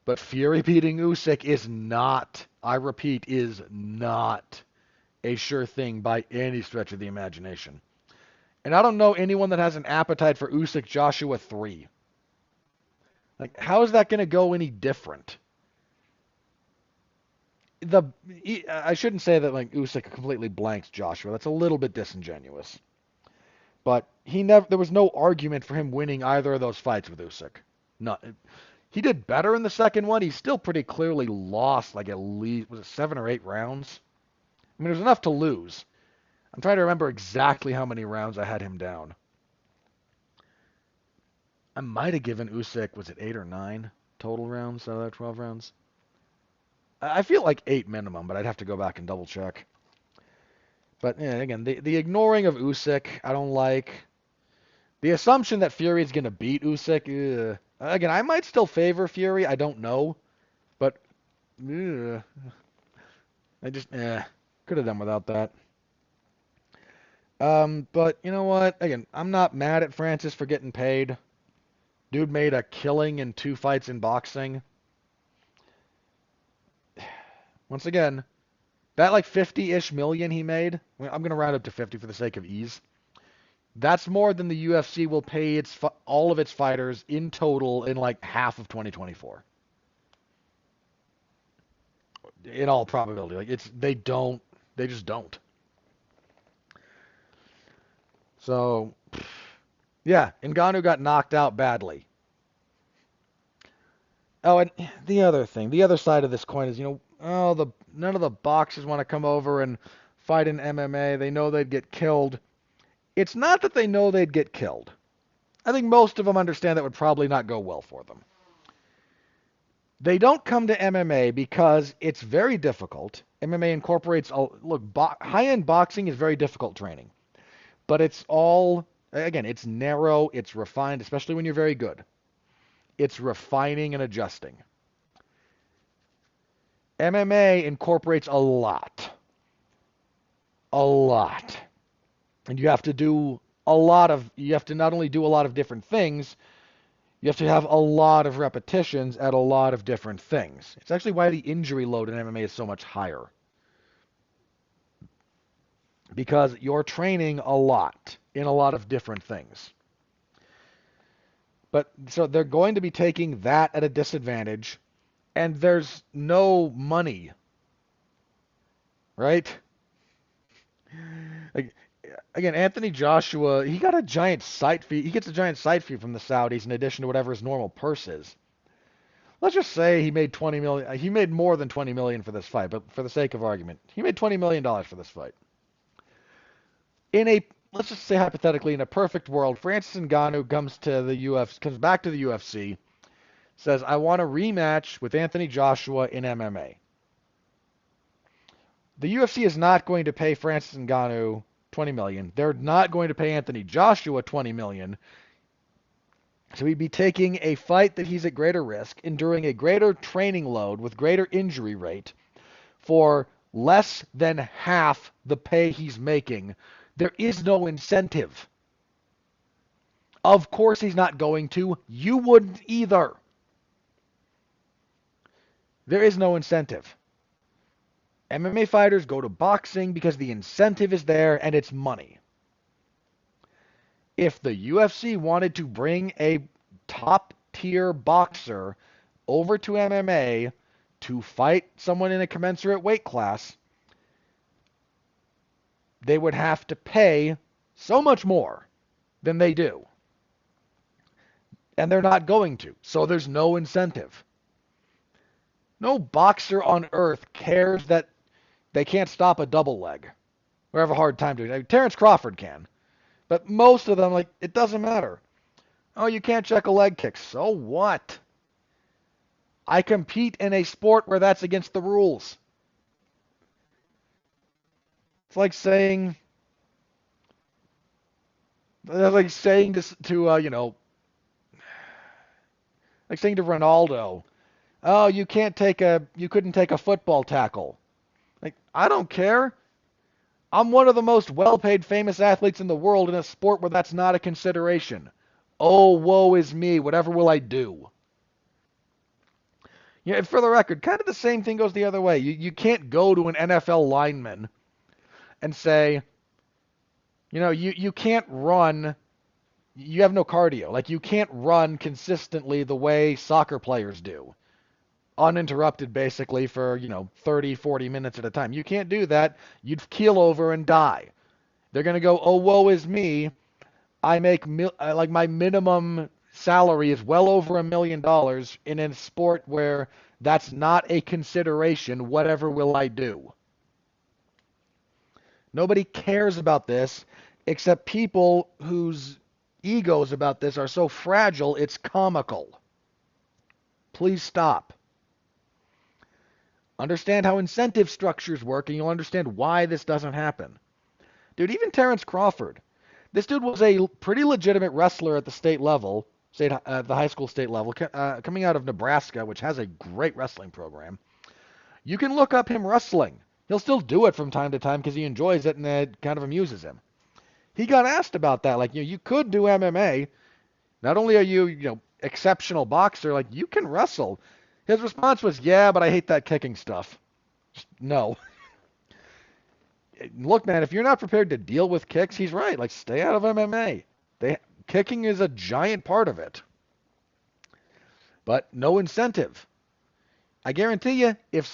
But Fury beating Usyk is not, I repeat, is not a sure thing by any stretch of the imagination. And I don't know anyone that has an appetite for Usyk Joshua 3. Like, how is that going to go any different? I shouldn't say that like Usyk completely blanks Joshua. That's a little bit disingenuous. But there was no argument for him winning either of those fights with Usyk. No, he did better in the second one. He still pretty clearly lost like at least, was it 7 or 8 rounds? I mean, it was enough to lose. I'm trying to remember exactly how many rounds I had him down. I might have given Usyk, was it 8 or 9 total rounds out of that 12 rounds? I feel like 8 minimum, but I'd have to go back and double check. But yeah, again, the ignoring of Usyk, I don't like. The assumption that Fury is going to beat Usyk, again, I might still favor Fury. I don't know, but I just could have done without that. But you know what? Again, I'm not mad at Francis for getting paid. Dude made a killing in 2 fights in boxing. Once again, that like 50-ish million he made, I'm going to round up to 50 for the sake of ease. That's more than the UFC will pay all of its fighters in total in like half of 2024. In all probability, like they just don't. So, yeah, Ngannou got knocked out badly. Oh, and the other side of this coin is, none of the boxers want to come over and fight in MMA. They know they'd get killed. It's not that they know they'd get killed. I think most of them understand that would probably not go well for them. They don't come to MMA because it's very difficult. MMA incorporates, high-end boxing is very difficult training. But it's all, again, it's narrow, it's refined, especially when you're very good. It's refining and adjusting. MMA incorporates a lot. A lot. And you have to not only do a lot of different things, you have to have a lot of repetitions at a lot of different things. It's actually why the injury load in MMA is so much higher. Because you're training a lot in a lot of different things. But so they're going to be taking that at a disadvantage, and there's no money, right? Like, again, Anthony Joshua, he got a giant site fee. He gets a giant site fee from the Saudis in addition to whatever his normal purse is. Let's just say he made 20 million. He made more than 20 million for this fight, but for the sake of argument, he made $20 million for this fight. Let's just say hypothetically, in a perfect world, Francis Ngannou comes back to the UFC, says, "I want a rematch with Anthony Joshua in MMA." The UFC is not going to pay Francis Ngannou 20 million. They're not going to pay Anthony Joshua 20 million. So he'd be taking a fight that he's at greater risk, enduring a greater training load with greater injury rate for less than half the pay he's making. There is no incentive. Of course he's not going to. You wouldn't either. There is no incentive. MMA fighters go to boxing because the incentive is there and it's money. If the UFC wanted to bring a top-tier boxer over to MMA to fight someone in a commensurate weight class, they would have to pay so much more than they do. And they're not going to, so there's no incentive. No boxer on earth cares that they can't stop a double leg or have a hard time doing it. Terrence Crawford can. But most of them, it doesn't matter. Oh, you can't check a leg kick. So what? I compete in a sport where that's against the rules. It's like saying like saying to Ronaldo, "Oh, you couldn't take a football tackle." Like, I don't care. I'm one of the most well-paid famous athletes in the world in a sport where that's not a consideration. Oh, woe is me. Whatever will I do? Yeah, for the record, kind of the same thing goes the other way. You can't go to an NFL lineman and say, you can't run. You have no cardio. Like, you can't run consistently the way soccer players do. Uninterrupted, basically, for, 30, 40 minutes at a time. You can't do that. You'd keel over and die. They're going to go, oh, woe is me. I make, my minimum salary is well over $1 million in a sport where that's not a consideration. Whatever will I do? Nobody cares about this except people whose egos about this are so fragile it's comical. Please stop. Understand how incentive structures work and you'll understand why this doesn't happen. Dude, even Terrence Crawford. This dude was a pretty legitimate wrestler at the state level, the high school state level, coming out of Nebraska, which has a great wrestling program. You can look up him wrestling. He'll still do it from time to time because he enjoys it and it kind of amuses him. He got asked about that, like, you could do MMA. Not only are you, exceptional boxer, like, you can wrestle. His response was, yeah, but I hate that kicking stuff. Just, no. Look, man, if you're not prepared to deal with kicks, he's right. Like, stay out of MMA. Kicking is a giant part of it. But no incentive. I guarantee you, if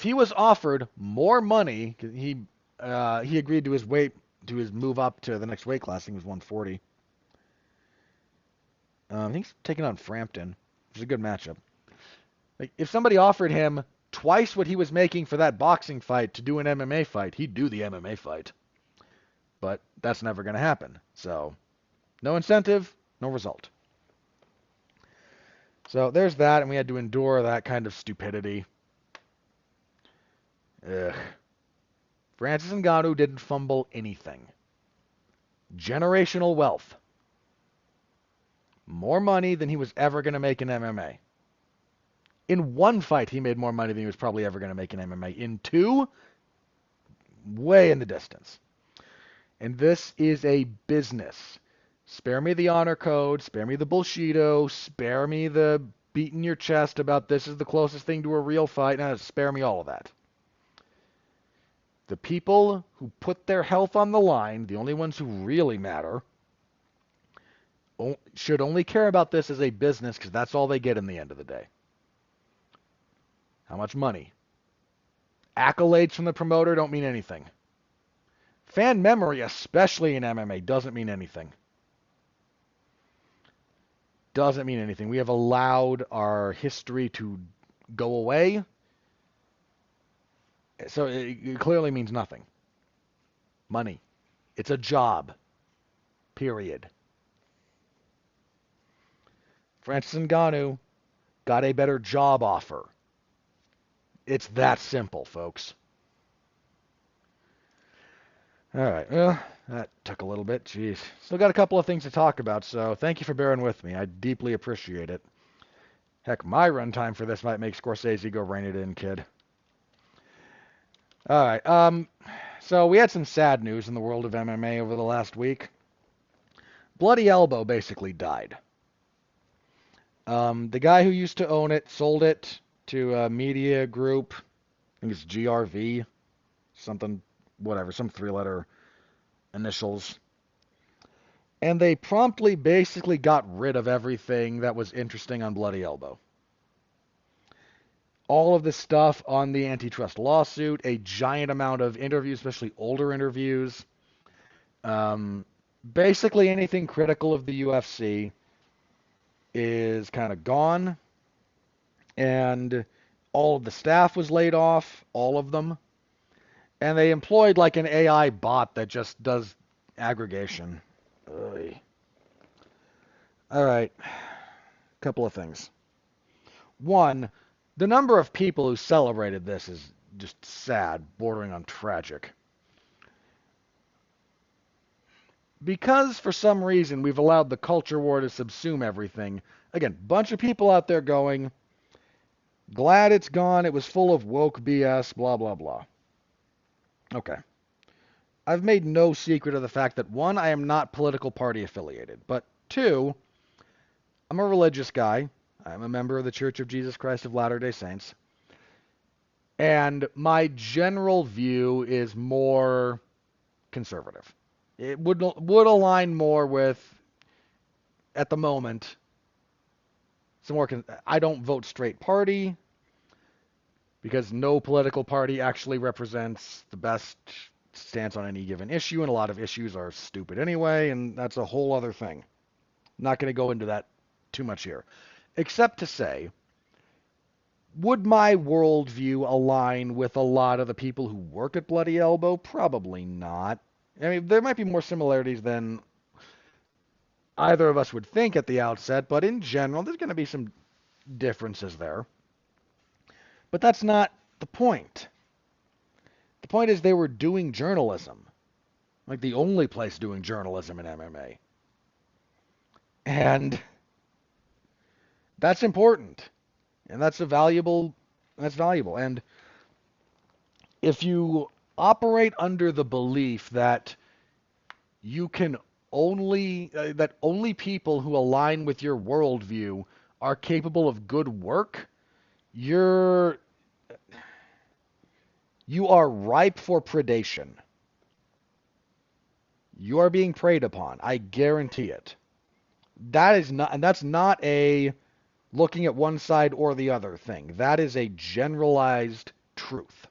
he was offered more money, he agreed to his move up to the next weight class. I think it was 140. I think he's taking on Frampton, which is a good matchup. Like, if somebody offered him twice what he was making for that boxing fight to do an MMA fight, he'd do the MMA fight. But that's never going to happen. So, no incentive, no result. So there's that, and we had to endure that kind of stupidity. Ugh. Francis Ngannou didn't fumble anything. Generational wealth. More money than he was ever going to make in MMA. In one fight, he made more money than he was probably ever going to make in MMA. In two, way in the distance. And this is a business. Spare me the honor code, spare me the bullshito, spare me the beating your chest about this is the closest thing to a real fight. Now, spare me all of that. The people who put their health on the line, the only ones who really matter, should only care about this as a business because that's all they get in the end of the day. How much money? Accolades from the promoter don't mean anything. Fan memory, especially in MMA, doesn't mean anything. Doesn't mean anything. We have allowed our history to go away. So it clearly means nothing. Money. It's a job. Period. Francis Ngannou got a better job offer. It's that simple, folks. All right. Well, that took a little bit. Jeez. Still got a couple of things to talk about, so thank you for bearing with me. I deeply appreciate it. Heck, my runtime for this might make Scorsese go rein it in, kid. All right. So we had some sad news in the world of MMA over the last week. Bloody Elbow basically died. The guy who used to own it sold it to a media group. I think it's GRV, something, whatever, some three-letter initials. And they promptly basically got rid of everything that was interesting on Bloody Elbow. All of the stuff on the antitrust lawsuit, a giant amount of interviews, especially older interviews. Basically anything critical of the UFC is kind of gone. And all of the staff was laid off, all of them. And they employed like an AI bot that just does aggregation. Ugh. All right. Couple of things. One, the number of people who celebrated this is just sad, bordering on tragic. Because for some reason we've allowed the culture war to subsume everything. Again, bunch of people out there going, glad it's gone, it was full of woke BS, blah, blah, blah. Okay. I've made no secret of the fact that, one, I am not political party affiliated, but two, I'm a religious guy. I'm a member of the Church of Jesus Christ of Latter-day Saints. And my general view is more conservative. It would align more with, at the moment, some more. I don't vote straight party because no political party actually represents the best stance on any given issue, and a lot of issues are stupid anyway, and that's a whole other thing. Not going to go into that too much here, except to say, would my worldview align with a lot of the people who work at Bloody Elbow? Probably not. I mean, there might be more similarities than either of us would think at the outset, but in general, there's going to be some differences there. But that's not the point. The point is they were doing journalism. like the only place doing journalism in MMA. And that's important. And that's valuable. And if you operate under the belief that you can that only people who align with your worldview are capable of good work, you're you are ripe for predation. You are being preyed upon. I guarantee it. That's not a looking at one side or the other thing. That is a generalized truth.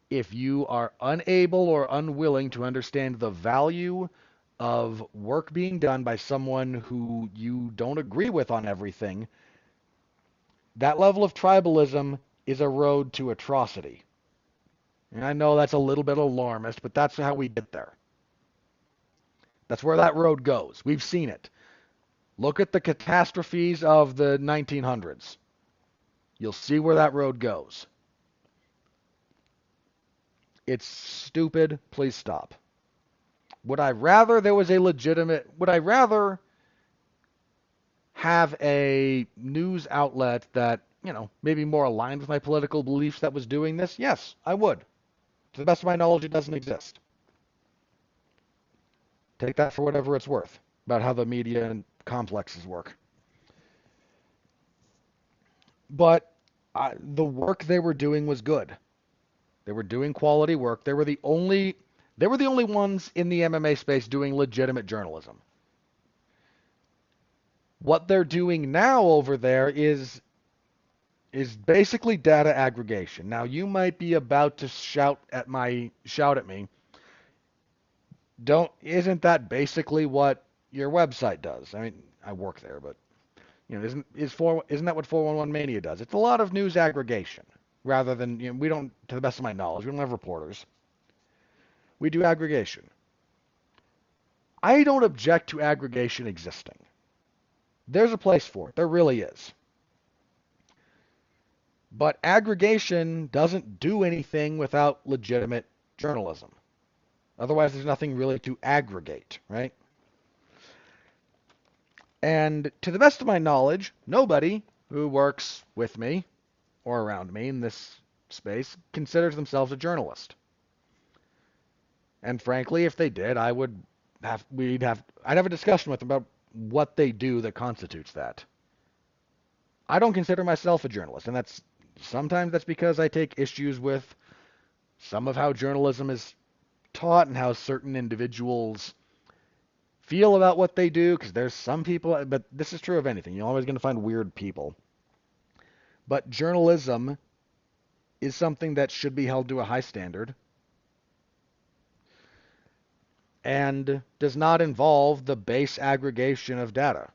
If you are unable or unwilling to understand the value of work being done by someone who you don't agree with on everything, that level of tribalism is a road to atrocity. And I know that's a little bit alarmist, but that's how we get there. That's where that road goes. We've seen it. Look at the catastrophes of the 1900s. You'll see where that road goes. It's stupid. Please stop. Would I rather have a news outlet that, maybe more aligned with my political beliefs that was doing this? Yes, I would. To the best of my knowledge, it doesn't exist. Take that for whatever it's worth about how the media and complexes work. But the work they were doing was good. They were doing quality work. They were the only ones in the MMA space doing legitimate journalism. What they're doing now over there is basically data aggregation. Now you might be about to shout at me. Isn't that basically what your website does? I mean, I work there, but isn't that what 411 Mania does? It's a lot of news aggregation rather than, we don't, to the best of my knowledge, we don't have reporters. We do aggregation. I don't object to aggregation existing. There's a place for it. There really is. But aggregation doesn't do anything without legitimate journalism. Otherwise, there's nothing really to aggregate, right? And to the best of my knowledge, nobody who works with me or around me in this space considers themselves a journalist. And frankly, if they did, I'd have a discussion with them about what they do that constitutes that. I don't consider myself a journalist, and sometimes that's because I take issues with some of how journalism is taught and how certain individuals feel about what they do, because there's some people, but this is true of anything. You're always going to find weird people. But journalism is something that should be held to a high standard and does not involve the base aggregation of data.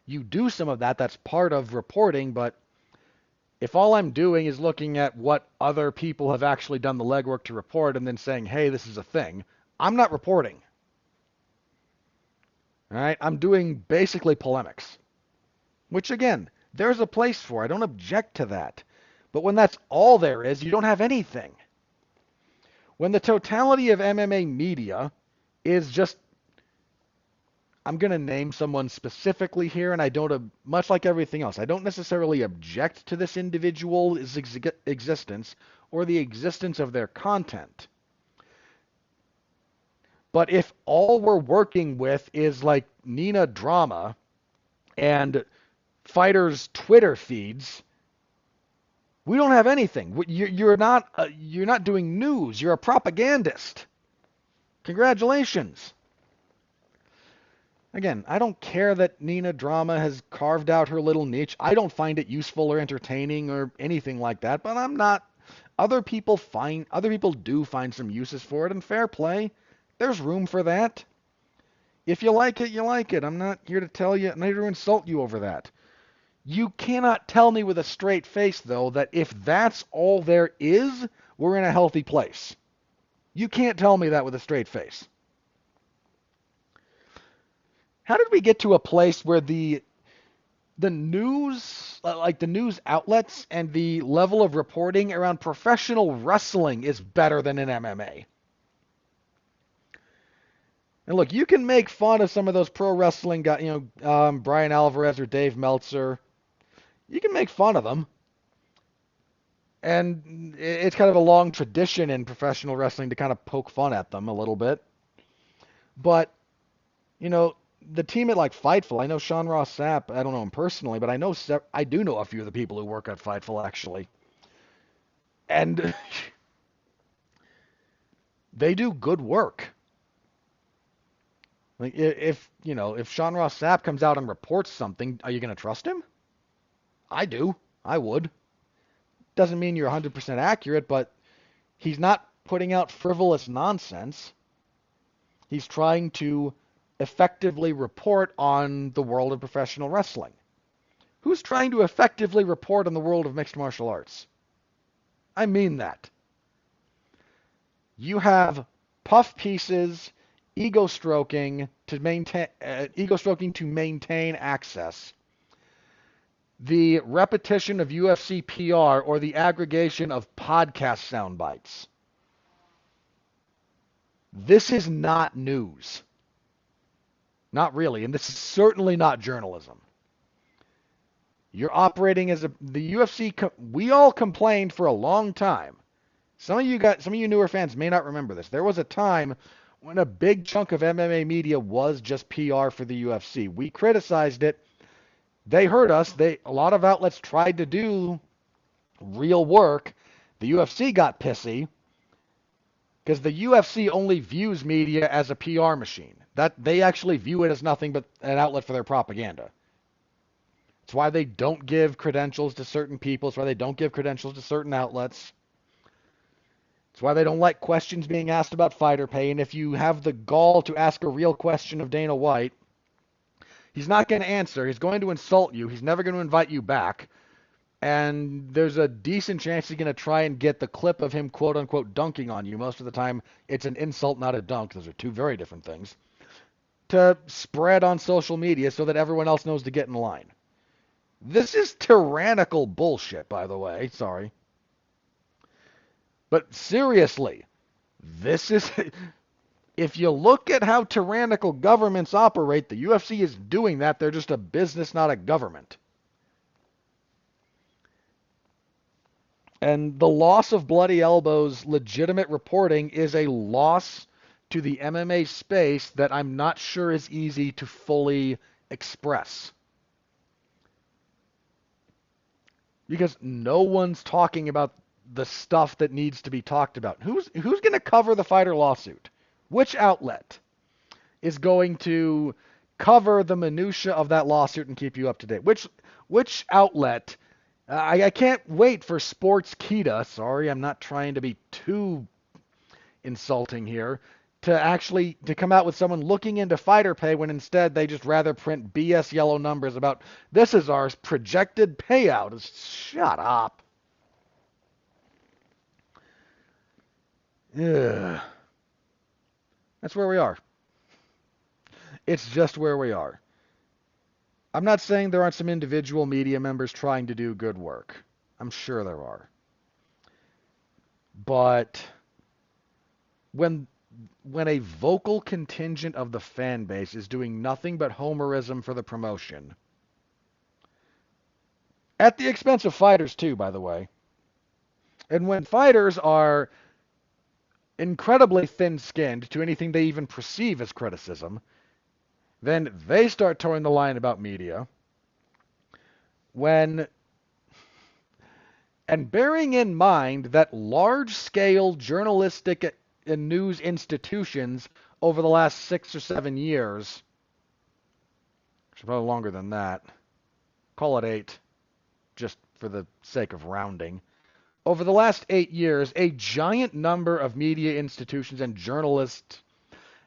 You do some of that, that's part of reporting, but if all I'm doing is looking at what other people have actually done the legwork to report and then saying, hey, this is a thing, I'm not reporting. All right? I'm doing basically polemics, which again, there's a place for. I don't object to that. But when that's all there is, you don't have anything. When the totality of MMA media is just, I'm going to name someone specifically here, and I don't, much like everything else, I don't necessarily object to this individual's existence or the existence of their content. But if all we're working with is like Nina drama and fighters' Twitter feeds, we don't have anything. You're not doing news. You're a propagandist. Congratulations. Again, I don't care that Nina Drama has carved out her little niche. I don't find it useful or entertaining or anything like that, but I'm not. Other people do find some uses for it, and fair play. There's room for that. If you like it, you like it. I'm not here to tell you, I'm not here to insult you over that. You cannot tell me with a straight face, though, that if that's all there is, we're in a healthy place. You can't tell me that with a straight face. How did we get to a place where the news, like the news outlets and the level of reporting around professional wrestling is better than in MMA? And look, you can make fun of some of those pro wrestling guys, Brian Alvarez or Dave Meltzer. You can make fun of them. And it's kind of a long tradition in professional wrestling to kind of poke fun at them a little bit. But, you know, the team at like Fightful, I know Sean Ross Sapp, I don't know him personally, but I do know a few of the people who work at Fightful actually. And they do good work. Like if Sean Ross Sapp comes out and reports something, are you going to trust him? I do. I would. Doesn't mean you're 100% accurate, but he's not putting out frivolous nonsense. He's trying to effectively report on the world of professional wrestling. Who's trying to effectively report on the world of mixed martial arts? I mean that. You have puff pieces, ego stroking to maintain access. The repetition of UFC PR or the aggregation of podcast sound bites. This is not news. Not really, and this is certainly not journalism. You're operating as the UFC. We all complained for a long time. Some of you newer fans may not remember this. There was a time when a big chunk of MMA media was just PR for the UFC. We criticized it. They heard us. A lot of outlets tried to do real work. The UFC got pissy because the UFC only views media as a PR machine. That they actually view it as nothing but an outlet for their propaganda. It's why they don't give credentials to certain people. It's why they don't give credentials to certain outlets. It's why they don't like questions being asked about fighter pay. And if you have the gall to ask a real question of Dana White, he's not going to answer. He's going to insult you. He's never going to invite you back. And there's a decent chance he's going to try and get the clip of him quote-unquote dunking on you. Most of the time, it's an insult, not a dunk. Those are two very different things. To spread on social media so that everyone else knows to get in line. This is tyrannical bullshit, by the way. Sorry. But seriously, this is... If you look at how tyrannical governments operate, the UFC is doing that. They're just a business, not a government. And the loss of Bloody Elbow's legitimate reporting is a loss to the MMA space that I'm not sure is easy to fully express. Because no one's talking about the stuff that needs to be talked about. Who's going to cover the fighter lawsuit? Which outlet is going to cover the minutia of that lawsuit and keep you up to date? Which outlet? I can't wait for Sports Kita. Sorry, I'm not trying to be too insulting here. To come out with someone looking into fighter pay when instead they just rather print BS yellow numbers about this is our projected payout. Shut up. Ugh. That's where we are. It's just where we are. I'm not saying there aren't some individual media members trying to do good work. I'm sure there are. But when a vocal contingent of the fan base is doing nothing but homerism for the promotion, at the expense of fighters too, by the way, and when fighters are incredibly thin-skinned to anything they even perceive as criticism, then they start towing the line about media. And bearing in mind that large-scale journalistic and news institutions over the last 6 or 7 years, actually probably longer than that, call it 8, just for the sake of rounding, over the last 8 years, a giant number of media institutions and journalists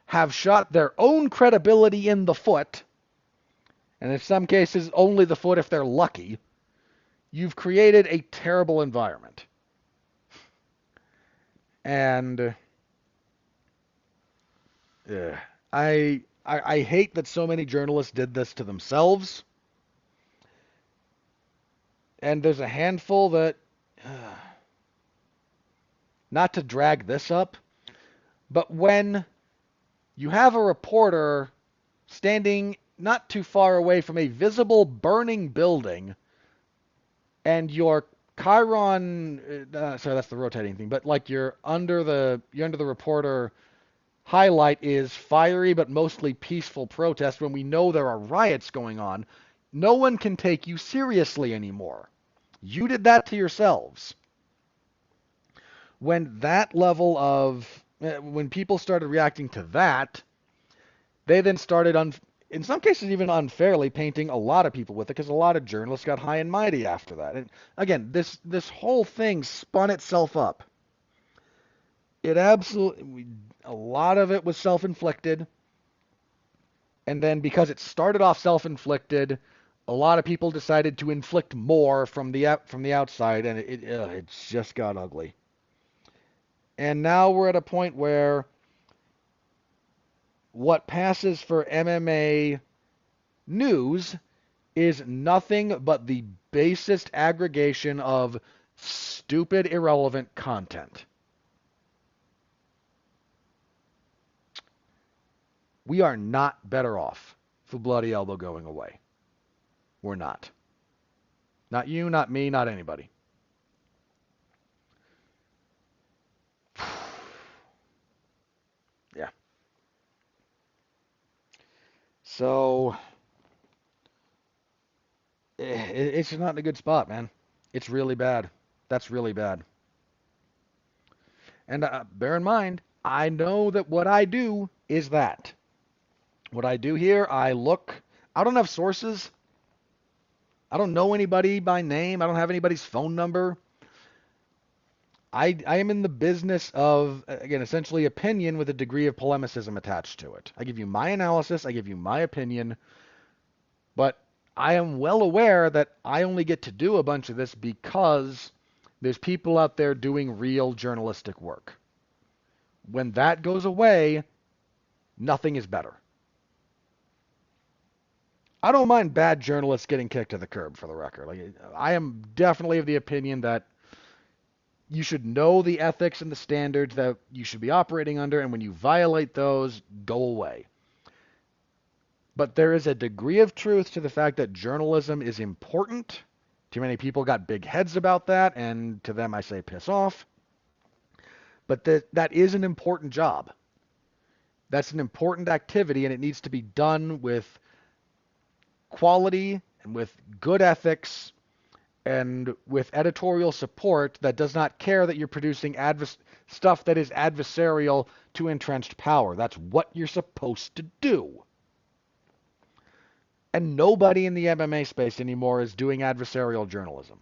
have shot their own credibility in the foot, and in some cases only the foot if they're lucky. You've created a terrible environment. And I hate that so many journalists did this to themselves. And there's a handful that, not to drag this up, but when You have a reporter standing not too far away from a visible burning building, and your Chiron, sorry, that's the rotating thing, but like you're under the reporter highlight is fiery but mostly peaceful protest when we know there are riots going on. No one can take you seriously anymore. You did that to yourselves. When that level of when people started reacting to that, they then started in some cases even unfairly painting a lot of people with it because a lot of journalists got high and mighty after that. And again, this whole thing spun itself up. It absolutely a lot of it was self-inflicted, and then because it started off self-inflicted, a lot of people decided to inflict more from the outside, and it just got ugly. And now we're at a point where what passes for MMA news is nothing but the basest aggregation of stupid, irrelevant content. We are not better off for Bloody Elbow going away. We're not. Not you, not me, not anybody. Yeah. So it's just not in a good spot, man. It's really bad. That's really bad. And bear in mind, I know that what I do is that. What I do here, I look. I don't have sources. I don't know anybody by name. I don't have anybody's phone number. I am in the business of, again, essentially opinion with a degree of polemicism attached to it. I give you my analysis. I give you my opinion. But I am well aware that I only get to do a bunch of this because there's people out there doing real journalistic work. When that goes away, nothing is better. I don't mind bad journalists getting kicked to the curb, for the record. Like, I am definitely of the opinion that you should know the ethics and the standards that you should be operating under, and when you violate those, go away. But there is a degree of truth to the fact that journalism is important. Too many people got big heads about that, and to them I say piss off. But that is an important job. That's an important activity, and it needs to be done with quality and with good ethics and with editorial support that does not care that you're producing stuff that is adversarial to entrenched power. That's what you're supposed to do. And nobody in the MMA space anymore is doing adversarial journalism.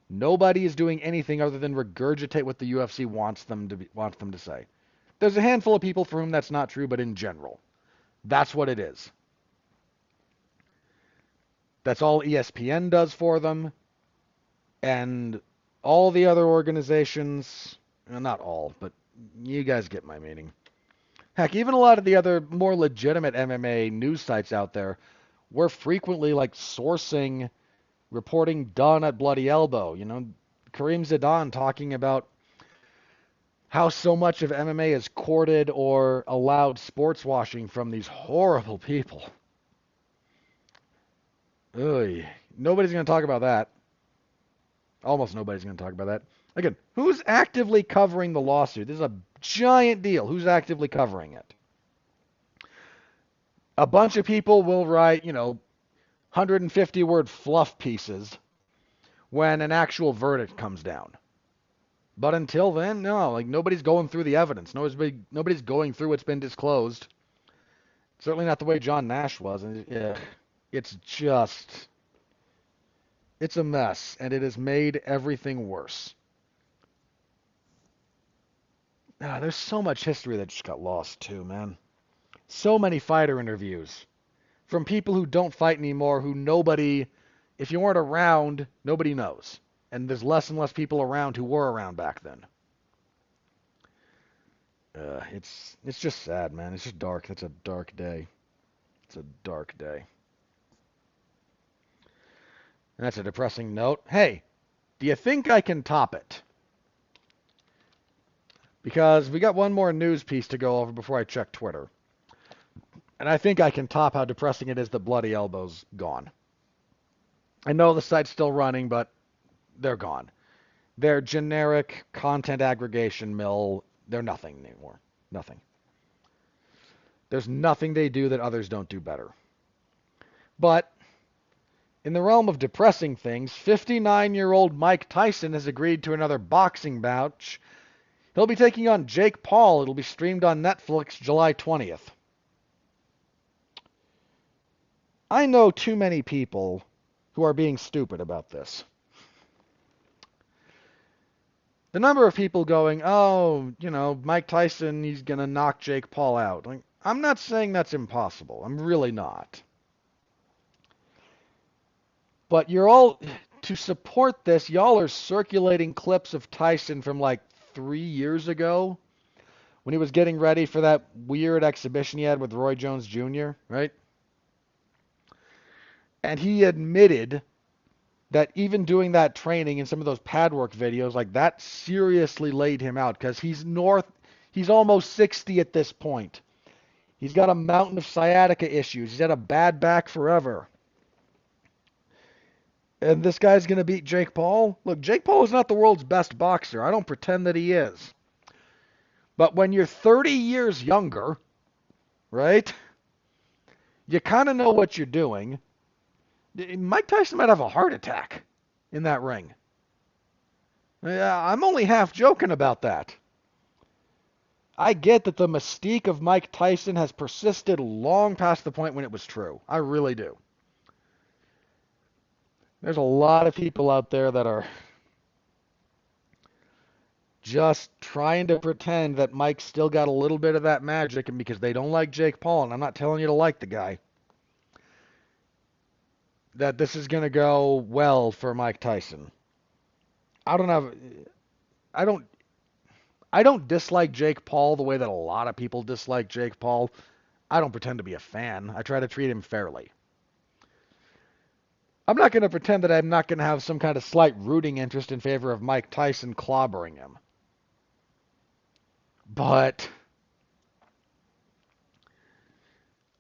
Nobody is doing anything other than regurgitate what the UFC wants them to say. There's a handful of people for whom that's not true, but in general, that's what it is. That's all ESPN does for them, and all the other organizations, well, not all, but you guys get my meaning. Heck, even a lot of the other more legitimate MMA news sites out there, we're frequently like sourcing reporting done at Bloody Elbow. You know, Kareem Zidane talking about how so much of MMA is courted or allowed sports washing from these horrible people. Ugh. Nobody's going to talk about that. Almost nobody's going to talk about that. Again, who's actively covering the lawsuit? This is a giant deal. Who's actively covering it? A bunch of people will write, 150-word fluff pieces when an actual verdict comes down. But until then, no, like nobody's going through the evidence. Nobody's going through what's been disclosed. Certainly not the way John Nash was. And it's a mess, and it has made everything worse. There's so much history that just got lost too, man. So many fighter interviews from people who don't fight anymore, who nobody, if you weren't around, nobody knows. And there's less and less people around who were around back then. It's just sad, man. It's just dark. It's a dark day. It's a dark day. And that's a depressing note. Hey, do you think I can top it? Because we got one more news piece to go over before I check Twitter. And I think I can top how depressing it is that Bloody Elbow's gone. I know the site's still running, but they're gone. They're generic content aggregation mill. They're nothing anymore. Nothing. There's nothing they do that others don't do better. But in the realm of depressing things, 59-year-old Mike Tyson has agreed to another boxing match. He'll be taking on Jake Paul. It'll be streamed on Netflix July 20th. I know too many people who are being stupid about this. The number of people going, oh, Mike Tyson, he's going to knock Jake Paul out. Like, I'm not saying that's impossible. I'm really not. But to support this, y'all are circulating clips of Tyson from like 3 years ago when he was getting ready for that weird exhibition he had with Roy Jones Jr., right? And he admitted that even doing that training and some of those pad work videos, like that seriously laid him out because he's almost 60 at this point. He's got a mountain of sciatica issues. He's had a bad back forever. And this guy's going to beat Jake Paul? Look, Jake Paul is not the world's best boxer. I don't pretend that he is. But when you're 30 years younger, right, you kind of know what you're doing. Mike Tyson might have a heart attack in that ring. I'm only half joking about that. I get that the mystique of Mike Tyson has persisted long past the point when it was true. I really do. There's a lot of people out there that are just trying to pretend that Mike's still got a little bit of that magic, and because they don't like Jake Paul, and I'm not telling you to like the guy, that this is going to go well for Mike Tyson. I don't dislike Jake Paul the way that a lot of people dislike Jake Paul. I don't pretend to be a fan. I try to treat him fairly. I'm not going to pretend that I'm not going to have some kind of slight rooting interest in favor of Mike Tyson clobbering him. But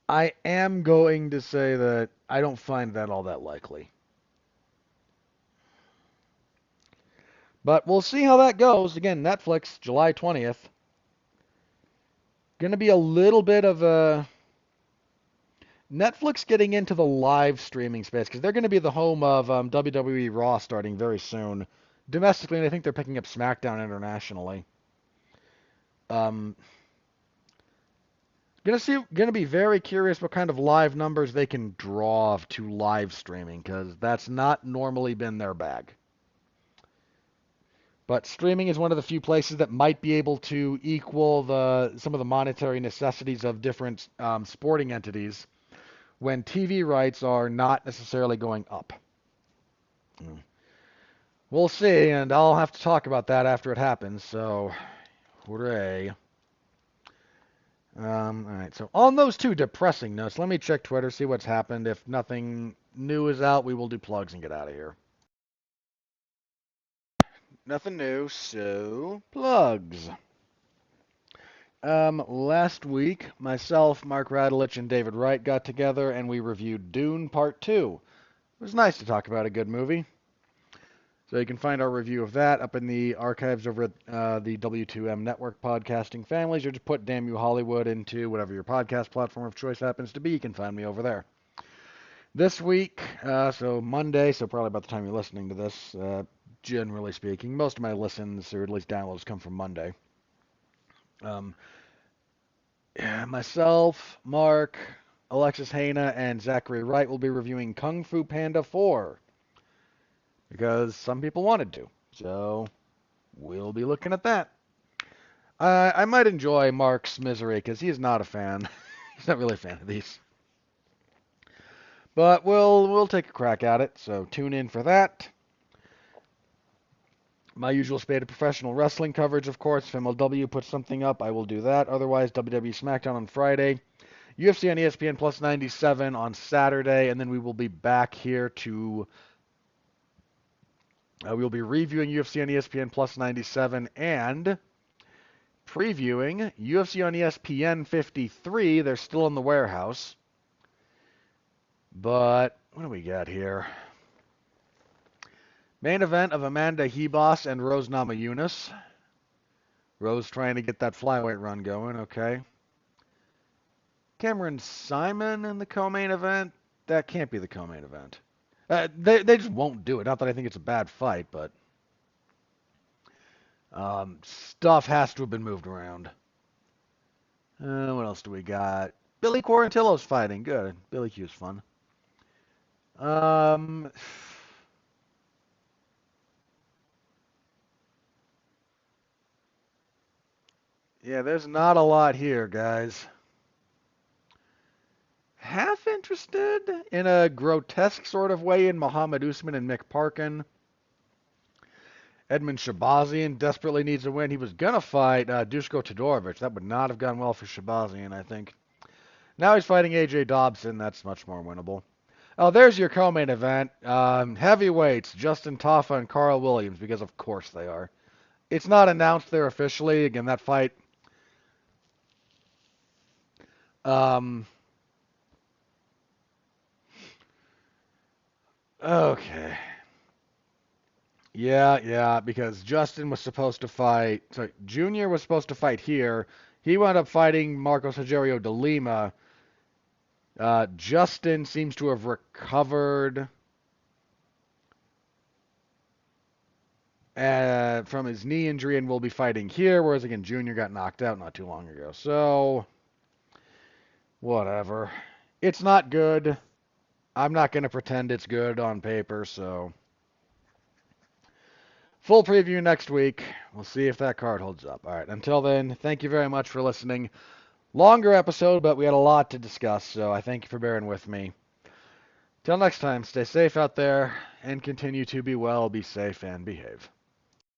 I am going to say that I don't find that all that likely. But we'll see how that goes. Again, Netflix, July 20th. Going to be a little bit of a Netflix getting into the live streaming space because they're going to be the home of WWE Raw starting very soon. Domestically, and I think they're picking up SmackDown internationally. Going to be very curious what kind of live numbers they can draw to live streaming because that's not normally been their bag. But streaming is one of the few places that might be able to equal some of the monetary necessities of different sporting entities when TV rights are not necessarily going up. We'll see, and I'll have to talk about that after it happens, so hooray. Alright, so on those two depressing notes, let me check Twitter, see what's happened. If nothing new is out, we will do plugs and get out of here. Nothing new, so plugs. Last week, myself, Mark Radulich, and David Wright got together and we reviewed Dune Part 2. It was nice to talk about a good movie. So you can find our review of that up in the archives over at the W2M Network podcasting families, or just put Damn You Hollywood into whatever your podcast platform of choice happens to be. You can find me over there. This week, so Monday, so probably about the time you're listening to this, generally speaking, most of my listens, or at least downloads, come from Monday. Myself, Mark, Alexis Haina, and Zachary Wright will be reviewing Kung Fu Panda 4. Because some people wanted to. So we'll be looking at that. I might enjoy Mark's misery because he is not a fan. He's not really a fan of these. But we'll take a crack at it, so tune in for that. My usual spate of professional wrestling coverage, of course. If MLW puts something up, I will do that. Otherwise, WWE SmackDown on Friday. UFC on ESPN Plus 97 on Saturday. And then we will be back here to... we'll be reviewing UFC on ESPN Plus 97 and previewing UFC on ESPN 53. They're still in the warehouse. But what do we got here? Main event of Amanda Hebos and Rose Namajunas. Rose trying to get that flyweight run going, okay. Cameron Simon in the co-main event? That can't be the co-main event. They just won't do it. Not that I think it's a bad fight, but stuff has to have been moved around. What else do we got? Billy Quarantillo's fighting. Good. Billy Q's fun. Yeah, there's not a lot here, guys. Half interested in a grotesque sort of way in Muhammad Usman and Mick Parkin. Edmund Shabazian desperately needs a win. He was going to fight Dushko Todorovic. That would not have gone well for Shabazian, I think. Now he's fighting AJ Dobson. That's much more winnable. Oh, there's your co-main event. Heavyweights, Justin Taffa and Carl Williams, because of course they are. It's not announced there officially. Again, that fight... Okay. Yeah, because Justin was supposed to fight... Sorry, Junior was supposed to fight here. He wound up fighting Marcos Rogerio de Lima. Justin seems to have recovered from his knee injury and will be fighting here, whereas, again, Junior got knocked out not too long ago. So, whatever. It's not good. I'm not going to pretend it's good on paper, so... Full preview next week. We'll see if that card holds up. All right, until then, thank you very much for listening. Longer episode, but we had a lot to discuss, so I thank you for bearing with me. Till next time, stay safe out there, and continue to be well, be safe, and behave.